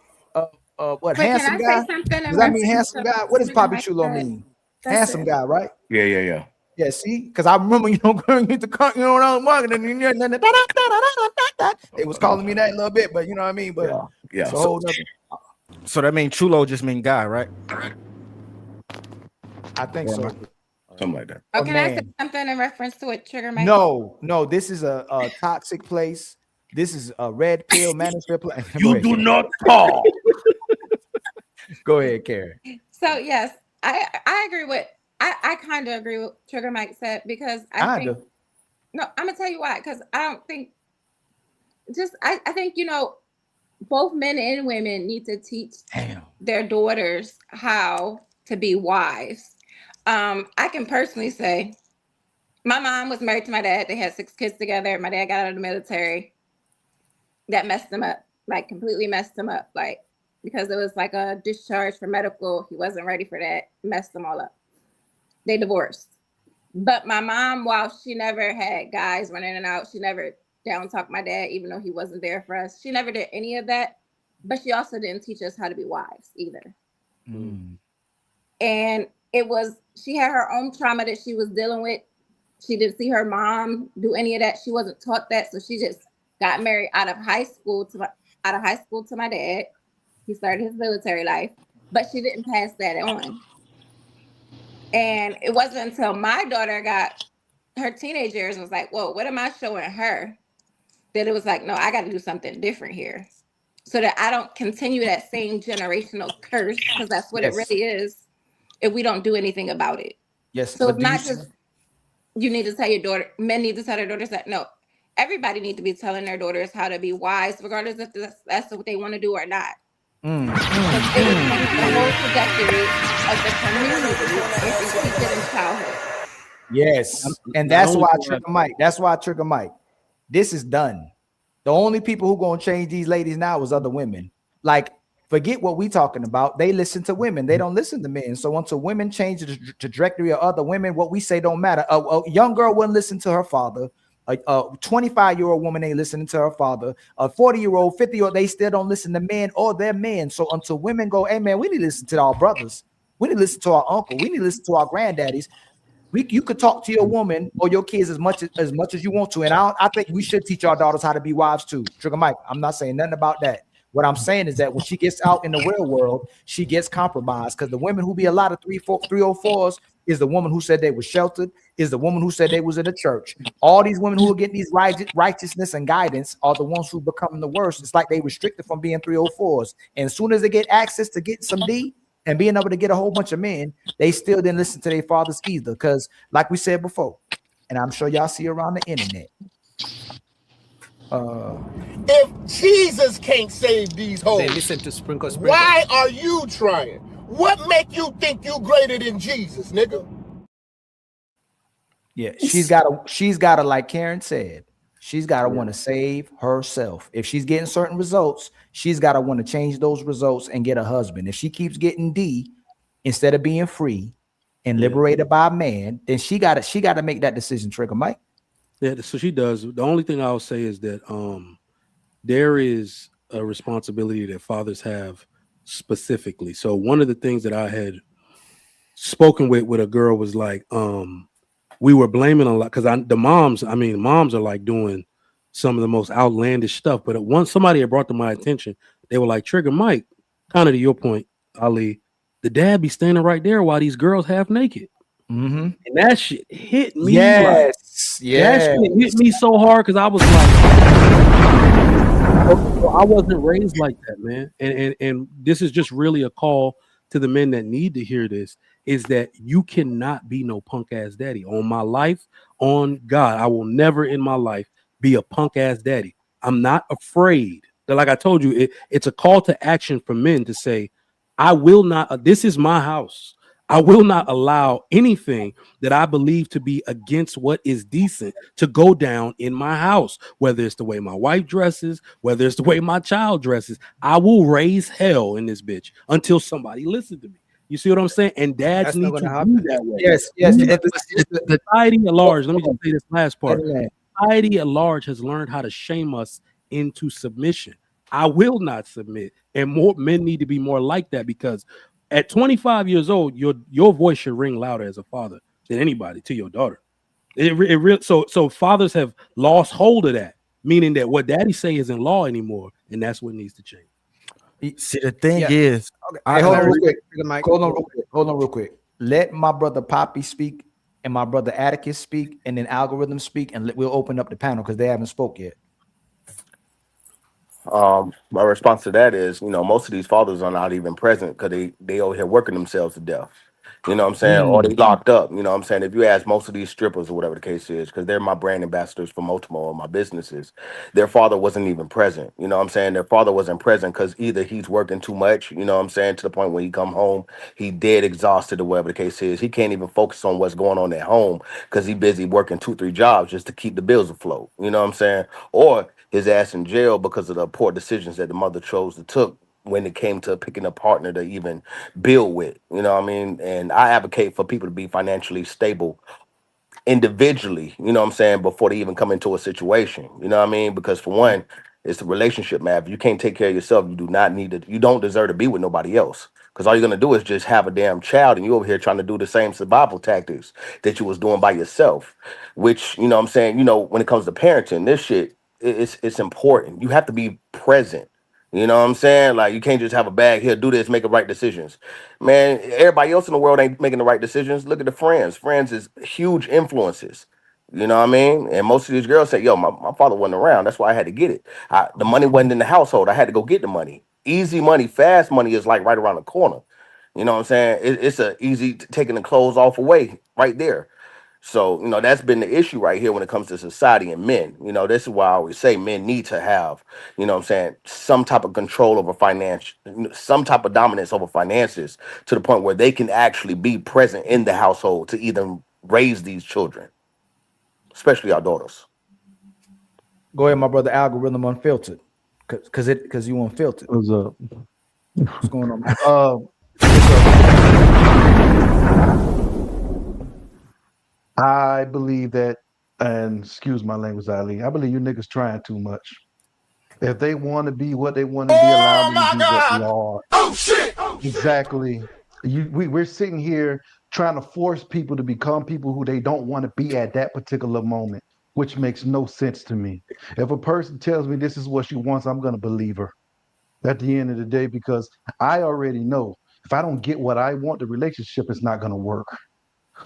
Wait, handsome guy? Does that mean handsome guy? What does Poppy Chulo mean? Handsome guy, right? Yeah. Yeah, see, because I remember, going into marketing, it was calling me that a little bit, but you know what I mean. But yeah. So that means Chulo just mean guy, right? I think so. Something like that. Oh, can I say something in reference to what Trigger Mike? No, this is a toxic place. This is a red pill management place. You do not talk. Go ahead, Karen. So yes, I agree with. I kind of agree with Trigger Mike said, because I think. No, I'm gonna tell you why. Because I don't think. I think both men and women need to teach their daughters how to be wives. I can personally say, my mom was married to my dad. They had 6 kids together. My dad got out of the military. That messed him up, like completely messed him up, like because it was like a discharge for medical. He wasn't ready for that. Messed them all up. They divorced. But my mom, while she never had guys running in and out, she never down talked my dad, even though he wasn't there for us. She never did any of that. But she also didn't teach us how to be wives either. And she had her own trauma that she was dealing with. She didn't see her mom do any of that. She wasn't taught that. So she just got married out of high school to my dad. He started his military life, but she didn't pass that on. And it wasn't until my daughter got her teenage years and was like, whoa, what am I showing her? That it was like, no, I got to do something different here so that I don't continue that same generational curse, because that's what it really is if we don't do anything about it. Yes. So it's not just you need to tell your daughter, men need to tell their daughters that. No, everybody needs to be telling their daughters how to be wise, regardless if that's what they want to do or not. It will change the whole trajectory of the community if you teach it in childhood. Yes, and that's why I trigger Mike. This is done. The only people who gonna change these ladies now is other women. Like, forget what we talking about. They listen to women. They don't listen to men. So until women change the trajectory of other women, what we say don't matter. A young girl wouldn't listen to her father. A 25-year-old woman ain't listening to her father. A 40-year-old, 50-year-old, they still don't listen to men or their men. So until women go, hey man, we need to listen to our brothers. We need to listen to our uncle. We need to listen to our granddaddies. You could talk to your woman or your kids as much as you want to. And I think we should teach our daughters how to be wives too. Trigger Mike, I'm not saying nothing about that. What I'm saying is that when she gets out in the real world, she gets compromised, because the women who be a lot of 304s is the woman who said they were sheltered, is the woman who said they was in the church. All these women who are getting these righteousness and guidance are the ones who become the worst. It's like they restricted from being 304s. And as soon as they get access to get some D and being able to get a whole bunch of men, they still didn't listen to their fathers either. Because like we said before, and I'm sure y'all see around the internet, if Jesus can't save these hoes, they listen to Sprinkle. Why are you trying? What make you think you greater than Jesus, nigga? Yeah, she's gotta, like Karen said, she's gotta want to save herself. If she's getting certain results, she's gotta want to change those results and get a husband. If she keeps getting D instead of being free and liberated by a man, then she gotta make that decision. Trigger Mike. Yeah, so she does. The only thing I'll say is that there is a responsibility that fathers have specifically. So one of the things that I had spoken with a girl was like, we were blaming a lot because moms are like doing some of the most outlandish stuff. But once somebody had brought to my attention, they were like, Trigger Mike, kind of to your point, Ali, the dad be standing right there while these girls half naked. Mm-hmm. And that shit hit me. Yes. That shit hit me so hard because I was like, I wasn't raised like that, man. And this is just really a call to the men that need to hear this, is that you cannot be no punk ass daddy. On my life, on God, I will never in my life be a punk ass daddy. I'm not afraid. Like I told you, it's a call to action for men to say, I will not, this is my house. I will not allow anything that I believe to be against what is decent to go down in my house, whether it's the way my wife dresses, whether it's the way my child dresses. I will raise hell in this bitch until somebody listens to me. You see what I'm saying? And dads need to do that way. Yes. Society at large, let me just say this last part. Society at large has learned how to shame us into submission. I will not submit. And more men need to be more like that, because at 25 years old, your voice should ring louder as a father than anybody to your daughter. So fathers have lost hold of that, meaning that what daddy say isn't law anymore, and that's what needs to change. See, the thing is, okay. Hold on real quick. Let my brother Poppy speak and my brother Atticus speak, and then Algorithm speak, and we'll open up the panel because they haven't spoke yet. My response to that is, most of these fathers are not even present because they over here working themselves to death. You know what I'm saying? Or they locked up. You know what I'm saying? If you ask most of these strippers or whatever the case is, because they're my brand ambassadors for multiple of my businesses, their father wasn't even present. You know what I'm saying? Their father wasn't present because either he's working too much, you know what I'm saying, to the point when he come home, he dead exhausted or whatever the case is. He can't even focus on what's going on at home because he's busy working 2-3 jobs just to keep the bills afloat. You know what I'm saying? Or his ass in jail because of the poor decisions that the mother chose to took when it came to picking a partner to even build with, you know what I mean? And I advocate for people to be financially stable individually, you know what I'm saying, before they even come into a situation, you know what I mean? Because for one, it's the relationship, man. If you can't take care of yourself, you don't deserve to be with nobody else. Because all you're going to do is just have a damn child and you over here trying to do the same survival tactics that you was doing by yourself, which, you know what I'm saying, when it comes to parenting, this shit, it's important. You have to be present. You know what I'm saying? Like, you can't just have a bag here, do this, make the right decisions. Man, everybody else in the world ain't making the right decisions. Look at the Friends. Friends is huge influences. You know what I mean? And most of these girls say, yo, my father wasn't around. That's why I had to get it. The money wasn't in the household. I had to go get the money. Easy money, fast money is like right around the corner. You know what I'm saying? It's a easy taking the clothes off away right there. So, that's been the issue right here when it comes to society and men. This is why I always say men need to have, some type of control over finance, some type of dominance over finances to the point where they can actually be present in the household to even raise these children, especially our daughters. Go ahead, my brother Algorithm Unfiltered, because you unfiltered. What's up? What's going on? I believe that and excuse my language, Ali, I believe you niggas trying too much. If they want to be what they want to be, allow them to be what they are. Oh shit! Exactly. We're sitting here trying to force people to become people who they don't want to be at that particular moment, which makes no sense to me. If a person tells me this is what she wants, I'm going to believe her at the end of the day, because I already know if I don't get what I want, the relationship is not going to work.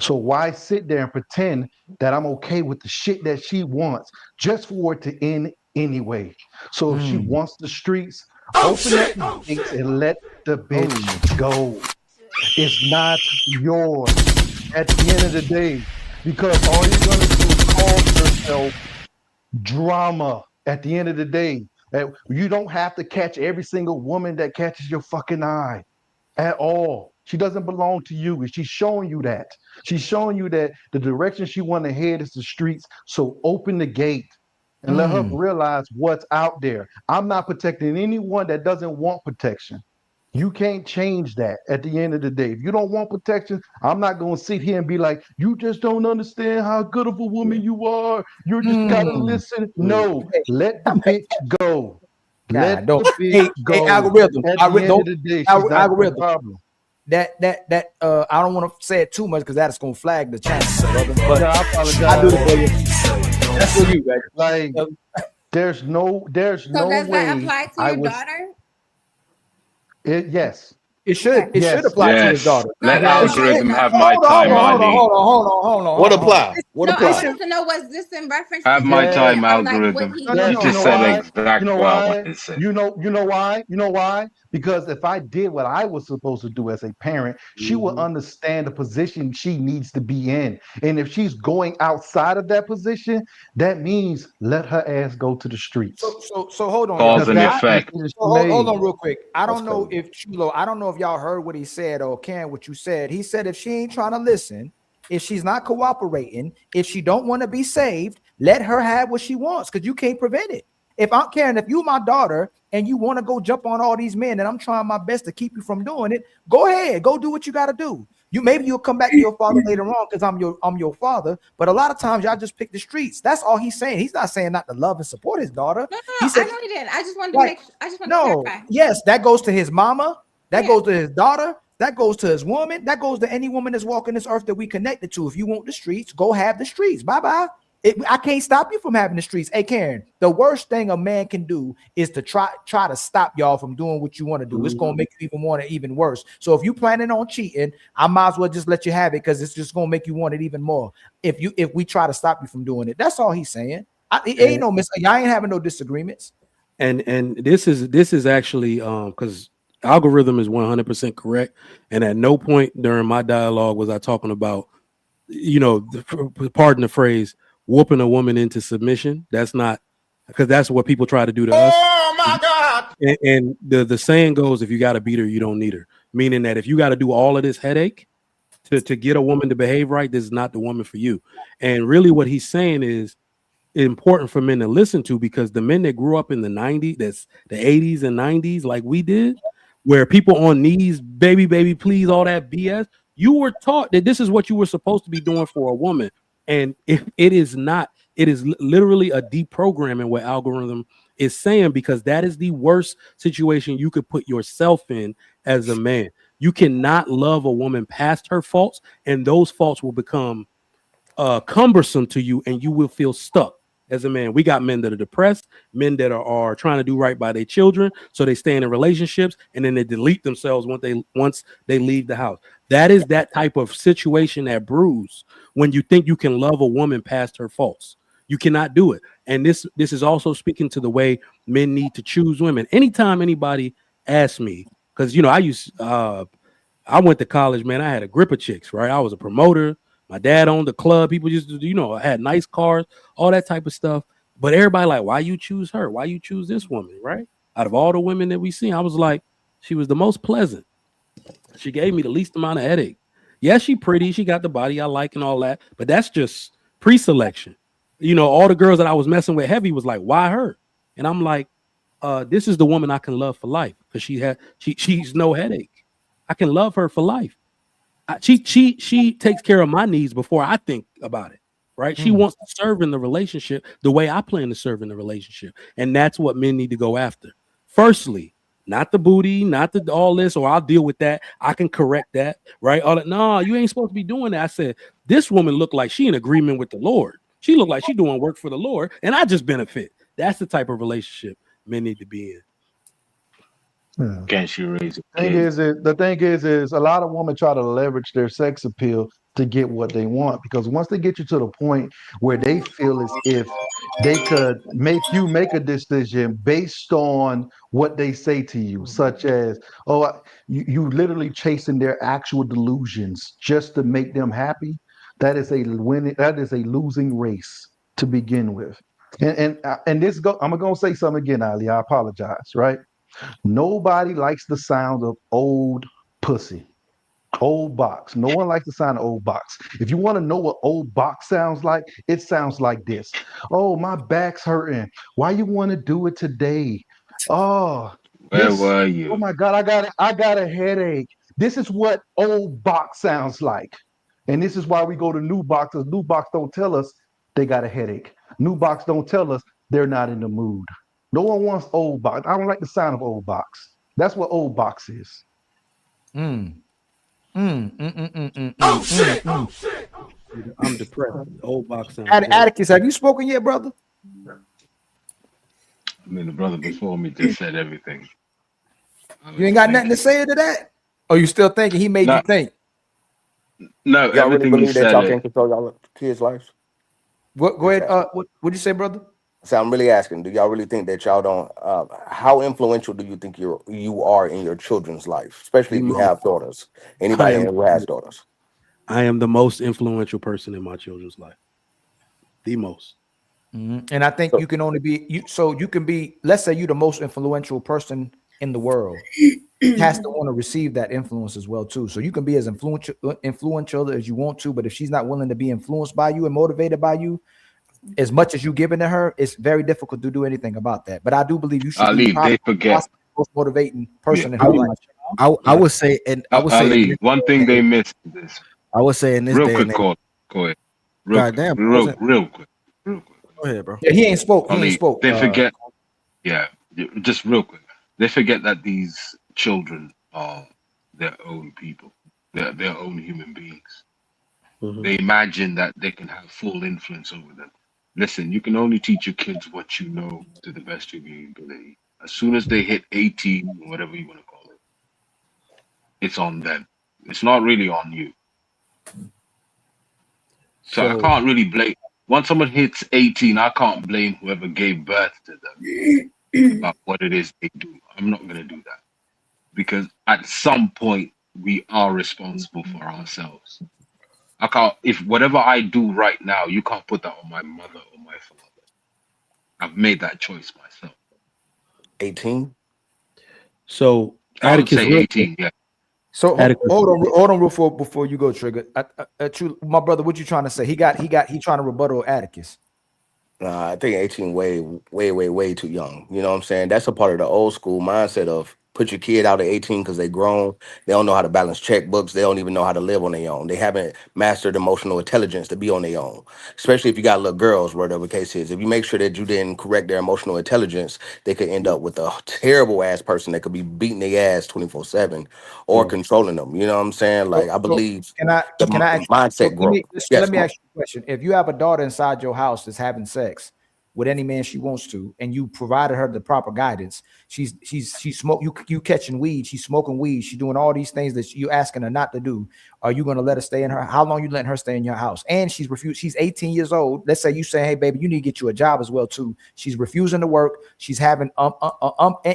So why sit there and pretend that I'm okay with the shit that she wants just for it to end anyway? So if she wants the streets, open up the gates and let the bitch go. It's not yours at the end of the day, because all you're gonna do is cause yourself drama at the end of the day. You don't have to catch every single woman that catches your fucking eye at all. She doesn't belong to you, and she's showing you that. She's showing you that the direction she want to head is the streets. So open the gate and let her realize what's out there. I'm not protecting anyone that doesn't want protection. You can't change that at the end of the day. If you don't want protection, I'm not going to sit here and be like, you just don't understand how good of a woman you are. You just got to listen. No, let the bitch go. Let the bitch go. Hey, algorithm. At the end of the day, she's not the problem. That I don't want to say it too much because that's gonna flag the channel, brother. But I apologize. I do it for you. That's for you, baby. Like, there's no does way that apply to your daughter? Yes. It should. It should apply to his daughter. Let algorithm have my time, Ali. Hold on. What apply? No, I wanted to know, was this in reference Have to my his time, daughter, like, algorithm. what he You just said exactly what I wanted to say. You know why? You know why? Because if I did what I was supposed to do as a parent, she would understand the position she needs to be in. And if she's going outside of that position, that means let her ass go to the streets. So hold on. Cause and effect. Hold on real quick. I don't know if Chulo, I don't know if y'all heard what he said or Karen, what you said. He said if she ain't trying to listen, if she's not cooperating, if she don't want to be saved, let her have what she wants, because you can't prevent it. If I'm Karen, if you my daughter and you want to go jump on all these men and I'm trying my best to keep you from doing it, go ahead, go do what you got to do. Maybe you'll come back to your father later on because I'm your father. But a lot of times y'all just pick the streets. That's all he's saying. He's not saying not to love and support his daughter. No, he said, I know he didn't. I just wanted to make. I just wanted to clarify. Yes, that goes to his mama. That goes to his daughter. That goes to his woman. That goes to any woman that's walking this earth that we connected to. If you want the streets, go have the streets. Bye-bye. I can't stop you from having the streets. Hey, Karen, the worst thing a man can do is to try to stop y'all from doing what you want to do. It's going to make you even want it even worse. So if you planning on cheating, I might as well just let you have it, because it's just going to make you want it even more. If we try to stop you from doing it, that's all he's saying. Ain't no y'all ain't having no disagreements. And this is actually because algorithm is 100% correct. And at no point during my dialogue was I talking about, pardon the phrase, whooping a woman into submission. That's not, because that's what people try to do to us. Oh my God! And the saying goes, if you got to beat her, you don't need her. Meaning that if you got to do all of this headache to get a woman to behave right, this is not the woman for you. And really what he's saying is important for men to listen to, because the men that grew up in the 90s, that's the 80s and 90s, like we did, where people on knees, baby, please, all that BS, you were taught that this is what you were supposed to be doing for a woman. And if it is not, it is literally a deprogramming what algorithm is saying, because that is the worst situation you could put yourself in as a man. You cannot love a woman past her faults, and those faults will become cumbersome to you, and you will feel stuck as a man. We got men that are depressed, men that are trying to do right by their children, so they stay in relationships and then they delete themselves once they leave the house. That is that type of situation that brews when you think you can love a woman past her faults. You cannot do it. And this is also speaking to the way men need to choose women. Anytime anybody asks me, because I went to college, man, I had a grip of chicks, right? I was a promoter. My dad owned the club. People just, had nice cars, all that type of stuff. But everybody like, why you choose her? Why you choose this woman, right? Out of all the women that we seen, I was like, she was the most pleasant. She gave me the least amount of headache. Yeah, she pretty. She got the body I like and all that. But that's just pre-selection. All the girls that I was messing with heavy was like, why her? And I'm like, this is the woman I can love for life, because she's no headache. I can love her for life. She takes care of my needs before I think about it. right? She wants to serve in the relationship the way I plan to serve in the relationship. And that's what men need to go after. Firstly, not the booty, not the all this, or I'll deal with that. I can correct that, right? All that, no, you ain't supposed to be doing that. I said, this woman looked like she in agreement with the Lord. She looked like she doing work for the Lord, and I just benefit. That's the type of relationship men need to be in. Can she raise a The thing is a lot of women try to leverage their sex appeal to get what they want, because once they get you to the point where they feel as if they could make you make a decision based on what they say to you, such as, oh, you literally chasing their actual delusions just to make them happy, that is a losing race to begin with. And this I'm gonna say something again, Ali. I apologize, right? Nobody likes the sound of old pussy, old box. No one likes the sound of old box. If you want to know what old box sounds like, it sounds like this. Oh, my back's hurting. Why you want to do it today? Oh, where were you? Oh my God, I got a headache. This is what old box sounds like. And this is why we go to new boxes. New box don't tell us they got a headache. New box don't tell us they're not in the mood. No one wants old box. I don't like the sound of old box. That's what old box is. Oh shit! Oh shit! I'm depressed. Old box sound. Atticus, have you spoken yet, brother? I mean, the brother before me just said everything. You ain't got nothing to say to that? Or you still thinking he made you think? Y'all No, really everything you believe that said. y'all can control y'all kids' lives? Go ahead. What'd you say, brother? So I'm really asking, do y'all really think that y'all don't, how influential do you think you are in your children's life, especially if you have daughters? Anybody who has daughters? I am the most influential person in my children's life. The most. And I think you can only be you can be, let's say you're the most influential person in the world. Has to want to receive that influence as well too. So you can be as influential as you want to, but if she's not willing to be influenced by you and motivated by you, as much as you giving to her, it's very difficult to do anything about that. But I do believe you should be they forget the most motivating person in her life. I would say, and I would say, Ali, one thing they missed this. I would say in this real day quick, and age, go ahead. Real quick. Go ahead, bro. Yeah, he ain't spoke. He Ali, ain't spoke. They forget. Yeah, just real quick. They forget that these children are their own people. They're their own human beings. They imagine that they can have full influence over them. Listen, you can only teach your kids what you know to the best of your ability. As soon as they hit 18, whatever you want to call it, it's on them. It's not really on you. So I can't really blame. Once someone hits 18, I can't blame whoever gave birth to them about what it is they do. I'm not going to do that. Because at some point, we are responsible for ourselves. I can't, if whatever I do right now, you can't put that on my mother or my father. I've made that choice myself. 18? So I would say 18, yeah. So hold on before you go, Trigger. My brother, what you trying to say? He trying to rebuttal Atticus. Nah, I think 18 way too young. You know what I'm saying? That's a part of the old school mindset of put your kid out at 18 because they grown. They don't know how to balance checkbooks. They don't even know how to live on their own. They haven't mastered emotional intelligence to be on their own. Especially if you got little girls, whatever the case is. If you make sure that you didn't correct their emotional intelligence, they could end up with a terrible ass person that could be beating their ass 24/7 or controlling them. You know what I'm saying? Like I believe the mindset growth. Let me ask you a question. If you have a daughter inside your house that's having sex with any man she wants to, and you provided her the proper guidance, she's you catching weed, she's smoking weed, she's doing all these things that you asking her not to do. Are you going to let her stay in her? How long you letting her stay in your house? And she's refused. She's 18 years old. Let's say you say, hey baby, you need to get you a job as well too. She's refusing to work. She's having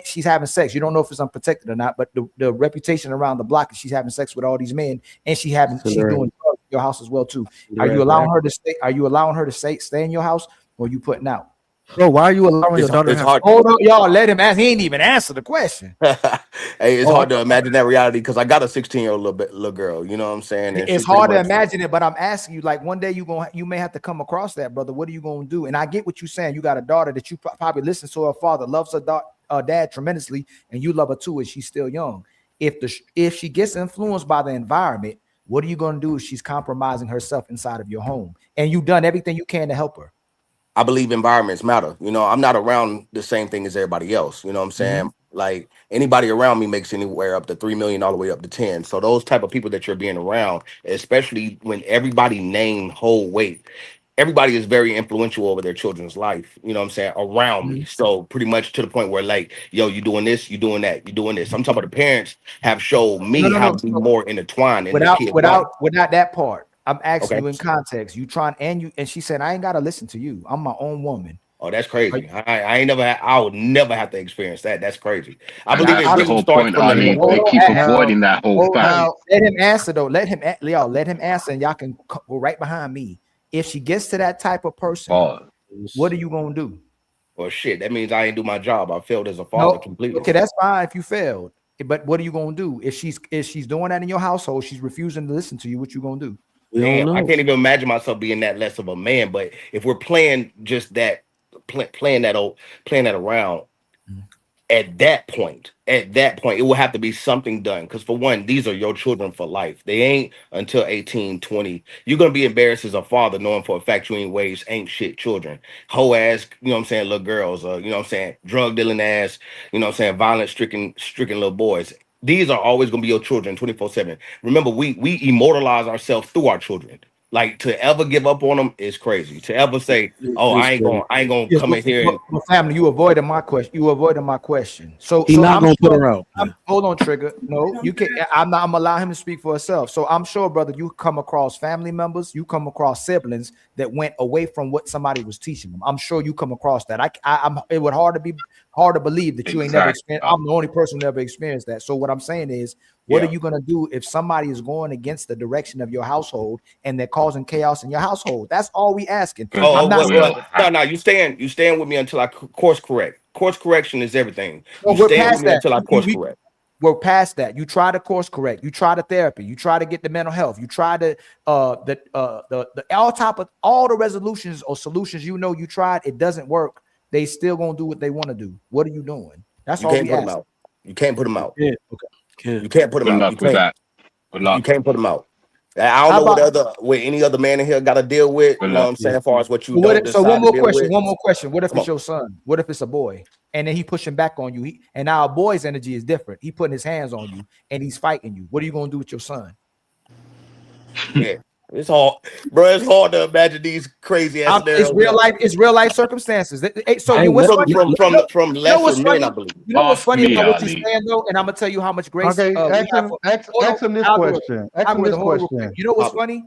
she's having sex. You don't know if it's unprotected or not, but the reputation around the block is she's having sex with all these men, and she's doing drugs in your house as well too. Are you allowing her to stay? Are you allowing her to stay in your house? Or you putting out? Bro, why are you allowing your daughter to have? Hold on, y'all. Let him ask. He ain't even answer the question. Hey, it's hard to imagine that reality because I got a 16-year-old little girl. You know what I'm saying? And it's hard to imagine it, but I'm asking you, like one day you may have to come across that, brother. What are you gonna do? And I get what you're saying. You got a daughter that you probably listen to her father, loves her dad tremendously, and you love her too, and she's still young. If she gets influenced by the environment, What are you going to do if she's compromising herself inside of your home and you've done everything you can to help her? I believe environments matter. You know, I'm not around the same thing as everybody else. You know what I'm saying? Like anybody around me makes anywhere up to 3 million all the way up to 10. So those type of people that you're being around, especially when everybody named whole weight, everybody is very influential over their children's life. You know what I'm saying? Around me. So pretty much to the point where like, yo, you doing this, you doing that, you doing this. I'm talking about the parents have showed me how to be more intertwined in the kid's life. Without that part. I'm asking you in context. You trying and she said, I ain't gotta listen to you. I'm my own woman. Oh, that's crazy. I would never have to experience that. That's crazy. I believe that's the whole point, Ali. They keep avoiding that whole fact. Let him answer though. Let him answer, and y'all can go right behind me. If she gets to that type of person, what are you gonna do? Well, shit, that means I ain't do my job. I failed as a father completely. Okay, that's fine if you failed. But what are you gonna do if she's doing that in your household? She's refusing to listen to you. What you gonna do? Man, I can't even imagine myself being that less of a man. But if we're playing just that, playing that around, at that point, it will have to be something done. Because for one, these are your children for life. They ain't until 18, 20. You're gonna be embarrassed as a father, knowing for a fact you ain't raised ain't shit children, hoe ass, you know what I'm saying, little girls, you know what I'm saying, drug dealing ass, you know what I'm saying, violent stricken little boys. These are always gonna be your children 24/7. Remember, we immortalize ourselves through our children. Like to ever give up on them is crazy. To ever say, "Oh, I ain't gonna come in here." And family, you avoided my question. So he's not gonna put her out. Hold on, Trigger. No, you can't. I'm gonna allow him to speak for himself. So I'm sure, brother, you come across family members, you come across siblings that went away from what somebody was teaching them. I'm sure you come across that. It would hard to believe that you ain't never experienced. I'm the only person who never experienced that. So what I'm saying is, what are you going to do if somebody is going against the direction of your household and they're causing chaos in your household? That's all we asking. No, you stand with me until I course correct. Course correction is everything. We're past that. Until I course correct. We're past that. You try to course correct. You try the therapy. You try to get the mental health. You try to all the resolutions or solutions you tried. It doesn't work. They still gonna do what they want to do. What are you doing? That's all we ask. You can't put them out. Yeah. Okay. You can't put them out. You can't put them out. I don't know what any other man in here got to deal with. You know what I'm saying? As far as what you so one more question. What if it's your son? What if it's a boy? And then he pushing back on you. And now a boy's energy is different. He putting his hands on you and he's fighting you. What are you gonna do with your son? Yeah. It's hard, bro. It's hard to imagine these crazy ass. It's real life circumstances. So from lesser men, I believe. You know what's funny about what you're saying though, and I'm gonna tell you how much grace. Okay, ask him this question. You know what's funny?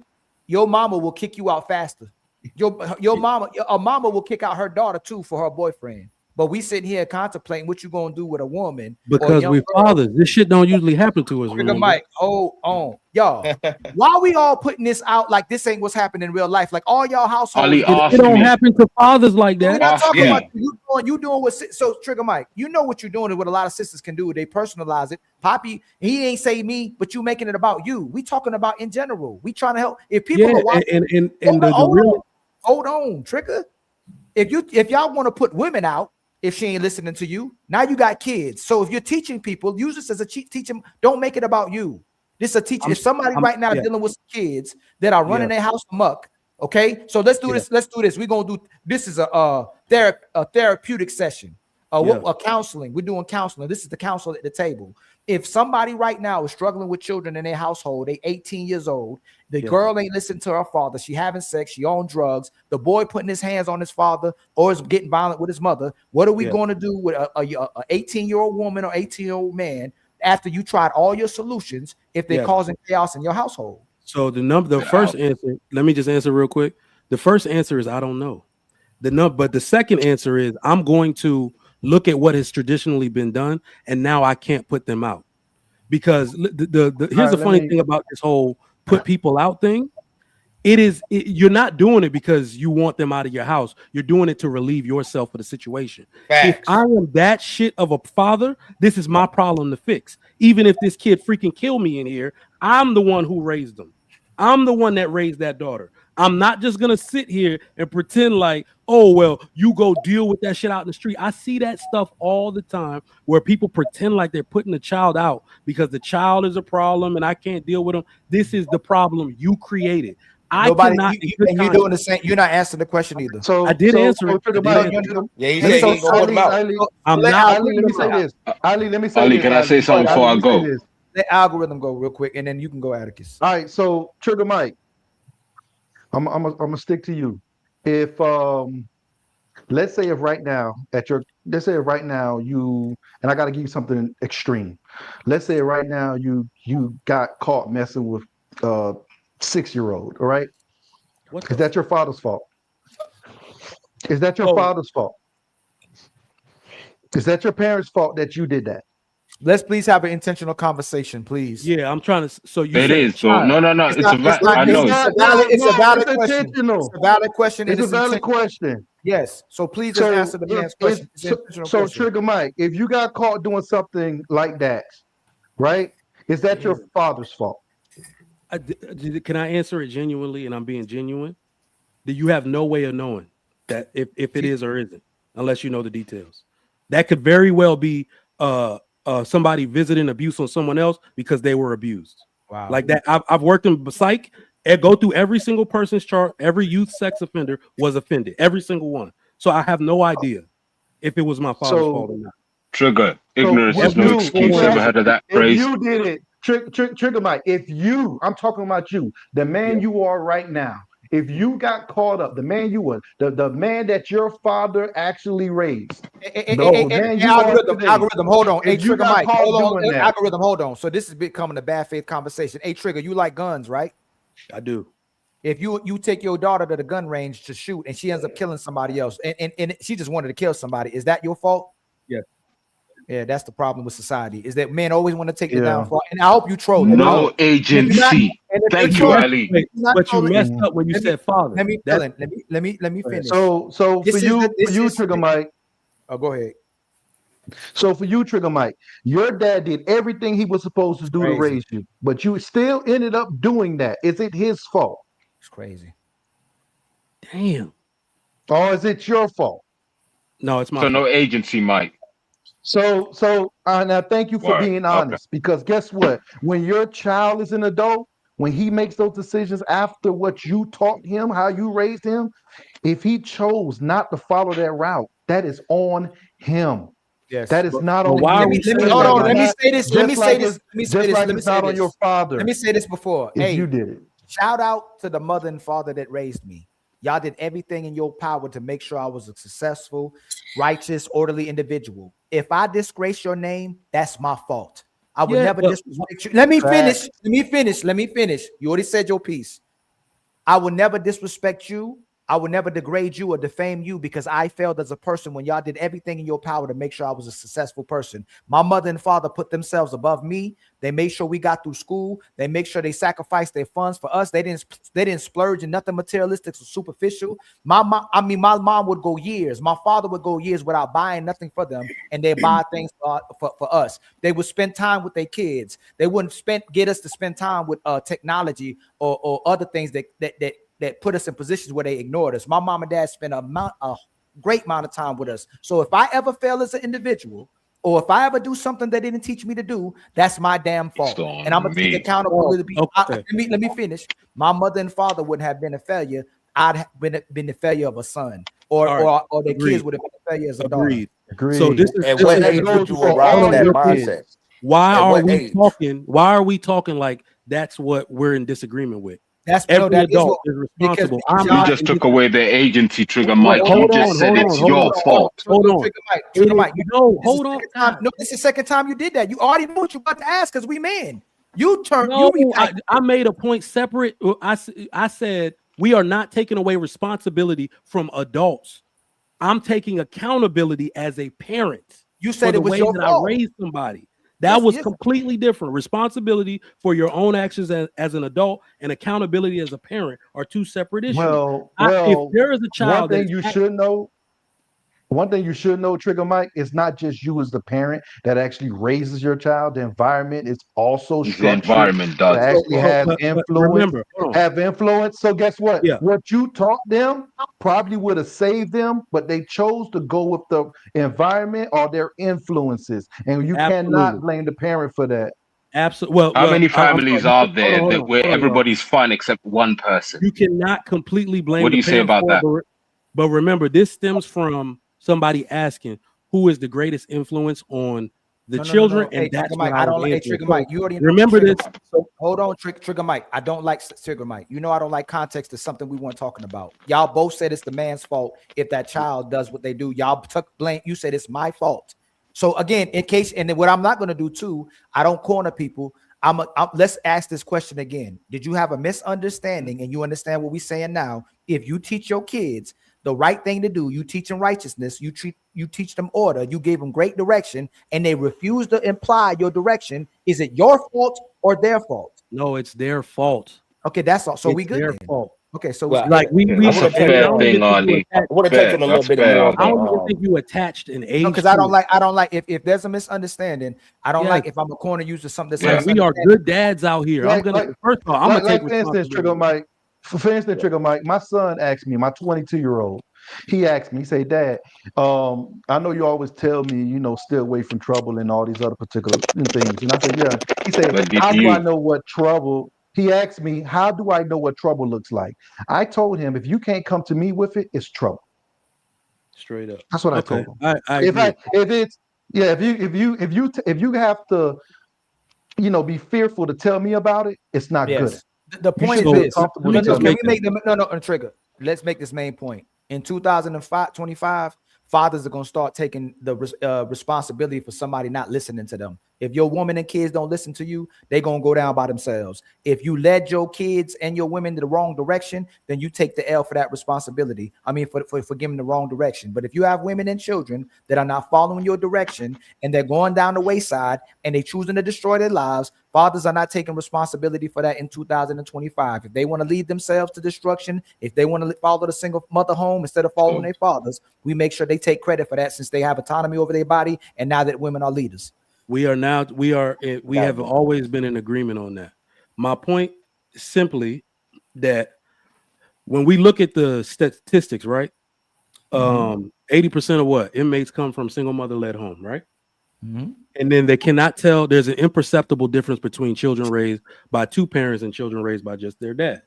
Your mama will kick you out faster. Your mama will kick out her daughter too for her boyfriend. But we sitting here contemplating what you gonna do with a woman because we're fathers. This shit don't usually happen to us. Trigger Mike, hold on, y'all. Why we all putting this out like this ain't what's happening in real life? Like all y'all households, it don't happen to fathers like that. We're not talking about you doing what. So Trigger Mike, you know what you're doing is what a lot of sisters can do. They personalize it. Poppy, he ain't say me, but you making it about you. We talking about in general. We trying to help. If people are watching, hold on, Trigger. If y'all want to put women out. If she ain't listening to you, now you got kids. So if you're teaching people, use this as a teach them. Don't make it about you. This is a teacher. If somebody right now dealing with kids that are running their house amok, okay. So let's do this. Let's do this. We're gonna do this is a therapeutic session. A counseling. We're doing counseling. This is the counsel at the table. If somebody right now is struggling with children in their household, they 18 years old, the girl ain't listening to her father, she having sex, she on drugs, the boy putting his hands on his father or is getting violent with his mother, what are we going to do with a 18-year-old woman or 18-year-old man after you tried all your solutions if they're causing chaos in your household? So the first answer, let me just answer real quick. The first answer is I don't know. But the second answer is I'm going to look at what has traditionally been done, and now I can't put them out because here's the funny thing about this whole put people out thing. You're not doing it because you want them out of your house. You're doing it to relieve yourself of the situation. Facts. If I am that shit of a father, this is my problem to fix. Even if this kid freaking kill me in here, I'm the one who raised them. I'm the one that raised that daughter. I'm not just gonna sit here and pretend like, oh well, you go deal with that shit out in the street. I see that stuff all the time where people pretend like they're putting the child out because the child is a problem and I can't deal with them. This is the problem you created. Nobody, you're doing the same. You're not answering the question either. So I did answer it. Yeah, he said he ain't gonna put him out. I'm not. Ali, let me say this. Ali, let me say Ali, this. can I say something before I go? Let algorithm go real quick, and then you can go, Atticus. All right, so Trigger Mike, I'm gonna stick to you. If let's say if right now you, and I got to give you something extreme. Let's say right now you got caught messing with 6-year-old. All right, is that your father's fault? Is that your father's fault? Is that your parents' fault that you did that? Let's please have an intentional conversation, please. Yeah, I'm trying to. So you. It is. So no. It's a valid question. It's a valid question. It's a valid question. Yes. So please just answer the man's question. So Trigger Mike, if you got caught doing something like that, right? Is that your father's fault? Can I answer it genuinely? And I'm being genuine. That you have no way of knowing that if it is or isn't, unless you know the details. That could very well be somebody visiting abuse on someone else because they were abused. Wow. Like that. I've worked in psych and go through every single person's chart. Every youth sex offender was offended. Every single one. So I have no idea if it was my father's fault or not. Trigger. Ignorance is no excuse. Ever heard of that phrase? If you did it, Trigger Mike, I'm talking about you, the man you are right now. If you got caught up, the man you were, the man that your father actually raised. Algorithm, hold on. Hey, Trigger Mike, hold on. Algorithm, hold on. So this is becoming a bad faith conversation. Hey, Trigger, you like guns, right? I do. If you take your daughter to the gun range to shoot and she ends up killing somebody else and she just wanted to kill somebody, is that your fault? Yeah. Yeah, that's the problem with society, is that men always want to take the downfall. And I hope you troll. No agency. Thank you, Ali. But you messed up when you said father. Let me finish. So for you, Trigger Mike. Oh, go ahead. So for you, Trigger Mike, your dad did everything he was supposed to do to raise you, but you still ended up doing that. Is it his fault? It's crazy. Damn. Or is it your fault? No, it's my fault. So no agency, Mike. So now thank you for being honest, because guess what? When your child is an adult, when he makes those decisions after what you taught him, how you raised him, if he chose not to follow that route, that is on him. Yes. That is not on Let me say this. Let me say this. On your father. Let me say this before. If you did it. Shout out to the mother and father that raised me. Y'all did everything in your power to make sure I was a successful, righteous, orderly individual. If I disgrace your name, that's my fault. I would never disrespect you. Let me finish. You already said your piece. I will never disrespect you. I would never degrade you or defame you because I failed as a person when y'all did everything in your power to make sure I was a successful person. My mother and father put themselves above me. They made sure we got through school. They make sure they sacrificed their funds for us. They didn't splurge in nothing materialistic or superficial. My mom would go years. My father would go years without buying nothing for them, and they buy things for us. They would spend time with their kids. They wouldn't get us to spend time with technology or other things that put us in positions where they ignored us. My mom and dad spent a great amount of time with us. So if I ever fail as an individual, or if I ever do something they didn't teach me to do, that's my damn fault. And I'm gonna take accountability. Let me finish. My mother and father wouldn't have been a failure. I'd have been the failure of a son, or their kids would have been a failure as a daughter. Agreed. So this is at what age would you arouse that mindset? Why are we talking like that's what we're in disagreement with? That's every adult is responsible. You just took away the agency, Trigger Mike. You just said it's your fault. Hold on. Trigger Mike. Hold on. No, this is the second time you did that. You already know what you're about to ask because we men. I made a point separate. I said we are not taking away responsibility from adults. I'm taking accountability as a parent. You said it was your fault. I raised somebody. That was completely different. Responsibility for your own actions as an adult and accountability as a parent are two separate issues. Well, if there is a child, one thing you should know One thing you should know, Trigger Mike, it's not just you as the parent that actually raises your child. The environment is also The structured environment to does. actually have But influence. remember, So guess what? yeah, What you taught them probably would have saved them, but they chose to go with the environment or their influences. And you cannot blame the parent for that. absolutely. Well, How many I'm families sorry. are there that where everybody's fine except one person? You cannot completely blame. What do the you say parent about for it, that? but remember, this stems from somebody asking who is the greatest influence on the children, and Hey, that's Trigger what Mike, I I don't was like. Hey, answering. Trigger Mike, you already know. Remember Trigger, this. So hold on, Trigger Mike. I don't like Trigger Mike. You know I don't like context to something we weren't talking about. Y'all both said it's the man's fault if that child does what they do. Y'all took blame. You said it's my fault. So again, in case, and then what I'm not going to do too, I don't corner people. Let's ask this question again. Did you have a misunderstanding and you understand what we're saying now? If you teach your kids the right thing to do, you teach them righteousness, you teach them order, you gave them great direction, and they refuse to imply your direction, is it your fault or their fault? No, it's their fault. Okay, that's all. So it's we good their then. fault. Okay, so Well, like we that's a fair thing, Arnie. I would have touched on a little bit more. I don't even think you attached an age. Because I don't like if there's a misunderstanding, I don't like if I'm a corner user something that's we are good dads out here. I'm gonna first of all, I'm gonna take for instance, Trigger Mike. For instance, Trigger Mike, my son asked me, my 22-year-old, he asked me, he said, Dad, I know you always tell me, stay away from trouble and all these other particular things. And I said, yeah. He said, how do I know what trouble? He asked me, how do I know what trouble looks like? I told him, if you can't come to me with it, it's trouble. Straight up. That's what I told him. If you have to, be fearful to tell me about it, it's not good. The point is this. Can we make them Trigger? Let's make this main point. In 2025, fathers are going to start taking the responsibility for somebody not listening to them. If your woman and kids don't listen to you, they're going to go down by themselves. If you led your kids and your women the wrong direction, then you take the L for that responsibility. I mean, for giving the wrong direction. But if you have women and children that are not following your direction and they're going down the wayside and they're choosing to destroy their lives, fathers are not taking responsibility for that in 2025. If they want to lead themselves to destruction, if they want to follow the single mother home instead of following their fathers, we make sure they take credit for that since they have autonomy over their body. And now that women are leaders. We have always been in agreement on that. My point is simply that when we look at the statistics, right? 80% of what inmates come from single mother led home, right? And then they cannot tell. There's an imperceptible difference between children raised by two parents and children raised by just their dad.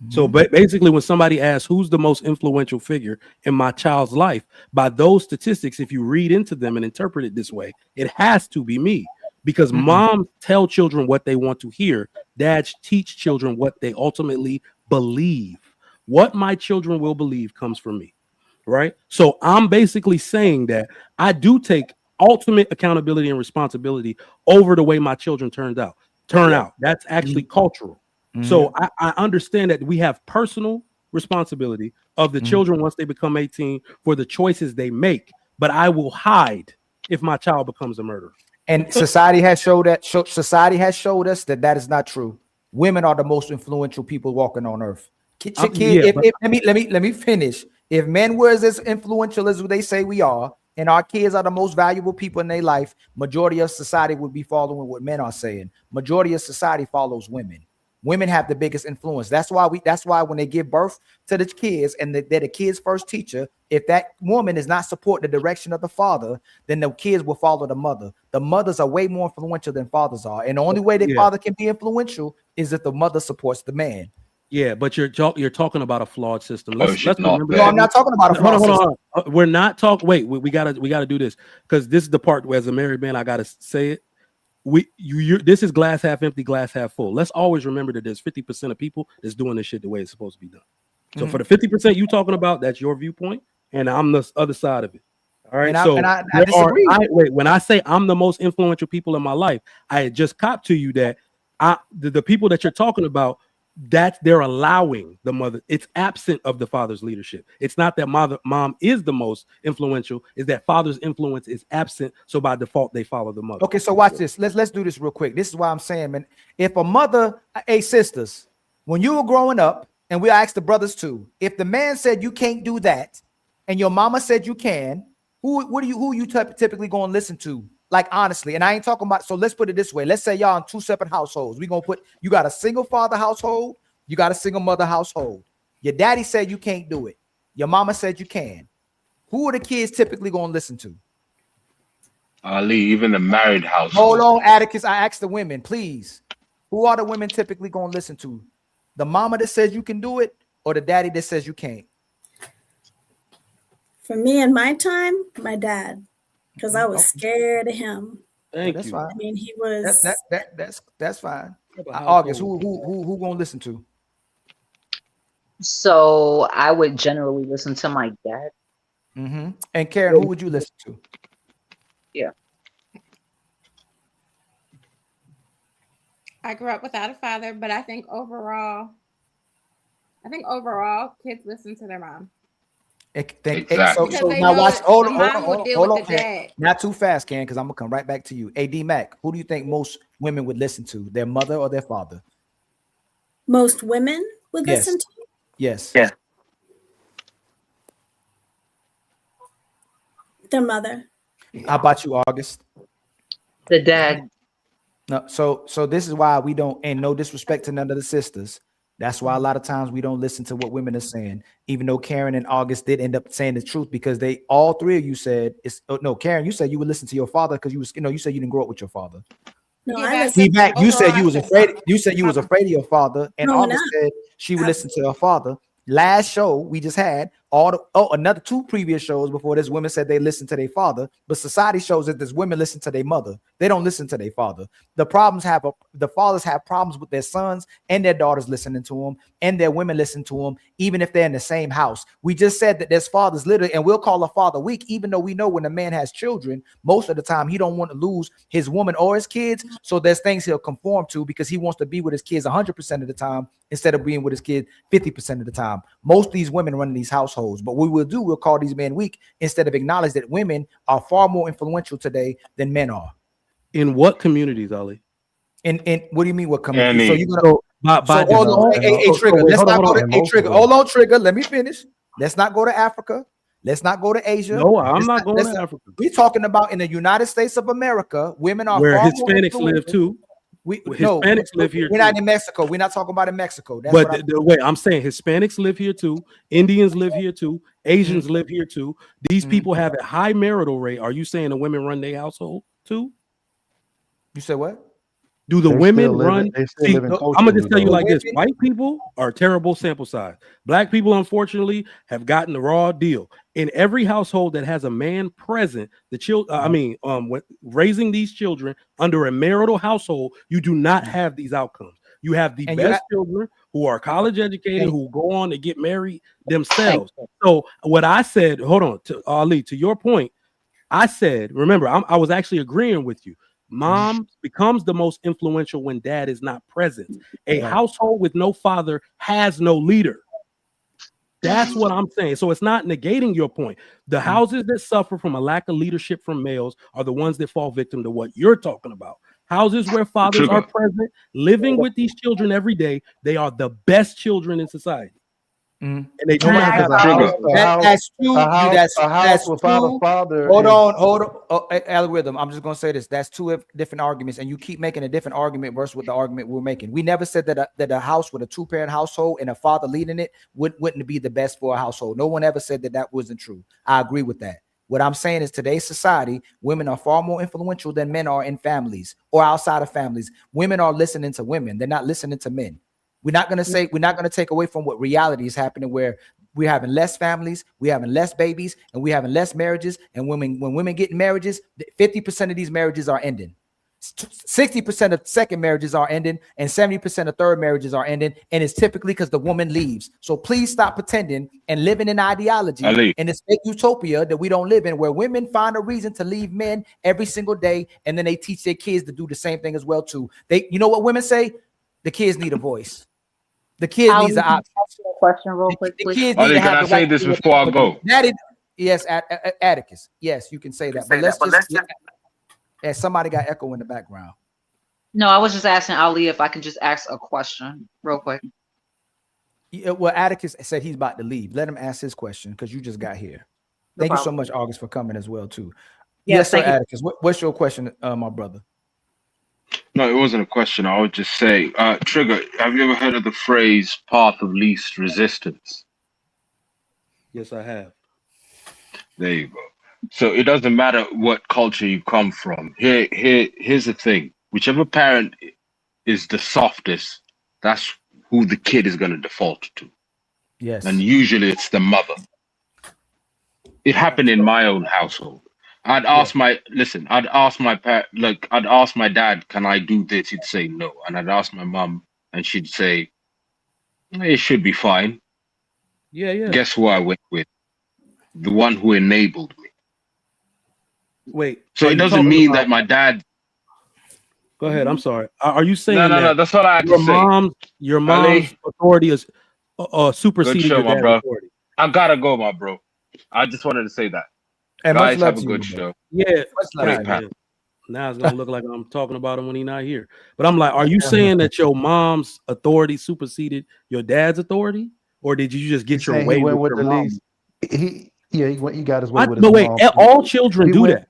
So basically, when somebody asks who's the most influential figure in my child's life, by those statistics, if you read into them and interpret it this way, it has to be me, because moms tell children what they want to hear. Dads teach children what they ultimately believe. What my children will believe comes from me, right? So I'm basically saying that I do take ultimate accountability and responsibility over the way my children turn out. That's actually cultural. So I understand that we have personal responsibility of the children once they become 18 for the choices they make, but I will hide if my child becomes a murderer. And society has showed us that that is not true. Women are the most influential people walking on earth. Let me finish. If men were as influential as they say we are, and our kids are the most valuable people in their life, majority of society would be following what men are saying. Majority of society follows women. Women have the biggest influence. That's why when they give birth to the kids and they're the kids' first teacher, if that woman is not supporting the direction of the father, then the kids will follow the mother. The mothers are way more influential than fathers are. And the only way the father can be influential is if the mother supports the man. Yeah, but you're talking about a flawed system. Let's remember. No, I'm not talking about a flawed system. Hold on. We're not talking. Wait, we gotta do this, because this is the part where, as a married man, I gotta say it. This is glass half empty, glass half full. Let's always remember that there's 50% of people that's doing this shit the way it's supposed to be done. So for the 50% you talking about, that's your viewpoint, and I'm the other side of it. All right. I disagree. When I say I'm the most influential people in my life, I just copped to you that the people that you're talking about, that they're allowing the mother. It's absent of the father's leadership. It's not that mom is the most influential. Is that father's influence is absent. So by default, they follow the mother. Okay, so watch this. Let's do this real quick. This is why I'm saying, man, if a mother, sisters, when you were growing up, and we asked the brothers too, if the man said you can't do that, and your mama said you can, who you typically going to listen to? Like, honestly, and I ain't talking about, so let's put it this way. Let's say y'all in two separate households. We're going to put, you got a single father household, you got a single mother household. Your daddy said you can't do it. Your mama said you can. Who are the kids typically going to listen to? Ali, even the married house. Hold on, Atticus. I asked the women, please. Who are the women typically going to listen to? The mama that says you can do it, or the daddy that says you can't? For me in my time, my dad, because I was scared of him. That's fine. I mean, he was. That's fine. August, who gonna listen to? So I would generally listen to my dad. Mm-hmm. And Karen, who would you listen to? Yeah. I grew up without a father, but I think overall, kids listen to their mom. So now watch. Hold on. Not too fast, Karen, because I'm gonna come right back to you. Hey, D-Mac, who do you think most women would listen to? Their mother or their father? Most women would listen to? Yes. Yeah. Their mother. How about you, August? The dad. No, so this is why we don't, and no disrespect to none of the sisters. That's why a lot of times we don't listen to what women are saying, even though Karen and August did end up saying the truth, because they, all three of you said, no, Karen, you said you would listen to your father because you was, you said you didn't grow up with your father. No, you said you was afraid. You said you was afraid of your father, and August said she would listen to her father. Last show we just had, another two previous shows before this, women said they listen to their father, but society shows that there's women listen to their mother. They don't listen to their father. The fathers have problems with their sons and their daughters listening to them, and their women listen to them, even if they're in the same house. We just said that there's fathers literally, and we'll call a father weak, even though we know when a man has children, most of the time he don't want to lose his woman or his kids. So there's things he'll conform to because he wants to be with his kids 100% of the time instead of being with his kid 50% of the time. Most of these women running these households, but what we'll call these men weak instead of acknowledge that women are far more influential today than men are. In what communities, Ali? In what do you mean what communities? So you're gonna hold on, hey, Trigger. Let's not go to Trigger. Hold on, Trigger. Let me finish. Let's not go to Africa. Let's not go to Asia. No, I'm not going to Africa. We're talking about in the United States of America, women are where far Hispanics more live too. Hispanics live here. We're not in Mexico. We're not talking about in Mexico. That's but the way I'm saying, Hispanics live here too. Indians live here too. Asians live here too. These people have a high marital rate. Are you saying the women run their household too? You said what? Do the women run? See, I'm gonna just tell you like this: white people are terrible sample size. Black people, unfortunately, have gotten the raw deal. In every household that has a man present, the raising these children under a marital household, you do not have these outcomes. You have the best children who are college educated, who go on to get married themselves. So what I said, hold on, to Ali, to your point, I said, remember, I was actually agreeing with you. Mom becomes the most influential when dad is not present. A household with no father has no leader. That's what I'm saying. So it's not negating your point. The houses that suffer from a lack of leadership from males are the ones that fall victim to what you're talking about. Houses where fathers are present, living with these children every day, they are the best children in society. And they do not have that's true. That's true. Father. Hold on. Algorithm. I'm just gonna say this. That's two different arguments, and you keep making a different argument versus what the argument we're making. We never said that a house with a two-parent household and a father leading it wouldn't be the best for a household. No one ever said that wasn't true. I agree with that. What I'm saying is today's society, women are far more influential than men are in families or outside of families. Women are listening to women. They're not listening to men. We're not going to take away from what reality is happening, where we're having less families, we're having less babies, and we're having less marriages. And when women get marriages, 50% of these marriages are ending. 60% of second marriages are ending, and 70% of third marriages are ending. And it's typically because the woman leaves. So please stop pretending and living in ideology in this fake utopia that we don't live in, where women find a reason to leave men every single day, and then they teach their kids to do the same thing as well too. You know what women say? The kids need a voice. The kids need an option. Question real quick. Can I say this before I go? Yes, Atticus. Yes, you can say that. But let's just. Somebody got echo in the background. No, I was just asking Ali if I can just ask a question real quick. Yeah, well, Atticus said he's about to leave. Let him ask his question because you just got here. Thank you so much, August, for coming as well too. Yes, Sir Atticus. What's your question, my brother? No, it wasn't a question. I would just say, Trigger, have you ever heard of the phrase path of least resistance? Yes, I have. There you go. So it doesn't matter what culture you come from. Here's the thing. Whichever parent is the softest, that's who the kid is going to default to. Yes. And usually it's the mother. It happened in my own household. I'd ask my dad, can I do this? He'd say no. And I'd ask my mom and she'd say, it should be fine. Yeah. Guess who I went with? The one who enabled me. Wait. So it doesn't mean that my dad. Go ahead. I'm sorry. Are you saying No, that's what I had to say. Your mom's authority is superseding your dad's bro. authority? I gotta go, my bro. I just wanted to say that. And guys, have a good show. Yeah. Great panel. Now it's gonna look like I'm talking about him when he's not here. But I'm like, are you saying that your mom's authority superseded your dad's authority, or did you just get your way with your mom? He got his way with his But wait, mom. all children do that.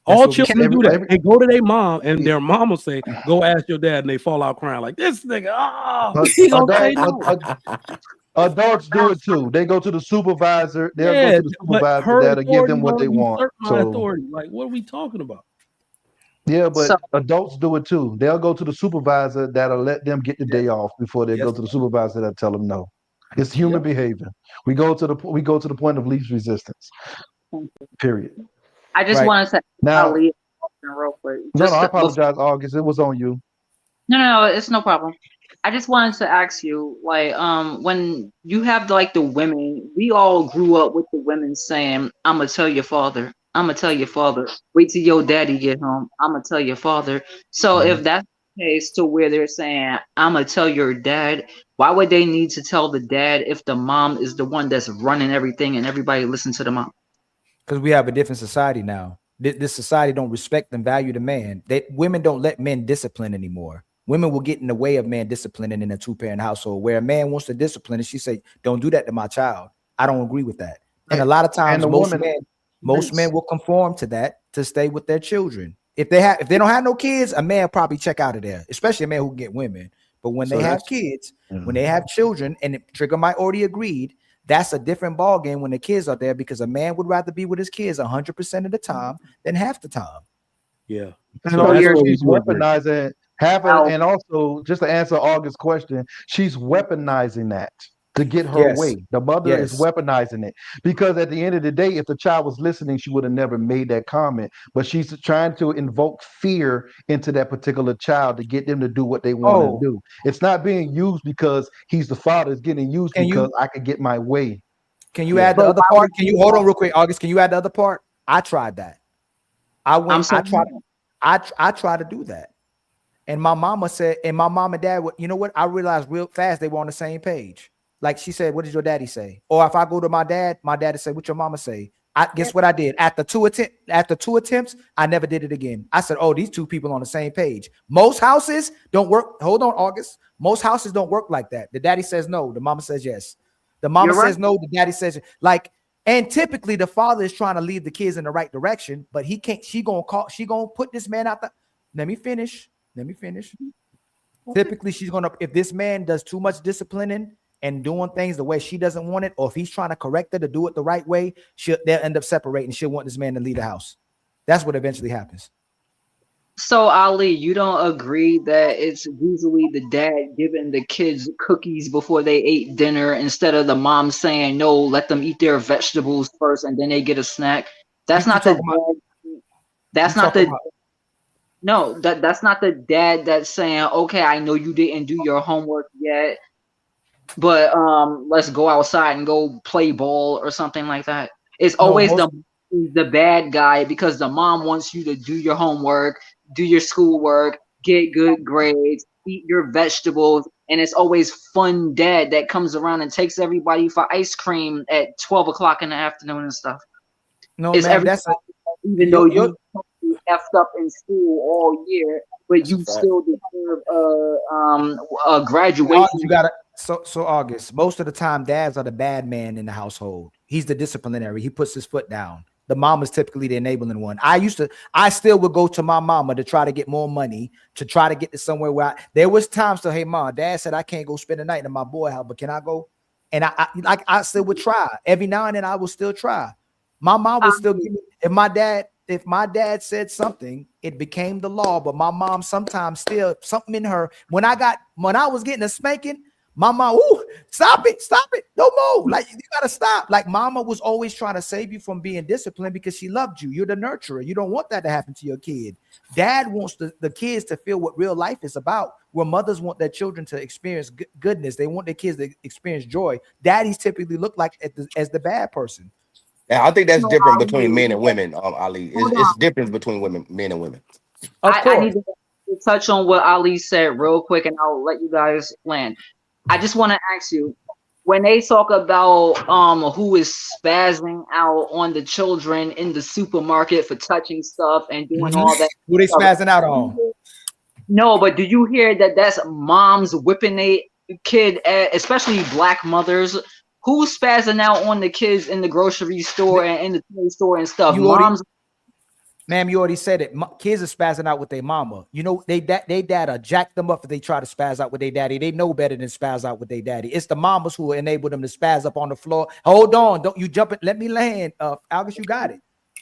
All children do that. every- They go to their mom, and their mom will say, "Go ask your dad," and they fall out crying like this nigga. Oh, he gonna say no. Adults do it too. They go to the supervisor. They'll Yeah, go to the but supervisor her that'll give them what authority they gonna want. usurp my So authority. Like, what are we talking about? yeah, but adults do it too. They'll go to the supervisor that'll let them get the day off before they go to the supervisor that'll tell them no. It's human behavior. We go to the point of least resistance. Period. I just wanted to now. leave real quick. No, I apologize, August. It was on you. No, it's no problem. I just wanted to ask you, like, when you have like the women, we all grew up with the women saying, "I'm gonna tell your father. I'm gonna tell your father. Wait till your daddy get home. I'm gonna tell your father." So if that's the case, to where they're saying, "I'm gonna tell your dad," why would they need to tell the dad if the mom is the one that's running everything and everybody listen to the mom? Because we have a different society now. This society don't respect and value the man. Women don't let men discipline anymore. Women will get in the way of man disciplining in a two-parent household. Where a man wants to discipline, and she say, "Don't do that to my child." I don't agree with that. And a lot of times, most men will conform to that to stay with their children. If they don't have no kids, a man will probably check out of there, especially a man who can get women. But when they have kids, when they have children, and Trigger might already agreed, that's a different ball game when the kids are there, because a man would rather be with his kids 100% of the time than half the time. Yeah. And also she's weaponizing and also just to answer August's question, she's weaponizing that to get her way. The mother is weaponizing it, because at the end of the day, if the child was listening, she would have never made that comment. But she's trying to invoke fear into that particular child to get them to do what they want to do. It's not being used because he's the father. It's getting used because I can get my way. Can you add the other part? Can you hold on real quick, August? Can you add the other part? I tried that. I tried to do that. And my mama said, and my mom and dad, you know what? I realized real fast they were on the same page. Like she said, "What did your daddy say?" Or if I go to my dad would say, "What your mama say?" Guess what I did? After two attempts, I never did it again. I said, "Oh, these two people on the same page." Most houses don't work. Hold on, August. Most houses don't work like that. The daddy says no, the mama says yes. The mama says no, the daddy says like. And typically, the father is trying to lead the kids in the right direction, but he can't. She gonna put this man out. Let me finish. Typically, she's gonna, if this man does too much disciplining and doing things the way she doesn't want it, or if he's trying to correct her to do it the right way, they'll end up separating. She'll want this man to leave the house. That's what eventually happens. So Ali, you don't agree that it's usually the dad giving the kids cookies before they ate dinner instead of the mom saying, "No, let them eat their vegetables first and then they get a snack"? That's not the dad. That's not the no, that's not the dad that's saying, "Okay, I know you didn't do your homework yet, but let's go outside and go play ball," or something like that. It's always the bad guy, because the mom wants you to do your homework, do your schoolwork, get good grades, eat your vegetables, and it's always fun dad that comes around and takes everybody for ice cream at 12 o'clock in the afternoon and stuff. No, it's man, that's even though you effed up in school all year, but you still deserve a graduation. You gotta so August. Most of the time, dads are the bad man in the household. he's the disciplinary. He puts his foot down. The mom is typically the enabling one. I still would go to my mama to try to get more money, to try to get to somewhere where there was times to, hey, mom, dad said I can't go spend the night in my boy house, but can I go? And I still would try. Every now and then I will still try. My mom would still give me, if my dad said something, it became the law. But my mom sometimes still something in her. When I was getting a spanking, my mom, ooh, stop it, no more. Like, you gotta stop. Like, mama was always trying to save you from being disciplined because she loved you. You're the nurturer. You don't want that to happen to your kid. Dad wants the kids to feel what real life is about, where mothers want their children to experience goodness. They want their kids to experience joy. Daddies typically look like as the bad person. Yeah, I think that's different between men and women, Ali. It's difference between men and women. I need to touch on what Ali said real quick, and I'll let you guys land. I just want to ask you, when they talk about who is spazzing out on the children in the supermarket for touching stuff and doing all that, who they spazzing out on? No, but do you hear that that's moms whipping a kid, especially black mothers? Who's spazzing out on the kids in the grocery store and in the toy store and stuff? Ma'am, you already said it. Kids are spazzing out with their mama. You know, they dad jack them up if they try to spaz out with their daddy. They know better than spaz out with their daddy. It's the mamas who enable them to spaz up on the floor. Hold on, don't you jump it. Let me land. August, you got it.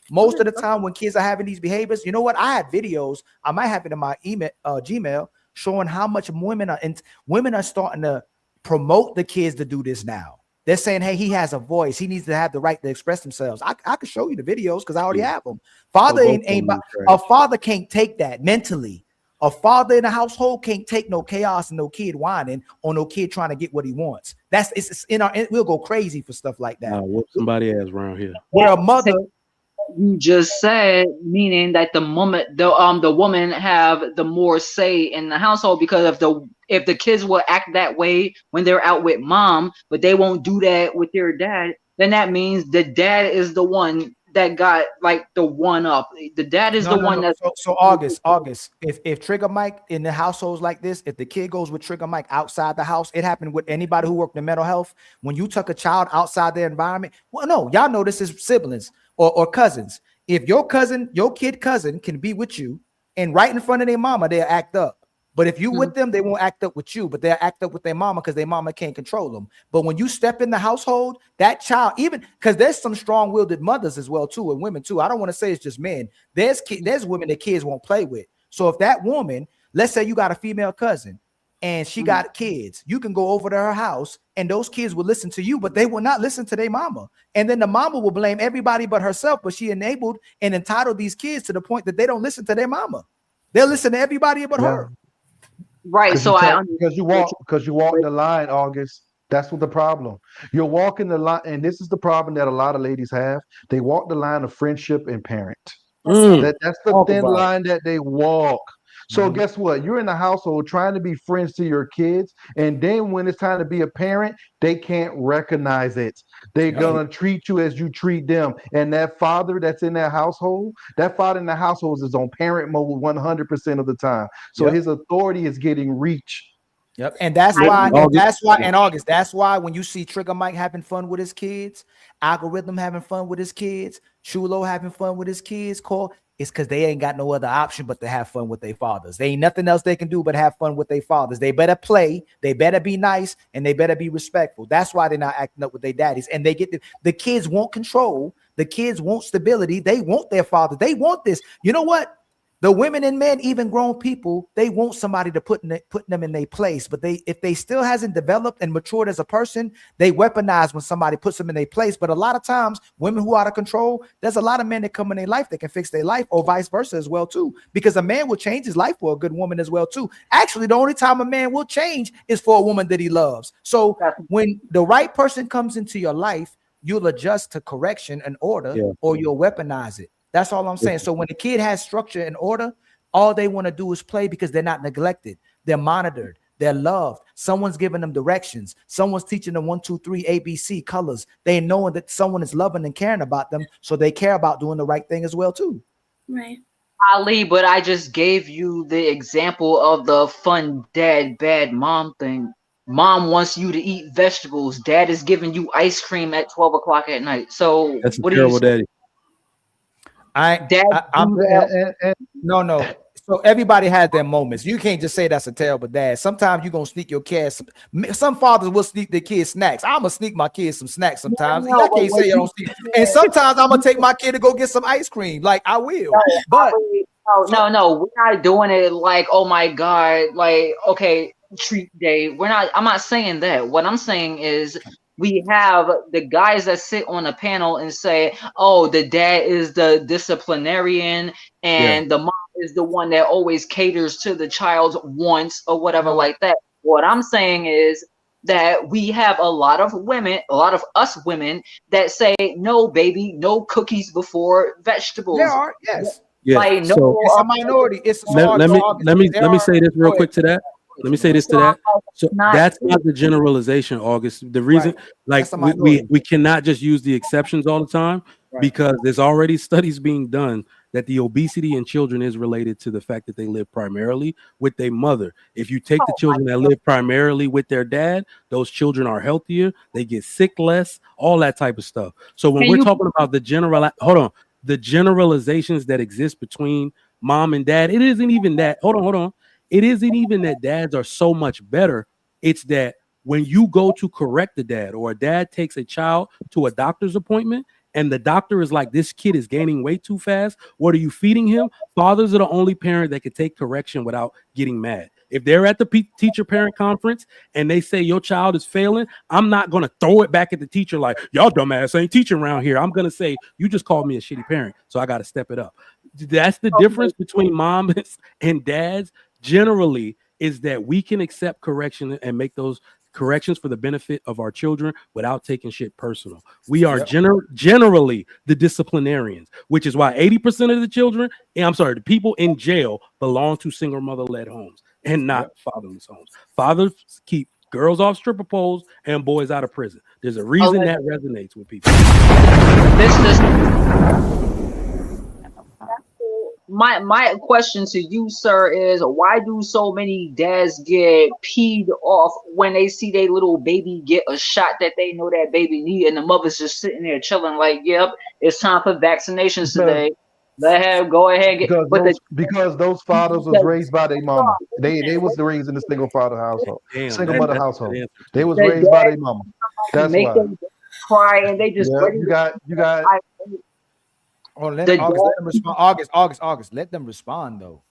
Most of the time when kids are having these behaviors, you know what? I have videos. I might have it in my email, Gmail, showing how much women are starting to promote the kids to do this now. They're saying, hey, he has a voice. He needs to have the right to express themselves. I can show you the videos because I already have them. A father can't take that mentally. A father in a household can't take no chaos and no kid whining or no kid trying to get what he wants. We'll go crazy for stuff like that. Whoop somebody ass around here. Where a mother, you just said, meaning that the woman have the more say in the household, because if the kids will act that way when they're out with mom, but they won't do that with their dad, then that means the dad is the one that got like the one up. The dad is that. So August. If Trigger Mike in the households like this, if the kid goes with Trigger Mike outside the house, it happened with anybody who worked in mental health. When you took a child outside their environment, well, no, y'all know this is siblings or cousins. If your kid cousin can be with you and right in front of their mama, they'll act up. But if you with them, they won't act up with you, but they'll act up with their mama because their mama can't control them. But when you step in the household, that child, even because there's some strong-willed mothers as well too, and women too. I don't want to say it's just men. There's women that kids won't play with. So if that woman, let's say you got a female cousin and she got kids, you can go over to her house and those kids will listen to you, but they will not listen to their mama. And then the mama will blame everybody but herself, but she enabled and entitled these kids to the point that they don't listen to their mama. They'll listen to everybody but her. Right. So because you walk the line, August. That's what the problem. You're walking the line, and this is the problem that a lot of ladies have. They walk the line of friendship and parent. That's the thin line that they walk. So guess what? You're in the household trying to be friends to your kids, and then when it's time to be a parent, they can't recognize it. They're gonna treat you as you treat them. And that father that's in that household, that father in the household is on parent mode 100% of the time. So his authority is getting reach. Yep, and that's why in August, that's why when you see Trigger Mike having fun with his kids, Algorithm having fun with his kids, Chulo having fun with his kids, it's because they ain't got no other option but to have fun with their fathers. They ain't nothing else they can do but have fun with their fathers. They better play, they better be nice, and they better be respectful. That's why they're not acting up with their daddies. And they get the kids want control, the kids want stability, they want their father, they want this. You know what? The women and men, even grown people, they want somebody to put them in their place. But if they still hasn't developed and matured as a person, they weaponize when somebody puts them in their place. But a lot of times, women who are out of control, there's a lot of men that come in their life that can fix their life, or vice versa as well too. Because a man will change his life for a good woman as well too. Actually, the only time a man will change is for a woman that he loves. So when the right person comes into your life, you'll adjust to correction and order, or you'll weaponize it. That's all I'm saying. So when the kid has structure and order, all they want to do is play because they're not neglected. They're monitored. They're loved. Someone's giving them directions. Someone's teaching them 1, 2, 3 ABC colors. They knowing that someone is loving and caring about them, so they care about doing the right thing as well too. Right. Ali, but I just gave you the example of the fun dad, bad mom thing. Mom wants you to eat vegetables. Dad is giving you ice cream at 12 o'clock at night. So That's a what do you terrible say? daddy. No. So everybody has their moments. You can't just say that's a terrible dad. Sometimes you're gonna sneak your kids. Some fathers will sneak their kids snacks. I'm gonna sneak my kids some snacks sometimes. I can't say you don't sneak. And sometimes I'm gonna take my kid to go get some ice cream. Like I will. But no, we're not doing it like, oh my God, like, okay, treat day. I'm not saying that. What I'm saying is we have the guys that sit on a panel and say, oh, the dad is the disciplinarian and the mom is the one that always caters to the child's wants or whatever like that. What I'm saying is that we have a lot of us women that say, no, baby, no cookies before vegetables. There are, yes. Yeah, like, so no, it's a minority. It's let me say this real quick to that. Let me say this to that. So that's not the generalization, August. The reason, like, we cannot just use the exceptions all the time because there's already studies being done that the obesity in children is related to the fact that they live primarily with their mother. If you take the children that live primarily with their dad, those children are healthier, they get sick less, all that type of stuff. So when we're talking about the generalizations that exist between mom and dad, it isn't even that. Hold on. It isn't even that dads are so much better. It's that when you go to correct the dad, or a dad takes a child to a doctor's appointment and the doctor is like, this kid is gaining weight too fast, what are you feeding him? Fathers are the only parent that can take correction without getting mad. If they're at the teacher parent conference and they say your child is failing, I'm not going to throw it back at the teacher like, y'all dumbass ain't teaching around here. I'm going to say, you just called me a shitty parent, so I got to step it up. That's the difference between moms and dads generally, is that we can accept correction and make those corrections for the benefit of our children without taking shit personal. We are generally the disciplinarians, which is why 80% of the people in jail belong to single mother-led homes and not fatherless homes. Fathers keep girls off stripper poles and boys out of prison. There's a reason that resonates with people. My question to you, sir, is why do so many dads get peed off when they see their little baby get a shot that they know that baby need, and the mother's just sitting there chilling like, yep, it's time for vaccinations today. Let her go ahead and get because those fathers was raised by their mama. They was raised in the single father household, single mother household. They was raised by their mama. That's why. Them cry and they just you got. Oh, let them respond. August. Let them respond though.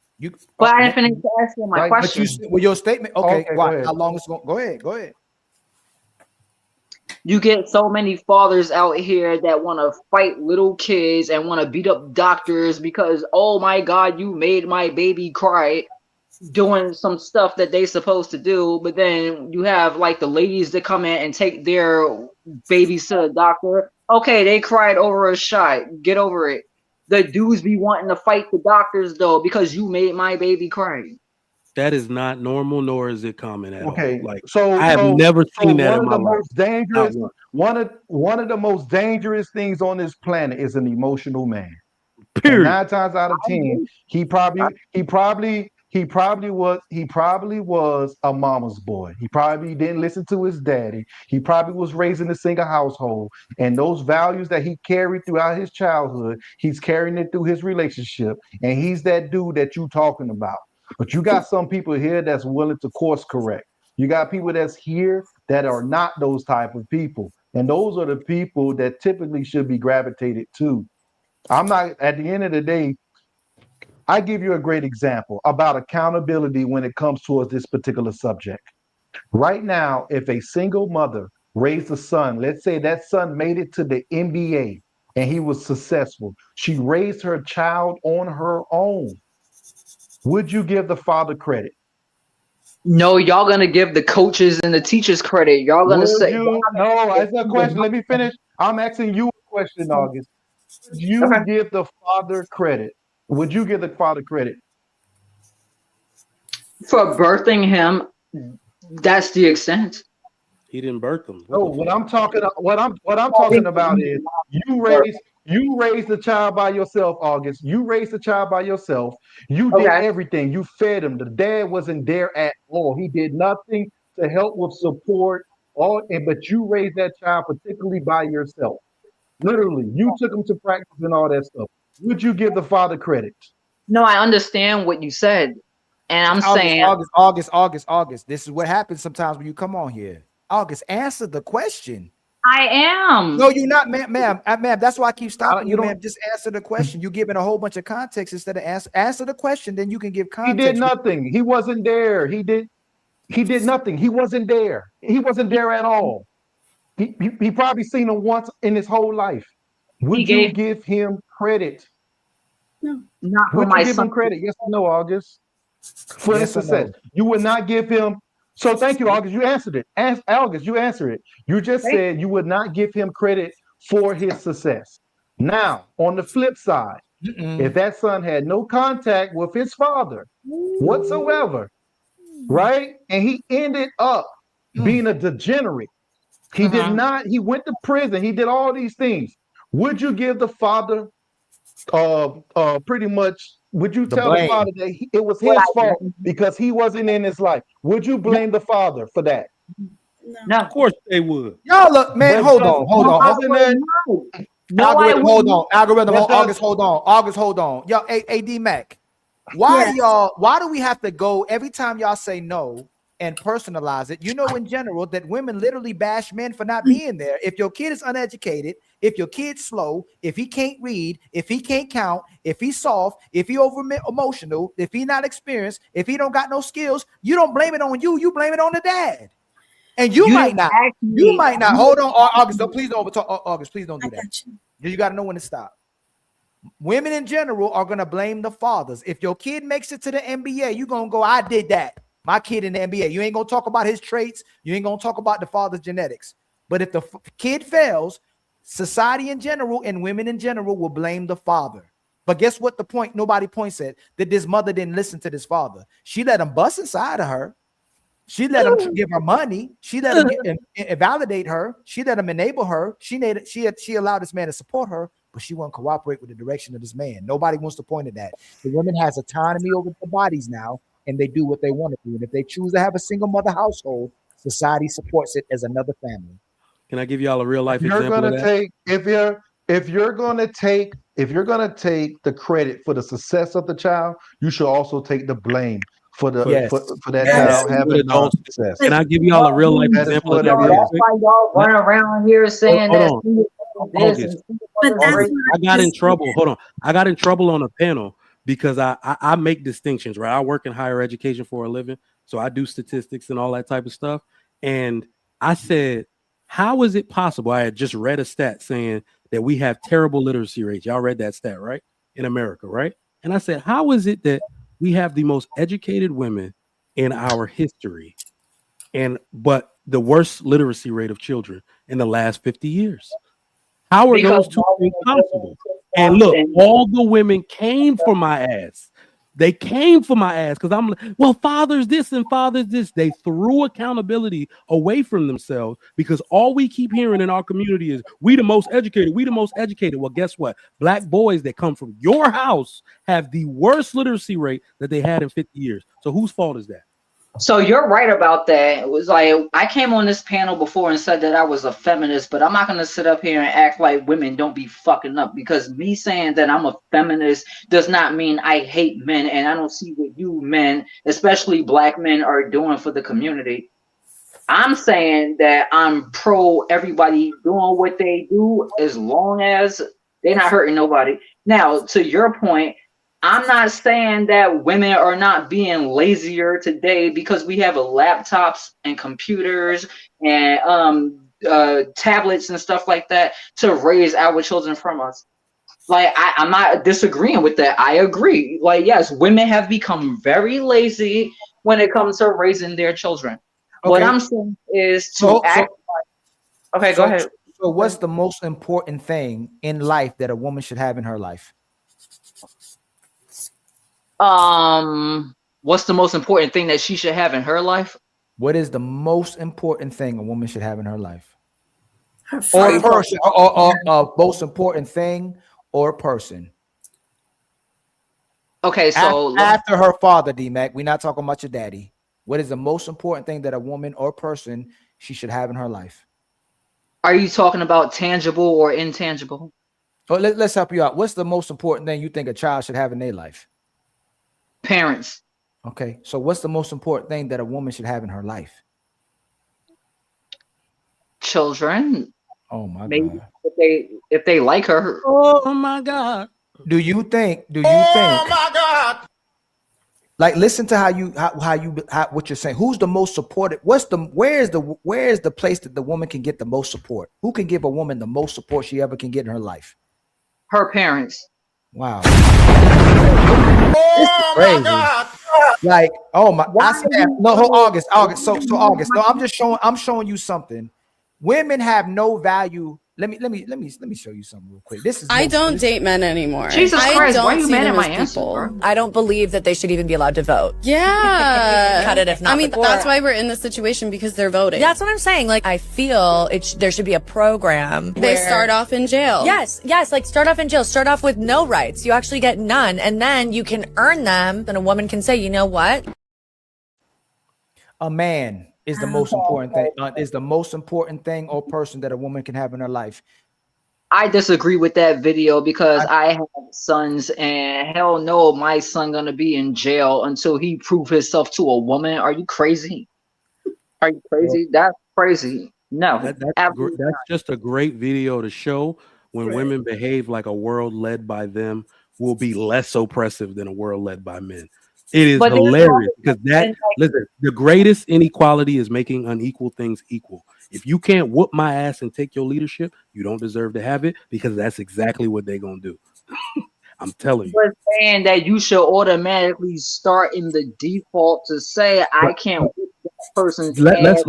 But I didn't finish asking my question. Well, your statement. Okay, how long is it going? Go ahead. You get so many fathers out here that want to fight little kids and want to beat up doctors because, oh my God, you made my baby cry, doing some stuff that they supposed to do. But then you have like the ladies that come in and take their babies to the doctor. Okay, they cried over a shot. Get over it. The dudes be wanting to fight the doctors though because you made my baby cry. That is not normal, nor is it common at all. Like, so I have never seen that in my life. One of the most dangerous things on this planet is an emotional man. Period. 9 times out of 10, he probably was a mama's boy. He probably didn't listen to his daddy. He probably was raised in a single household, and those values that he carried throughout his childhood, he's carrying it through his relationship, and he's that dude that you talking about. But you got some people here that's willing to course correct. You got people that's here that are not those type of people. And those are the people that typically should be gravitated to. I'm not, at the end of the day, I give you a great example about accountability when it comes towards this particular subject. Right now, if a single mother raised a son, let's say that son made it to the NBA and he was successful. She raised her child on her own. Would you give the father credit? No, y'all gonna give the coaches and the teachers credit. Y'all gonna say no. It's a question. Let me finish. I'm asking you a question, August. Would you give the father credit? Would you give the father credit for birthing him? That's the extent. He didn't birth them. No, what I'm talking about is you raised the child by yourself, August. You raised the child by yourself. You did everything. You fed him. The dad wasn't there at all. He did nothing to help with support, but you raised that child particularly by yourself. Literally, you took him to practice and all that stuff. Would you give the father credit? No, I understand what you said. And I'm saying August. This is what happens sometimes when you come on here. August, answer the question. I am. No, you're not, ma'am. That's why I keep stopping you, ma'am. Just answer the question. You're giving a whole bunch of context instead of answer the question. Then you can give context. He did nothing. He wasn't there. He did nothing. He wasn't there. He wasn't there at all. He probably seen him once in his whole life. Would you give him credit? No, not for Would my you give son. him credit? Yes or no, August? For his Yes or success, no? you would not give him. So thank you, August. You answered it. August, you answered it. You just said you would not give him credit for his success. Now, on the flip side, if that son had no contact with his father whatsoever, right, and he ended up being a degenerate, he did not. He went to prison. He did all these things. Would you give the father, pretty much? Would you tell the father that it was his fault because he wasn't in his life? Would you blame the father for that? No, of course they would. Y'all look, man. Hold on. Algorithm, hold on. August, hold on. August, hold on. Yo, AD Mac. Why do we have to go every time y'all say no and personalize it? You know, in general, that women literally bash men for not being there. If your kid is uneducated, if your kid's slow, if he can't read, if he can't count, if he's soft, if he over emotional, if he not experienced, if he don't got no skills, you don't blame it on you blame it on the dad. And you might not hold on, August. Please don't overtalk. August, please don't do that. You got to know when to stop. Women in general are going to blame the fathers. If your kid makes it to the NBA, you're going to go, I did that. My kid in the NBA. You ain't going to talk about his traits. You ain't going to talk about the father's genetics. But if the kid fails, society in general and women in general will blame the father. But guess what? The point nobody points at that this mother didn't listen to this father. She let him bust inside of her. She let him give her money. She let him validate her. She let him enable her. She allowed this man to support her, but she won't cooperate with the direction of this man. Nobody wants to point at that. The woman has autonomy over their bodies now, and they do what they want to do. And if they choose to have a single mother household, society supports it as another family. Can I give y'all a real life example of that? If you're gonna take the credit for the success of the child, you should also take the blame for the for that child having success. Can I give y'all a real life example of that? That's why y'all run around here saying I got in trouble. Hold on. I got in trouble on a panel because I make distinctions, right? I work in higher education for a living, so I do statistics and all that type of stuff. And I said, how is it possible? I had just read a stat saying that we have terrible literacy rates. Y'all read that stat, right? In America, right? And I said, how is it that we have the most educated women in our history, but the worst literacy rate of children in the last 50 years? How are those two things possible? And look, all the women came for my ass. They came for my ass because I'm like, well, father's this and father's this. They threw accountability away from themselves because all we keep hearing in our community is we the most educated, we the most educated. Well, guess what? Black boys that come from your house have the worst literacy rate that they had in 50 years. So whose fault is that? So you're right about that. It was like I came on this panel before and said that I was a feminist, but I'm not going to sit up here and act like women don't be fucking up, because me saying that I'm a feminist does not mean I hate men, and I don't see what you men, especially black men, are doing for the community. I'm saying that I'm pro everybody doing what they do as long as they're not hurting nobody. Now, to your point, I'm not saying that women are not being lazier today because we have laptops and computers and tablets and stuff like that to raise our children from us. Like, I'm not disagreeing with that. I agree. Like, yes, women have become very lazy when it comes to raising their children. Okay. What I'm saying is to act like, okay, go ahead. So what's the most important thing in life that a woman should have in her life? What's the most important thing that she should have in her life? What is the most important thing a woman should have in her life? Or a person, or most important thing or person. Okay, so after her father, D-Mac, we're not talking about your daddy. What is the most important thing that a woman or person she should have in her life? Are you talking about tangible or intangible? Oh, let's help you out. What's the most important thing you think a child should have in their life? Parents. Okay, so what's the most important thing that a woman should have in her life? Children. Oh my Maybe God. if they like her. Oh my God. Do you think? Oh my God. Like, listen to what you're saying. Who's the most supported? Where's the place that the woman can get the most support? Who can give a woman the most support she ever can get in her life? Her parents. Wow. Oh my God. Like, oh my, August. So August. No, I'm showing you something. Women have no value. Let me show you something real quick. I don't date men anymore. Jesus Christ, why are you mad at my answer? I don't believe that they should even be allowed to vote. Yeah. Cut it if not. I mean, before. that's why we're in this situation, because they're voting. That's what I'm saying. Like, I feel there should be a program. They start off in jail. Yes. Like, start off in jail. Start off with no rights. You actually get none. And then you can earn them. Then a woman can say, you know what? A man is the most important thing. Is the most important thing or person that a woman can have in her life. I disagree with that video because I have sons, and hell no, my son gonna be in jail until he prove himself to a woman. Are you crazy? Are you crazy? That's crazy. No, that's just a great video to show when women behave like a world led by them will be less oppressive than a world led by men. It is hilarious because listen, the greatest inequality is making unequal things equal. If you can't whoop my ass and take your leadership, you don't deserve to have it, because that's exactly what they're gonna do. I'm telling you. But saying that you should automatically start in the default to say I can't whoop that person's ass.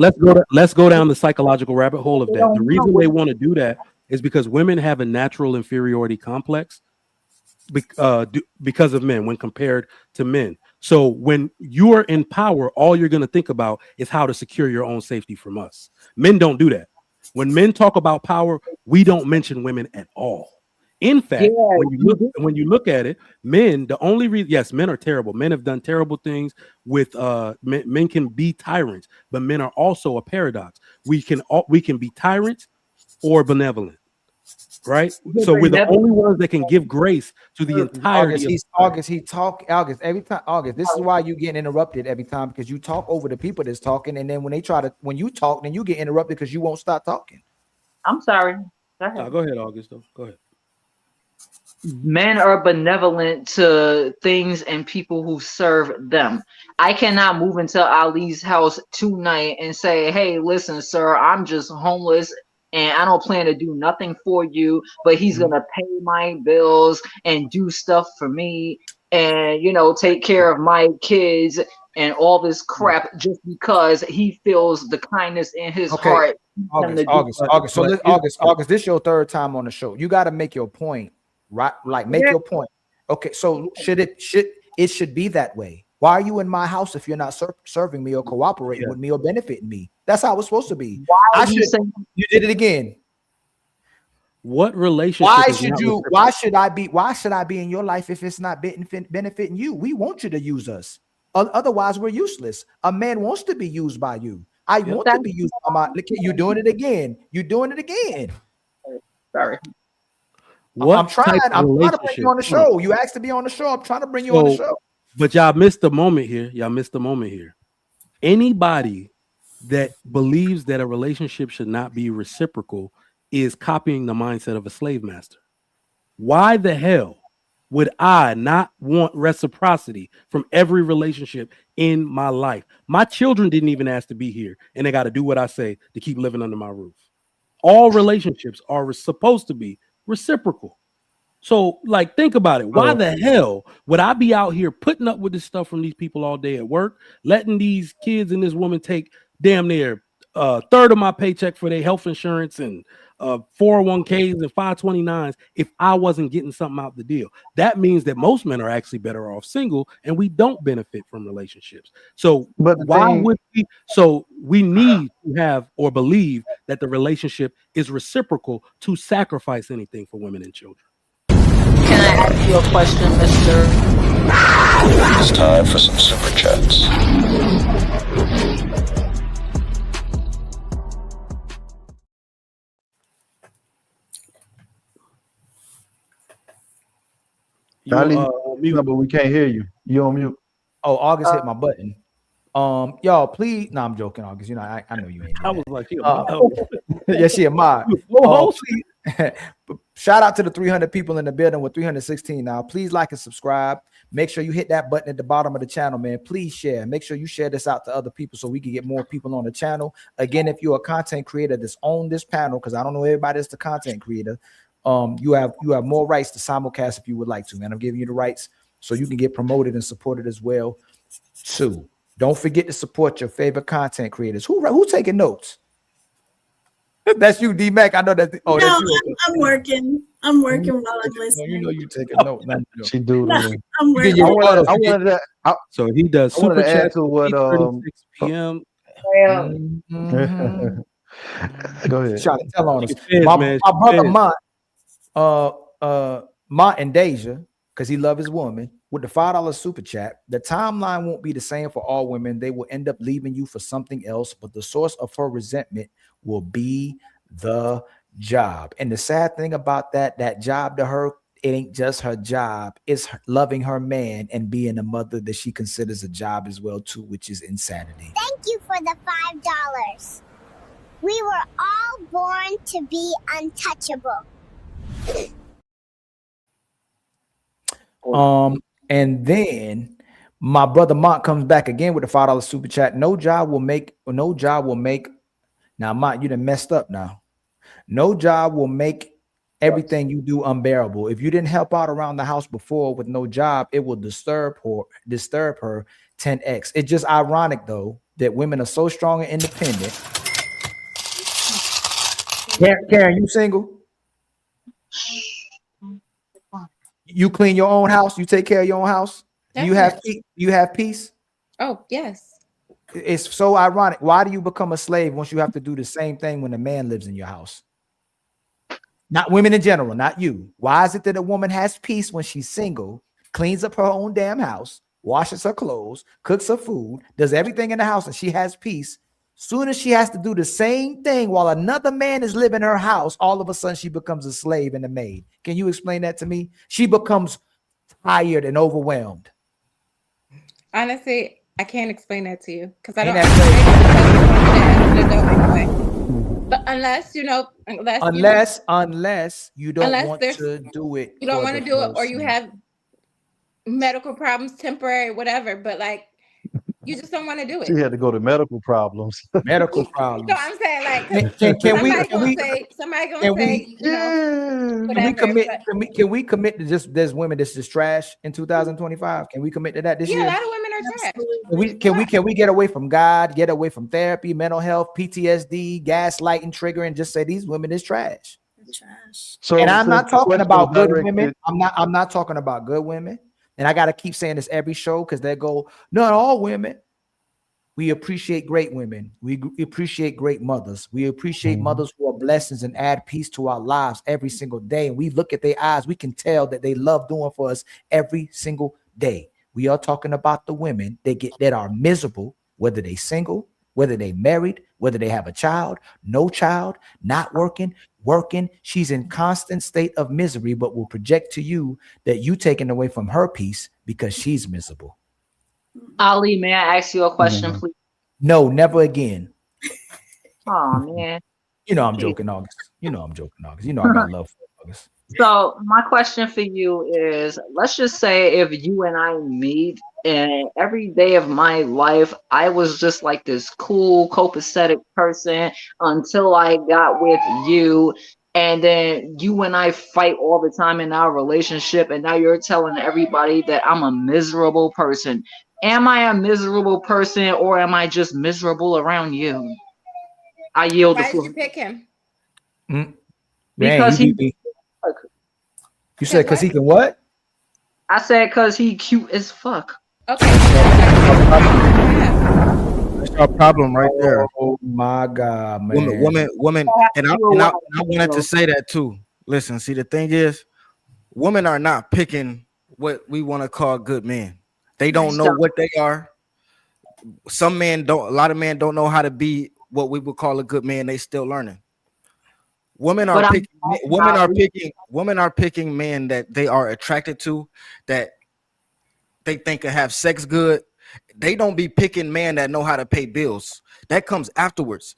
Let's go down the psychological rabbit hole of that. The reason they want to do that is because women have a natural inferiority complex because of men when compared to men. So when you are in power, all you're going to think about is how to secure your own safety from us. Men don't do that. When men talk about power, we don't mention women at all. In fact, when you look at it, men, the only reason, yes, men are terrible. Men have done terrible things with men can be tyrants, but men are also a paradox. We can be tyrants or benevolent. Right, so we're the only ones that can give grace to the entirety. August, every time. August, this is why you get interrupted every time, because you talk over the people that's talking, and then when you talk, then you get interrupted because you won't stop talking. I'm sorry. Go ahead, August. Go ahead. Men are benevolent to things and people who serve them. I cannot move into Ali's house tonight and say, "Hey, listen, sir, I'm just homeless and I don't plan to do nothing for you, but he's gonna pay my bills and do stuff for me and, you know, take care of my kids and all this crap just because he feels the kindness in his heart." August. So August, this is your third time on the show. You got to make your point, right? Like, make your point. Okay, so it should be that way. Why are you in my house if you're not serving me or cooperating with me or benefiting me? That's how it's supposed to be. You did it again. What relationship? Why should I be in your life if it's not benefiting you? We want you to use us. Otherwise, we're useless. A man wants to be used by you. I want to be used by my. Look, you're doing it again. You're doing it again. Sorry. I'm trying to bring you on the show. You asked to be on the show. I'm trying to bring you on the show. But y'all missed the moment here. Anybody that believes that a relationship should not be reciprocal is copying the mindset of a slave master. Why the hell would I not want reciprocity from every relationship in my life? My children didn't even ask to be here, and they got to do what I say to keep living under my roof. All relationships are supposed to be reciprocal. So, like, think about it. Why the hell would I be out here putting up with this stuff from these people all day at work, letting these kids and this woman take damn near a third of my paycheck for their health insurance and 401ks and 529s if I wasn't getting something out the deal? That means that most men are actually better off single, and we don't benefit from relationships. So we need to have or believe that the relationship is reciprocal to sacrifice anything for women and children. Can I ask you a question, mister? It's time for some super chats. Ali, no, but we can't hear you. You on mute. Oh, August hit my button. Y'all, please. No, I'm joking, August. You know, I know you ain't. I was like, yes, she a mod. Please, shout out to the 300 people in the building with 316 now. Please like and subscribe. Make sure you hit that button at the bottom of the channel, man. Please share. Make sure you share this out to other people so we can get more people on the channel. Again, if you're a content creator that's on this panel, because I don't know everybody that's the content creator, you have more rights to simulcast if you would like to, man. I'm giving you the rights so you can get promoted and supported as well too. Don't forget to support your favorite content creators. Who taking notes? That's you, D-Mac. I know that. No, that's you. I'm working. I'm working while I'm listening. You know you taking note. She do. I'm working. So he does super chat to what 6 p.m. Go ahead. Trying to tell on us. My brother Mont and Deja, because he love his woman, with the $5 super chat. The timeline won't be the same for all women. They will end up leaving you for something else, but the source of her resentment will be the job. And the sad thing about that job to her, it ain't just her job. It's loving her man and being a mother that she considers a job as well too, which is insanity. Thank you for the $5. We were all born to be untouchable. And then my brother Mont comes back again with the $5 super chat. No job will make. Now, Mont, you done messed up now. No job will make everything you do unbearable. If you didn't help out around the house before with no job, it will disturb her 10x. It's just ironic though that women are so strong and independent. Karen, you single? You clean your own house. You take care of your own house. You have peace. Oh yes. It's so ironic. Why do you become a slave once you have to do the same thing when a man lives in your house? Not women in general, not you. Why is it that a woman has peace when she's single, cleans up her own damn house, washes her clothes, cooks her food, does everything in the house, and she has peace? Soon as she has to do the same thing while another man is living in her house, all of a sudden she becomes a slave and a maid. Can you explain that to me? She becomes tired and overwhelmed. Honestly, I can't explain that to you because I don't. But unless you don't want to do it, you don't want to do it, or you have medical problems, temporary, whatever. But like, you just don't want to do it. She had to go to medical problems. Medical problems. You know what I'm saying? Like, can we commit to just there's women that's just trash in 2025? Can we commit to that this year? Yeah, a lot of women are trash. Can we get away from God, get away from therapy, mental health, PTSD, gaslighting, triggering, just say these women is trash? So, and I'm not talking about good women. I'm not talking about good women. And I got to keep saying this every show because they go, not all women. We appreciate great women. We appreciate great mothers. We appreciate mothers who are blessings and add peace to our lives every single day. And we look at their eyes. We can tell that they love doing for us every single day. We are talking about the women that are miserable, whether they single, whether they married, whether they have a child, no child, not working. She's in constant state of misery, but will project to you that you taken away from her peace because she's miserable. Ali, may I ask you a question, please? No, never again. Oh man. You know I'm joking, August. You know I got love for August. So my question for you is, let's just say if you and I meet and every day of my life, I was just like this cool, copacetic person until I got with you. And then you and I fight all the time in our relationship. And now you're telling everybody that I'm a miserable person. Am I a miserable person or am I just miserable around you? I yield the floor. Why did you pick him? Because You said because he can what? I said because he cute as fuck. Okay. That's our problem right there. Oh my God, man. Woman, and I wanted to say that too. Listen, see, the thing is, women are not picking what we want to call good men. They don't know what they are. Some men don't. A lot of men don't know how to be what we would call a good man. They still learning. Women are picking men that they are attracted to, that they think can have sex good. They don't be picking men that know how to pay bills. That comes afterwards.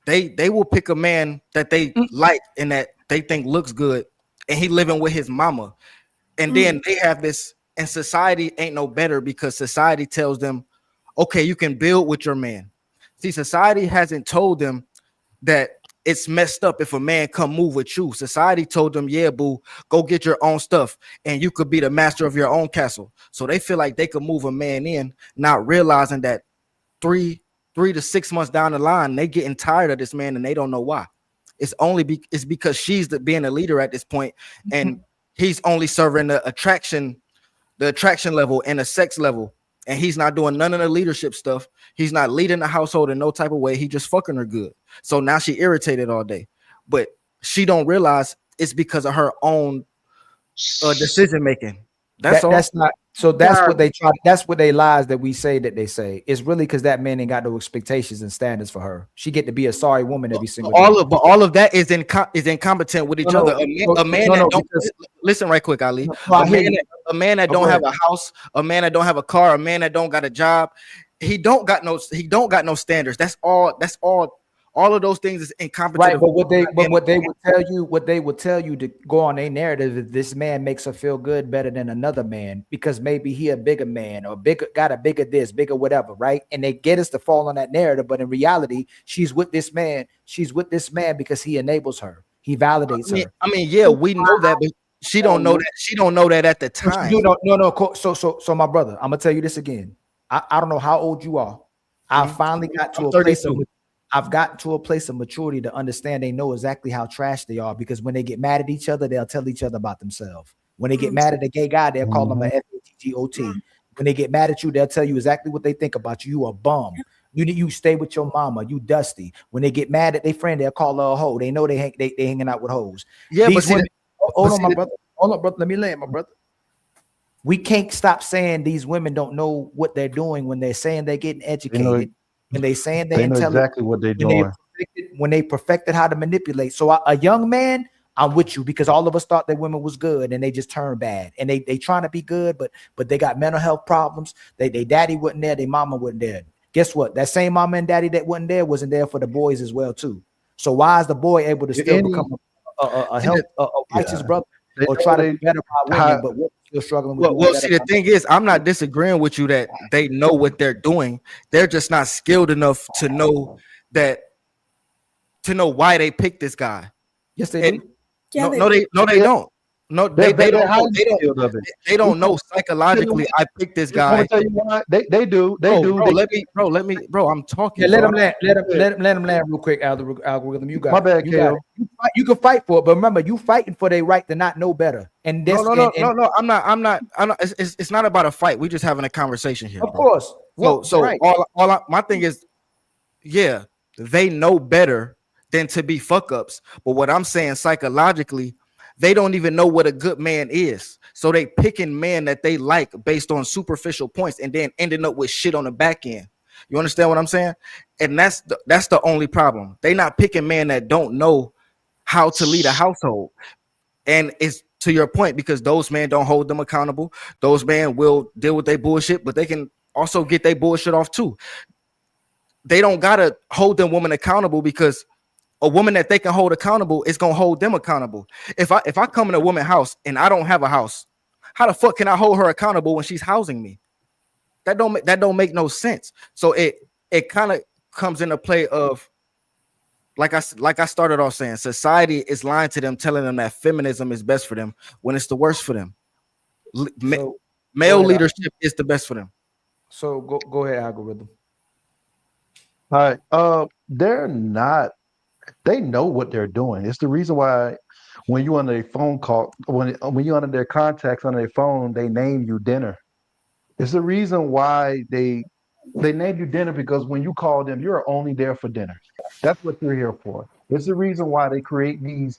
They will pick a man that they like and that they think looks good, and he living with his mama. And then they have this, and society ain't no better because society tells them, okay, you can build with your man. See, society hasn't told them that it's messed up if a man come move with you. Society told them, yeah, boo, go get your own stuff and you could be the master of your own castle. So they feel like they could move a man in, not realizing that 3 to 6 months down the line, they getting tired of this man and they don't know why. It's because she's being a leader at this point, and he's only serving the attraction level and the sex level. And he's not doing none of the leadership stuff. He's not leading the household in no type of way. He just fucking her good. So now she irritated all day, but she don't realize it's because of her own decision making. That's not. So that's what they try. That's what they lies that we say that they say. It's really because that man ain't got no expectations and standards for her. She get to be a sorry woman every single day. All of that is incompetent with each other. Listen right quick, Ali. A man that don't have a house, a man that don't have a car, a man that don't got a job, he don't got no standards. That's all. All of those things is incompetent. Right, but what they would tell you to go on a narrative is this man makes her feel good better than another man because maybe he a bigger man or got a bigger this, bigger whatever, right? And they get us to fall on that narrative, but in reality, she's with this man because he enables her. He validates her. I mean, yeah, we know that, but she don't know that. She don't know that at the time. No. So my brother, I'm gonna tell you this again. I don't know how old you are. I finally got to a place of I've gotten to a place of maturity to understand they know exactly how trash they are, because when they get mad at each other, they'll tell each other about themselves. When they get mad at a gay guy, they'll call them a FATGOT. When they get mad at you, they'll tell you exactly what they think about you. You a bum. You stay with your mama. You dusty. When they get mad at their friend, they'll call her a hoe. They know they hanging out with hoes. Yeah, These women, hold on, my brother. Hold on, brother. Let me land, my brother. We can't stop saying these women don't know what they're doing when they're saying they're getting educated. When they saying they know exactly what they're doing. When they perfected how to manipulate. So a young man, I'm with you, because all of us thought that women was good and they just turned bad. And they trying to be good, but they got mental health problems. They daddy wasn't there, their mama wasn't there. Guess what? That same mama and daddy that wasn't there for the boys as well too. So why is the boy able to still become a righteous brother or try to be better by women, but we're still struggling with? Well, see, the thing is, I'm not disagreeing with you that they know what they're doing. They're just not skilled enough to know why they picked this guy. Yes, they do. No, they don't. No, they don't know psychologically. I picked this guy. Tell you why. They do. Bro, I'm talking. Yeah, let him land real quick. Algorithm, you got my bad, Kale. You can fight for it, but remember, you fighting for their right to not know better. And this, no. I'm not. It's not about a fight. We're just having a conversation here. Of course. So my thing is, yeah, they know better than to be fuck ups. But what I'm saying, psychologically, they don't even know what a good man is. So they picking men that they like based on superficial points and then ending up with shit on the back end. You understand what I'm saying? And that's the only problem. They not picking men that don't know how to lead a household. And it's to your point, because those men don't hold them accountable. Those men will deal with their bullshit, but they can also get their bullshit off too. They don't gotta hold them women accountable, because a woman that they can hold accountable is gonna hold them accountable. If I come in a woman's house and I don't have a house, how the fuck can I hold her accountable when she's housing me? That don't make no sense. So it kind of comes into play of, like I started off saying, society is lying to them, telling them that feminism is best for them when it's the worst for them. Male leadership is the best for them. So go ahead, Algorithm. All right. They're not. They know what they're doing. It's the reason why when you on a phone call, when you under their contacts on their phone, they name you dinner. It's the reason why they name you dinner, because when you call them, you're only there for dinner. That's what you're here for. It's the reason why they create these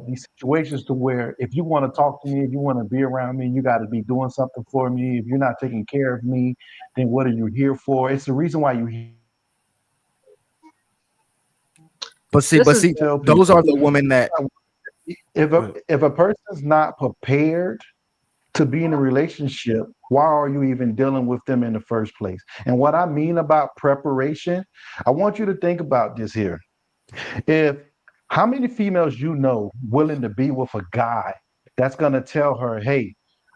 these situations to where if you want to talk to me, if you want to be around me, you got to be doing something for me. If you're not taking care of me, then what are you here for? It's the reason why you here. But see, those are the women that if a person's not prepared to be in a relationship, why are you even dealing with them in the first place? And what I mean about preparation, I want you to think about this here. How many females you know willing to be with a guy that's going to tell her, hey,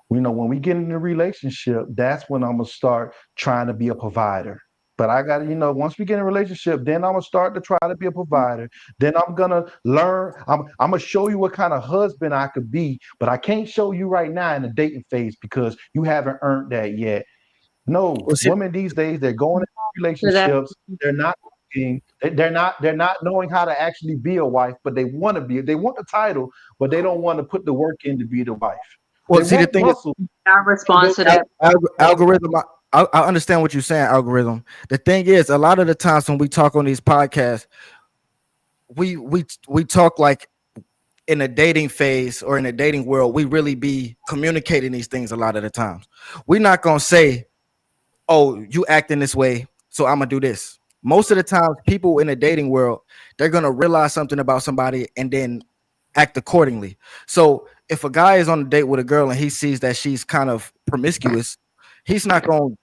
when we get in a relationship, that's when I'm going to start trying to be a provider. But I got to, once we get in a relationship, then I'm going to start to try to be a provider. Then I'm going to learn. I'm going to show you what kind of husband I could be. But I can't show you right now in the dating phase because you haven't earned that yet. No, women these days, they're going into relationships. They're not working. They're not knowing how to actually be a wife, but they want to be. They want the title, but they don't want to put the work in to be the wife. Well, see, the thing is, our response to that algorithm. I understand what you're saying, algorithm. The thing is, a lot of the times when we talk on these podcasts, we talk like in a dating phase or in a dating world, we really be communicating these things a lot of the times. We're not gonna say, "Oh, you acting this way, so I'm gonna do this." Most of the time, people in the dating world, they're gonna realize something about somebody and then act accordingly. So if a guy is on a date with a girl and he sees that she's kind of promiscuous, he's not going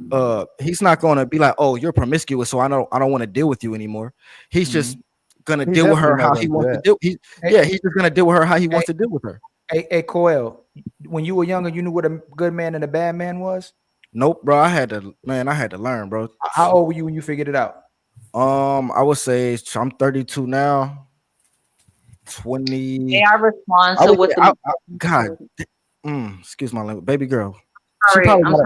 to be like, "Oh, you're promiscuous, so I don't want to deal with you anymore." He's just going to deal with her how he wants to deal. He's just going to deal with her how he wants to deal with her. Hey, Coel, when you were younger, you knew what a good man and a bad man was? Nope, bro. I had to learn, bro. How old were you when you figured it out? I would say I'm 32 now. 20. May I respond to what God, excuse my language, baby girl.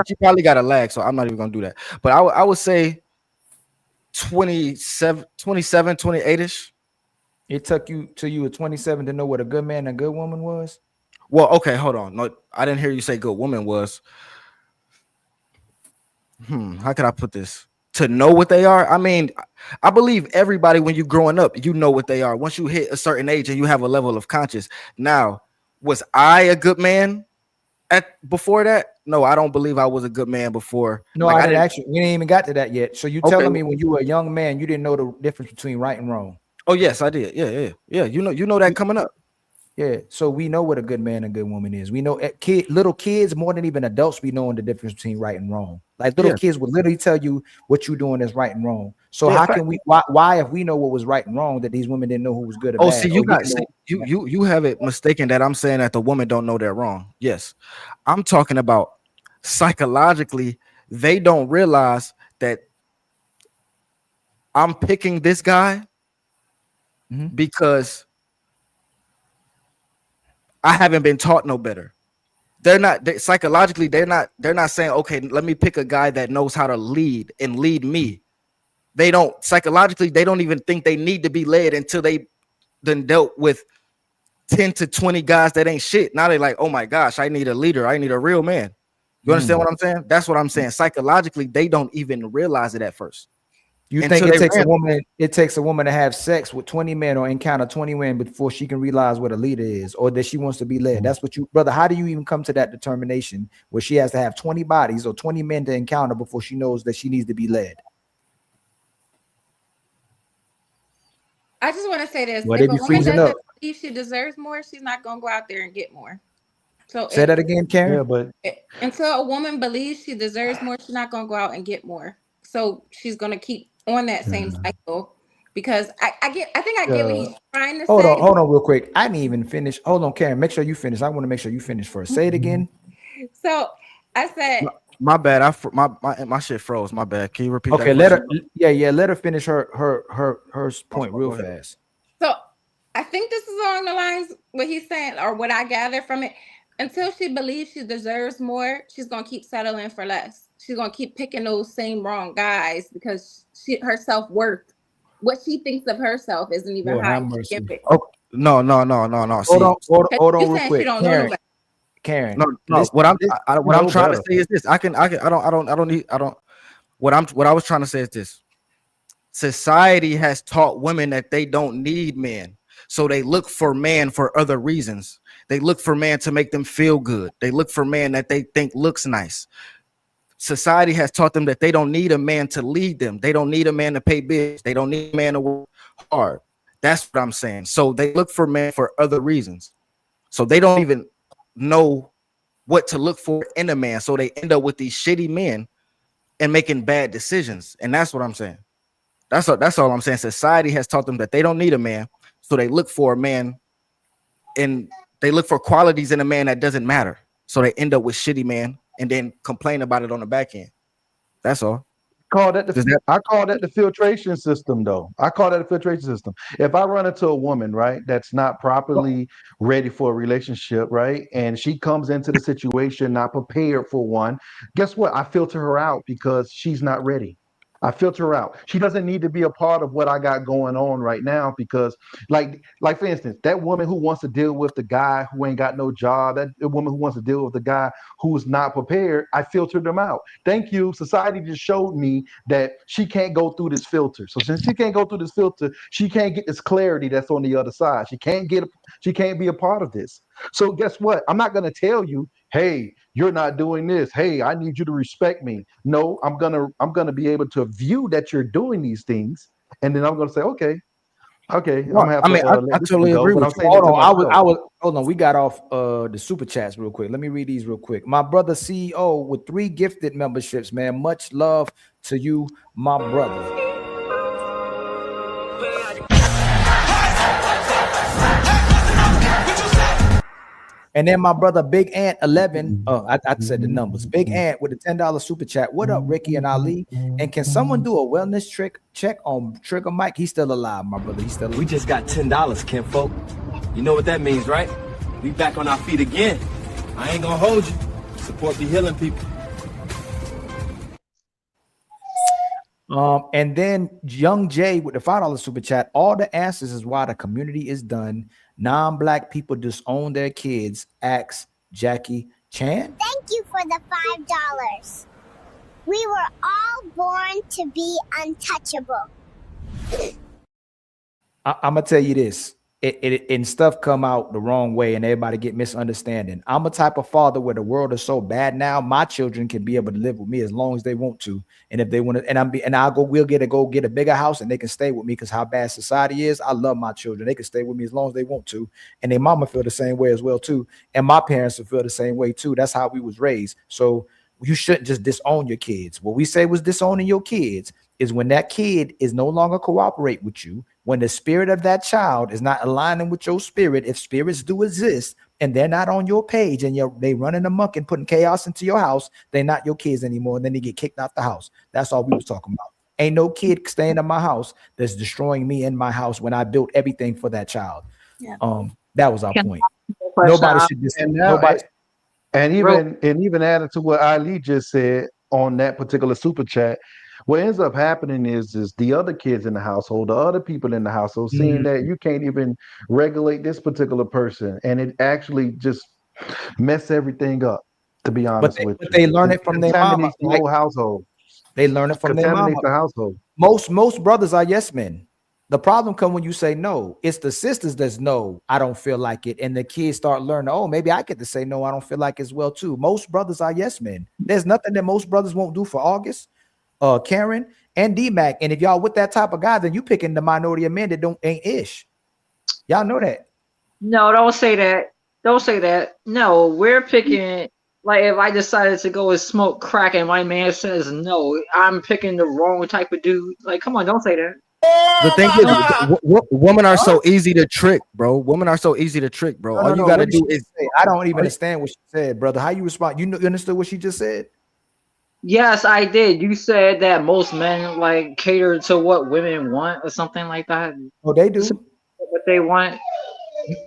She probably got a lag, so I'm not even gonna do that. But I would say 27, 28ish. It took you till you were 27 to know what a good man and a good woman was? Well, okay, hold on. No, I didn't hear you say good woman was. How could I put this? To know what they are. I mean, I believe everybody when you're growing up, you know what they are. Once you hit a certain age and you have a level of conscience. Now, was I a good man before that? No, I don't believe I was a good man before. No, I didn't actually. We ain't even got to that yet. So you telling me when you were a young man, you didn't know the difference between right and wrong? Oh yes, I did. Yeah. You know that coming up. Yeah. So we know what a good man and good woman is. We know little kids more than even adults be knowing the difference between right and wrong. Like little kids would literally tell you what you're doing is right and wrong. So how can we? Why if we know what was right and wrong that these women didn't know who was good or bad? See, you have it mistaken that I'm saying that the woman don't know they're wrong. Yes, I'm talking about psychologically. They don't realize that I'm picking this guy because I haven't been taught no better. Psychologically, they're not saying, okay, let me pick a guy that knows how to lead and lead me. They don't psychologically, they don't even think they need to be led until they then dealt with 10 to 20 guys that ain't shit. Now they're like, oh my gosh, I need a leader. I need a real man. You understand what I'm saying? That's what I'm saying. Psychologically, they don't even realize it at first. You think it takes a woman to have sex with 20 men or encounter 20 men before she can realize what a leader is or that she wants to be led? That's what brother, how do you even come to that determination where she has to have 20 bodies or 20 men to encounter before she knows that she needs to be led? I just want to say this. Well, if a woman doesn't believe she deserves more, she's not going to go out there and get more. So say that again, Karen. Yeah, but until a woman believes she deserves more, she's not going to go out and get more. So she's going to keep on that same cycle because I think I get what he's trying to say. Hold on real quick. I didn't even finish. Hold on, Karen. Make sure you finish. I want to make sure you finish first. Say it again. So I said, my bad. My shit froze. My bad. Can you repeat that? Okay, let her. Yeah. Let her finish her point real fast. So I think this is along the lines what he's saying or what I gather from it. Until she believes she deserves more, she's gonna keep settling for less. She's gonna keep picking those same wrong guys because her self-worth, what she thinks of herself, isn't even high. Oh, no. Hold on real quick. Karen. No. What I'm trying to say is this. What I was trying to say is this. Society has taught women that they don't need men. So they look for man for other reasons. They look for man to make them feel good. They look for man that they think looks nice. Society has taught them that they don't need a man to lead them. They don't need a man to pay bills. They don't need a man to work hard. That's what I'm saying. So they look for men for other reasons. So they don't even know what to look for in a man. So they end up with these shitty men and making bad decisions. And that's what I'm saying. That's all I'm saying. Society has taught them that they don't need a man. So they look for a man and they look for qualities in a man that doesn't matter. So they end up with shitty man and then complain about it on the back end. That's all. I call that the filtration system, though. I call that a filtration system. If I run into a woman, right, that's not properly ready for a relationship, right, and she comes into the situation not prepared for one, guess what? I filter her out because she's not ready. I filter her out. She doesn't need to be a part of what I got going on right now because, like for instance, that woman who wants to deal with the guy who ain't got no job, that woman who wants to deal with the guy who's not prepared, I filtered them out. Thank you. Society just showed me that she can't go through this filter. So since she can't go through this filter, she can't get this clarity that's on the other side. She can't be a part of this. So guess what? I'm not gonna tell you, hey, you're not doing this. Hey, I need you to respect me. No, I'm gonna be able to view that you're doing these things, and then I'm gonna say, okay. I'm gonna have I totally agree with you. Hold on. We got off the super chats real quick. Let me read these real quick. My brother CEO with 3 gifted memberships, man. Much love to you, my brother. And then my brother Big Ant 11. I said the numbers. Big Ant with a $10 super chat. What up, Ricky and Ali? And can someone do a wellness check on Trigger Mike? He's still alive, my brother. He's still alive. We just got $10, kinfolk. You know what that means, right? We back on our feet again. I ain't gonna hold you. Support be healing people. And then Young Jay with the $5 super chat. All the answers is why the community is done. Non-black people disown their kids. Ask Jackie Chan. Thank you for the $5. We were all born to be untouchable. I'm gonna tell you this. And stuff come out the wrong way and everybody get misunderstanding. I'm a type of father where the world is so bad now, my children can be able to live with me as long as they want to. And if they want to, we'll get a bigger house and they can stay with me because how bad society is. I love my children. They can stay with me as long as they want to. And their mama feel the same way as well too. And my parents will feel the same way too. That's how we was raised. So you shouldn't just disown your kids. What we say was disowning your kids is when that kid is no longer cooperate with you, when the spirit of that child is not aligning with your spirit, if spirits do exist and they're not on your page and they running amok and putting chaos into your house, they're not your kids anymore. And then they get kicked out the house. That's all we was talking about. Ain't no kid staying in my house that's destroying me in my house when I built everything for that child. Yeah. That was our point. Nobody should disown nobody. And even added to what Ali just said on that particular super chat, what ends up happening is the other kids in the household, the other people in the household, seeing that you can't even regulate this particular person, and it actually just mess everything up. To be honest with you, but they learn it from their mama. The whole household. They learn it from their mama. The household. Most brothers are yes men. The problem comes when you say no. It's the sisters that's no, I don't feel like it. And the kids start learning, oh, maybe I get to say no, I don't feel like it as well too. Most brothers are yes men. There's nothing that most brothers won't do for August, Karen, and D-Mac. And if y'all with that type of guy, then you picking the minority of men that ain't ish. Y'all know that. No, don't say that. Don't say that. No, we're picking, like if I decided to go and smoke crack and my man says no, I'm picking the wrong type of dude. Like, come on, don't say that. The thing is, women are so easy to trick, bro. Women are so easy to trick, bro. All you gotta do is I don't even understand what she said, brother. How you respond? You understood what she just said? Yes, I did. You said that most men like cater to what women want or something like that. Oh, they do what they want.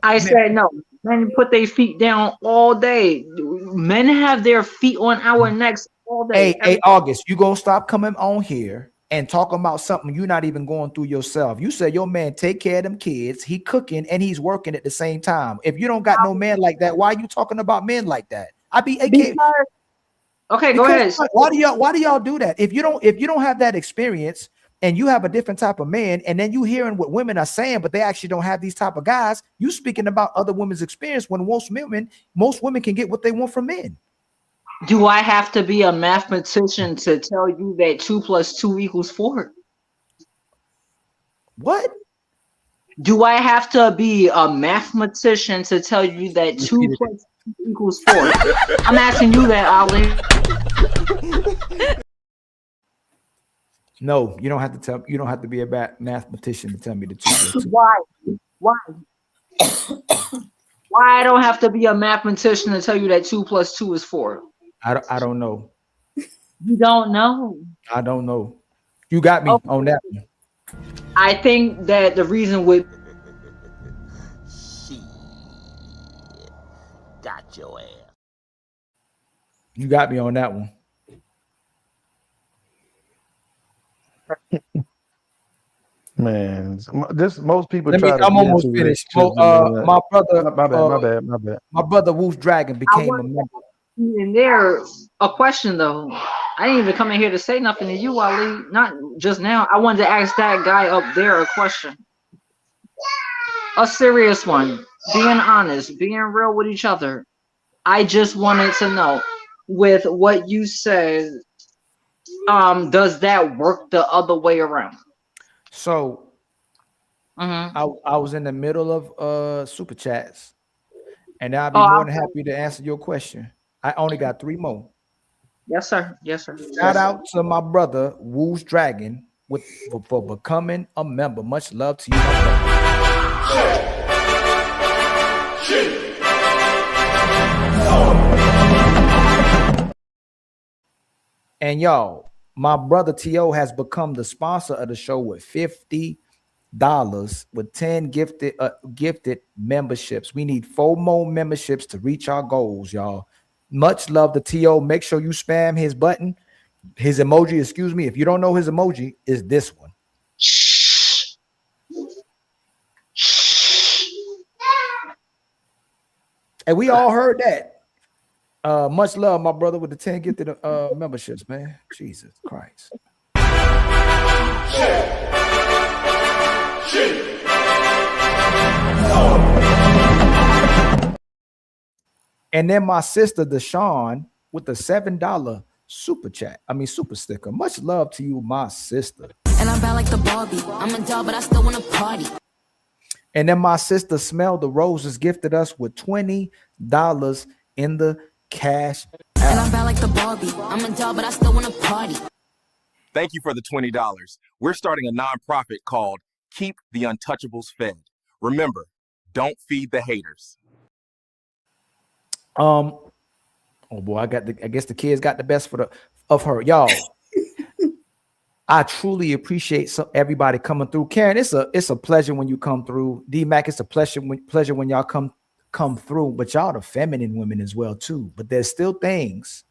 I said no. Men put their feet down all day. Men have their feet on our necks all day. Hey, August, you gonna stop coming on here and talking about something you're not even going through yourself. You said your man take care of them kids, he cooking and he's working at the same time. If you don't got no man like that, why are you talking about men like that? Okay, go ahead. Why do y'all do that? If you don't have that experience and you have a different type of man, and then you hearing what women are saying, but they actually don't have these type of guys. You speaking about other women's experience when most women can get what they want from men. Do I have to be a mathematician to tell you that 2 + 2 = 4? What? Do I have to be a mathematician to tell you that 2 + 2 = 4? I'm asking you that, Ali. No, you don't have to tell. You don't have to be a mathematician to tell me the 2 + 2. Why? Why I don't have to be a mathematician to tell you that 2 + 2 = 4? I don't know. You don't know. I don't know. You got me on that one. I think that the reason would got your ass. You got me on that one. Man, this most people I'm almost finished. My brother, my bad. My brother Wolf Dragon became a member. And there, a question though. I didn't even come in here to say nothing to you, Ali. Not just now. I wanted to ask that guy up there a question. A serious one. Being honest, being real with each other. I just wanted to know, with what you said, does that work the other way around? So I was in the middle of super chats, and I'll be more than happy to answer your question. I only got 3 more. Yes, sir. Yes, sir. Shout out to my brother Woo's Dragon for becoming a member. Much love to you, my brother. And y'all, my brother T.O. has become the sponsor of the show with $50 with 10 gifted memberships. We need 4 more memberships to reach our goals, y'all. Much love to T.O. Make sure you spam his button, his emoji, excuse me. If you don't know his emoji, is this one. And we all heard that. Much love, my brother, with the 10 gifted memberships, man. Jesus Christ. And then my sister Deshawn with the $7 super chat. Super sticker. Much love to you, my sister. And I'm bad like the Barbie. I'm a doll, but I still want to party. And then my sister Smell the Roses gifted us with $20 in the cash. And I'm bad like the Barbie. I'm a doll, but I still want to party. Thank you for the $20. We're starting a nonprofit called Keep the Untouchables Fed. Remember, don't feed the haters. Oh boy, I guess the kids got the best of her, y'all. I truly appreciate everybody coming through. Karen, it's a pleasure when you come through. D-Mac, it's a pleasure when y'all come through. But y'all the feminine women as well too. But there's still things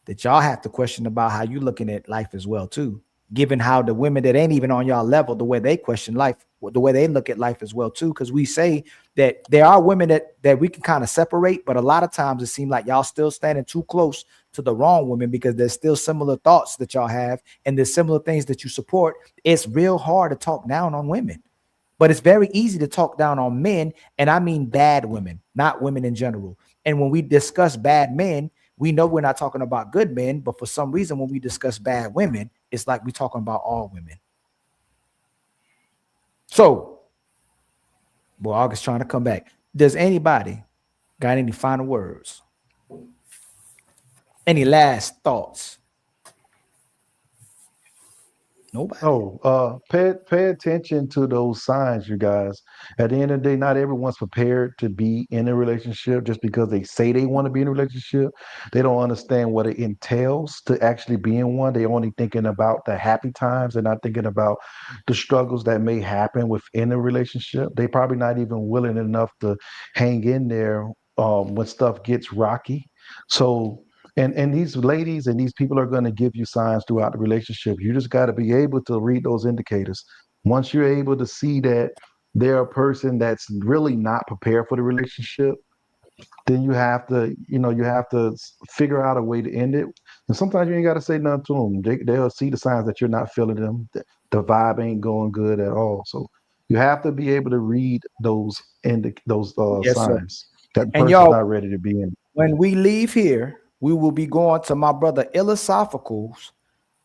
that y'all have to question about how you looking at life as well too. Given how the women that ain't even on y'all level, the way they question life, the way they look at life as well too. Because we say that there are women that we can kind of separate, but a lot of times it seems like y'all still standing too close to the wrong women because there's still similar thoughts that y'all have and there's similar things that you support. It's real hard to talk down on women, but it's very easy to talk down on men. And I mean bad women, not women in general. And when we discuss bad men, we know we're not talking about good men, but for some reason, when we discuss bad women, it's like we're talking about all women. So, boy, August trying to come back. Does anybody got any final words? Any last thoughts? Nobody. Pay attention to those signs, you guys. At the end of the day, not everyone's prepared to be in a relationship just because they say they want to be in a relationship. They don't understand what it entails to actually be in one. They're only thinking about the happy times. They're not thinking about the struggles that may happen within a relationship. They're probably not even willing enough to hang in there when stuff gets rocky. So And these ladies and these people are going to give you signs throughout the relationship. You just got to be able to read those indicators. Once you're able to see that they're a person that's really not prepared for the relationship, then you have to, figure out a way to end it. And sometimes you ain't got to say nothing to them. They'll see the signs that you're not feeling them. The vibe ain't going good at all. So you have to be able to read those Yes, signs that the And person's y'all, not ready to be in. when we leave here, we will be going to my brother Philosophical's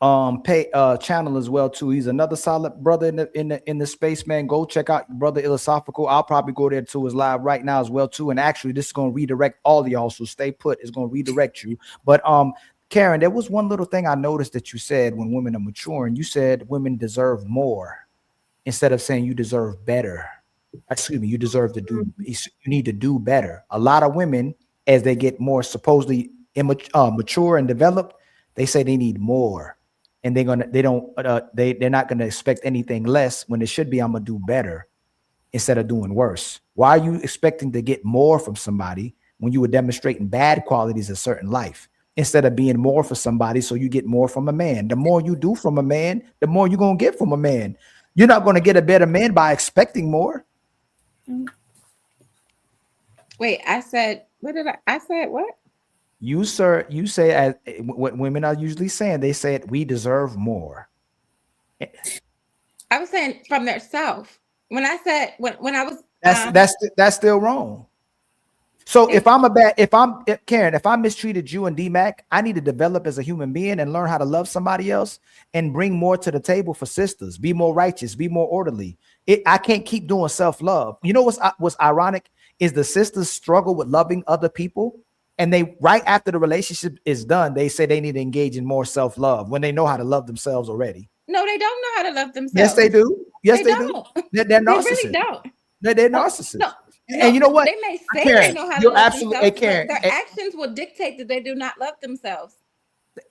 channel as well too. He's another solid brother in the space, man. Go check out brother Philosophical. I'll probably go there to his live right now as well too. And actually, this is going to redirect all of y'all, so stay put. It's going to redirect you. But Karen, there was one little thing I noticed that you said when women are maturing. You said women deserve more instead of saying you deserve better. Excuse me, you deserve to do. You need to do better. A lot of women, as they get more supposedly mature and developed, they say they need more. And they're not gonna expect anything less when it should be I'm gonna do better instead of doing worse. Why are you expecting to get more from somebody when you were demonstrating bad qualities of certain life instead of being more for somebody so you get more from a man? The more you do from a man, the more you're gonna get from a man. You're not gonna get a better man by expecting more. Wait, I said what? You, sir, you say as what women are usually saying, they said we deserve more. I was saying from their self. When I said when I was that's still wrong. So if Karen, if I mistreated you and D-Mac, I need to develop as a human being and learn how to love somebody else and bring more to the table for sisters, be more righteous, be more orderly. I can't keep doing self-love. You know what's ironic is the sisters struggle with loving other people. And they, right after the relationship is done, they say they need to engage in more self-love when they know how to love themselves already. No, they don't know how to love themselves. Yes, they do. Yes, they do. They're narcissists. They really don't. They're narcissists. No, and you know what? They may say Karen, they know how to love themselves, but Karen, their actions will dictate that they do not love themselves.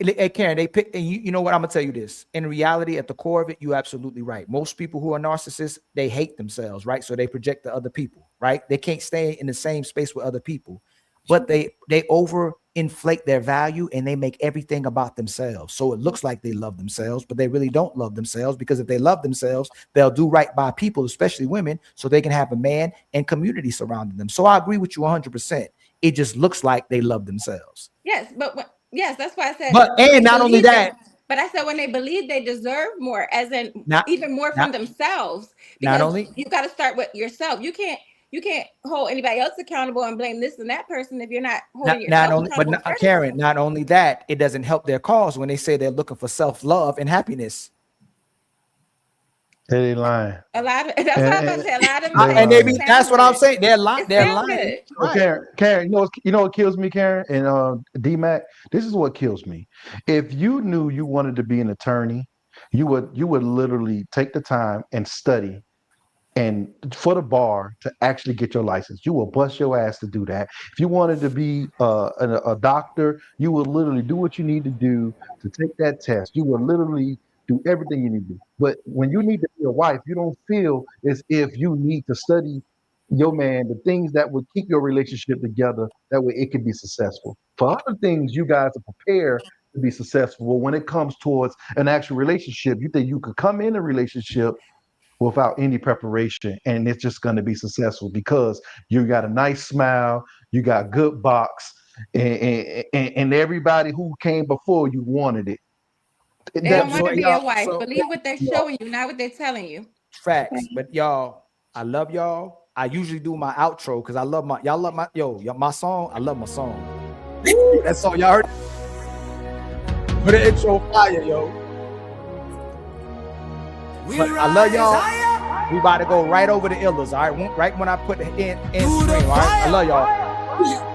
Hey, Karen, they pick, and you know what? I'm gonna tell you this. In reality, at the core of it, you're absolutely right. Most people who are narcissists, they hate themselves, right? So they project to other people, right? They can't stay in the same space with other people, but they overinflate their value and they make everything about themselves. So it looks like they love themselves, but they really don't love themselves, because if they love themselves, they'll do right by people, especially women, so they can have a man and community surrounding them. So I agree with you 100%. It just looks like they love themselves. Yes, but yes, that's why I said. But and not only that. But I said when they believe they deserve more, as in even more from themselves. Not only you got to start with yourself. You can't hold anybody else accountable and blame this and that person if you're not holding yourself accountable. But Karen, not only that, it doesn't help their cause when they say they're looking for self-love and happiness. They lying. A lot of that's what I'm about to say. A lot of them, and that's what I'm saying. They're lying. They're lying. Right. Karen, you know what kills me, Karen and D-Mac? This is what kills me. If you knew you wanted to be an attorney, you would literally take the time and study and for the bar to actually get your license. You will bust your ass to do that. If you wanted to be a doctor, you will literally do what you need to do to take that test. You will literally do everything you need to do. But when you need to be a wife, you don't feel as if you need to study your man, the things that would keep your relationship together. That way it can be successful. For other things, you guys are prepared to be successful. But when it comes towards an actual relationship, you think you could come in a relationship without any preparation and it's just going to be successful because you got a nice smile, you got good box, and everybody who came before you wanted it. They don't want to be a wife. Believe what they're showing you, not what they're telling you. Facts. But y'all, I love y'all. I usually do my outro because I love y'all love my song. I love my song. That's all y'all heard. But the intro fire, yo. But I love y'all. We about to go right over the Illas, all right? Right when I put the end screen, all right? I love y'all.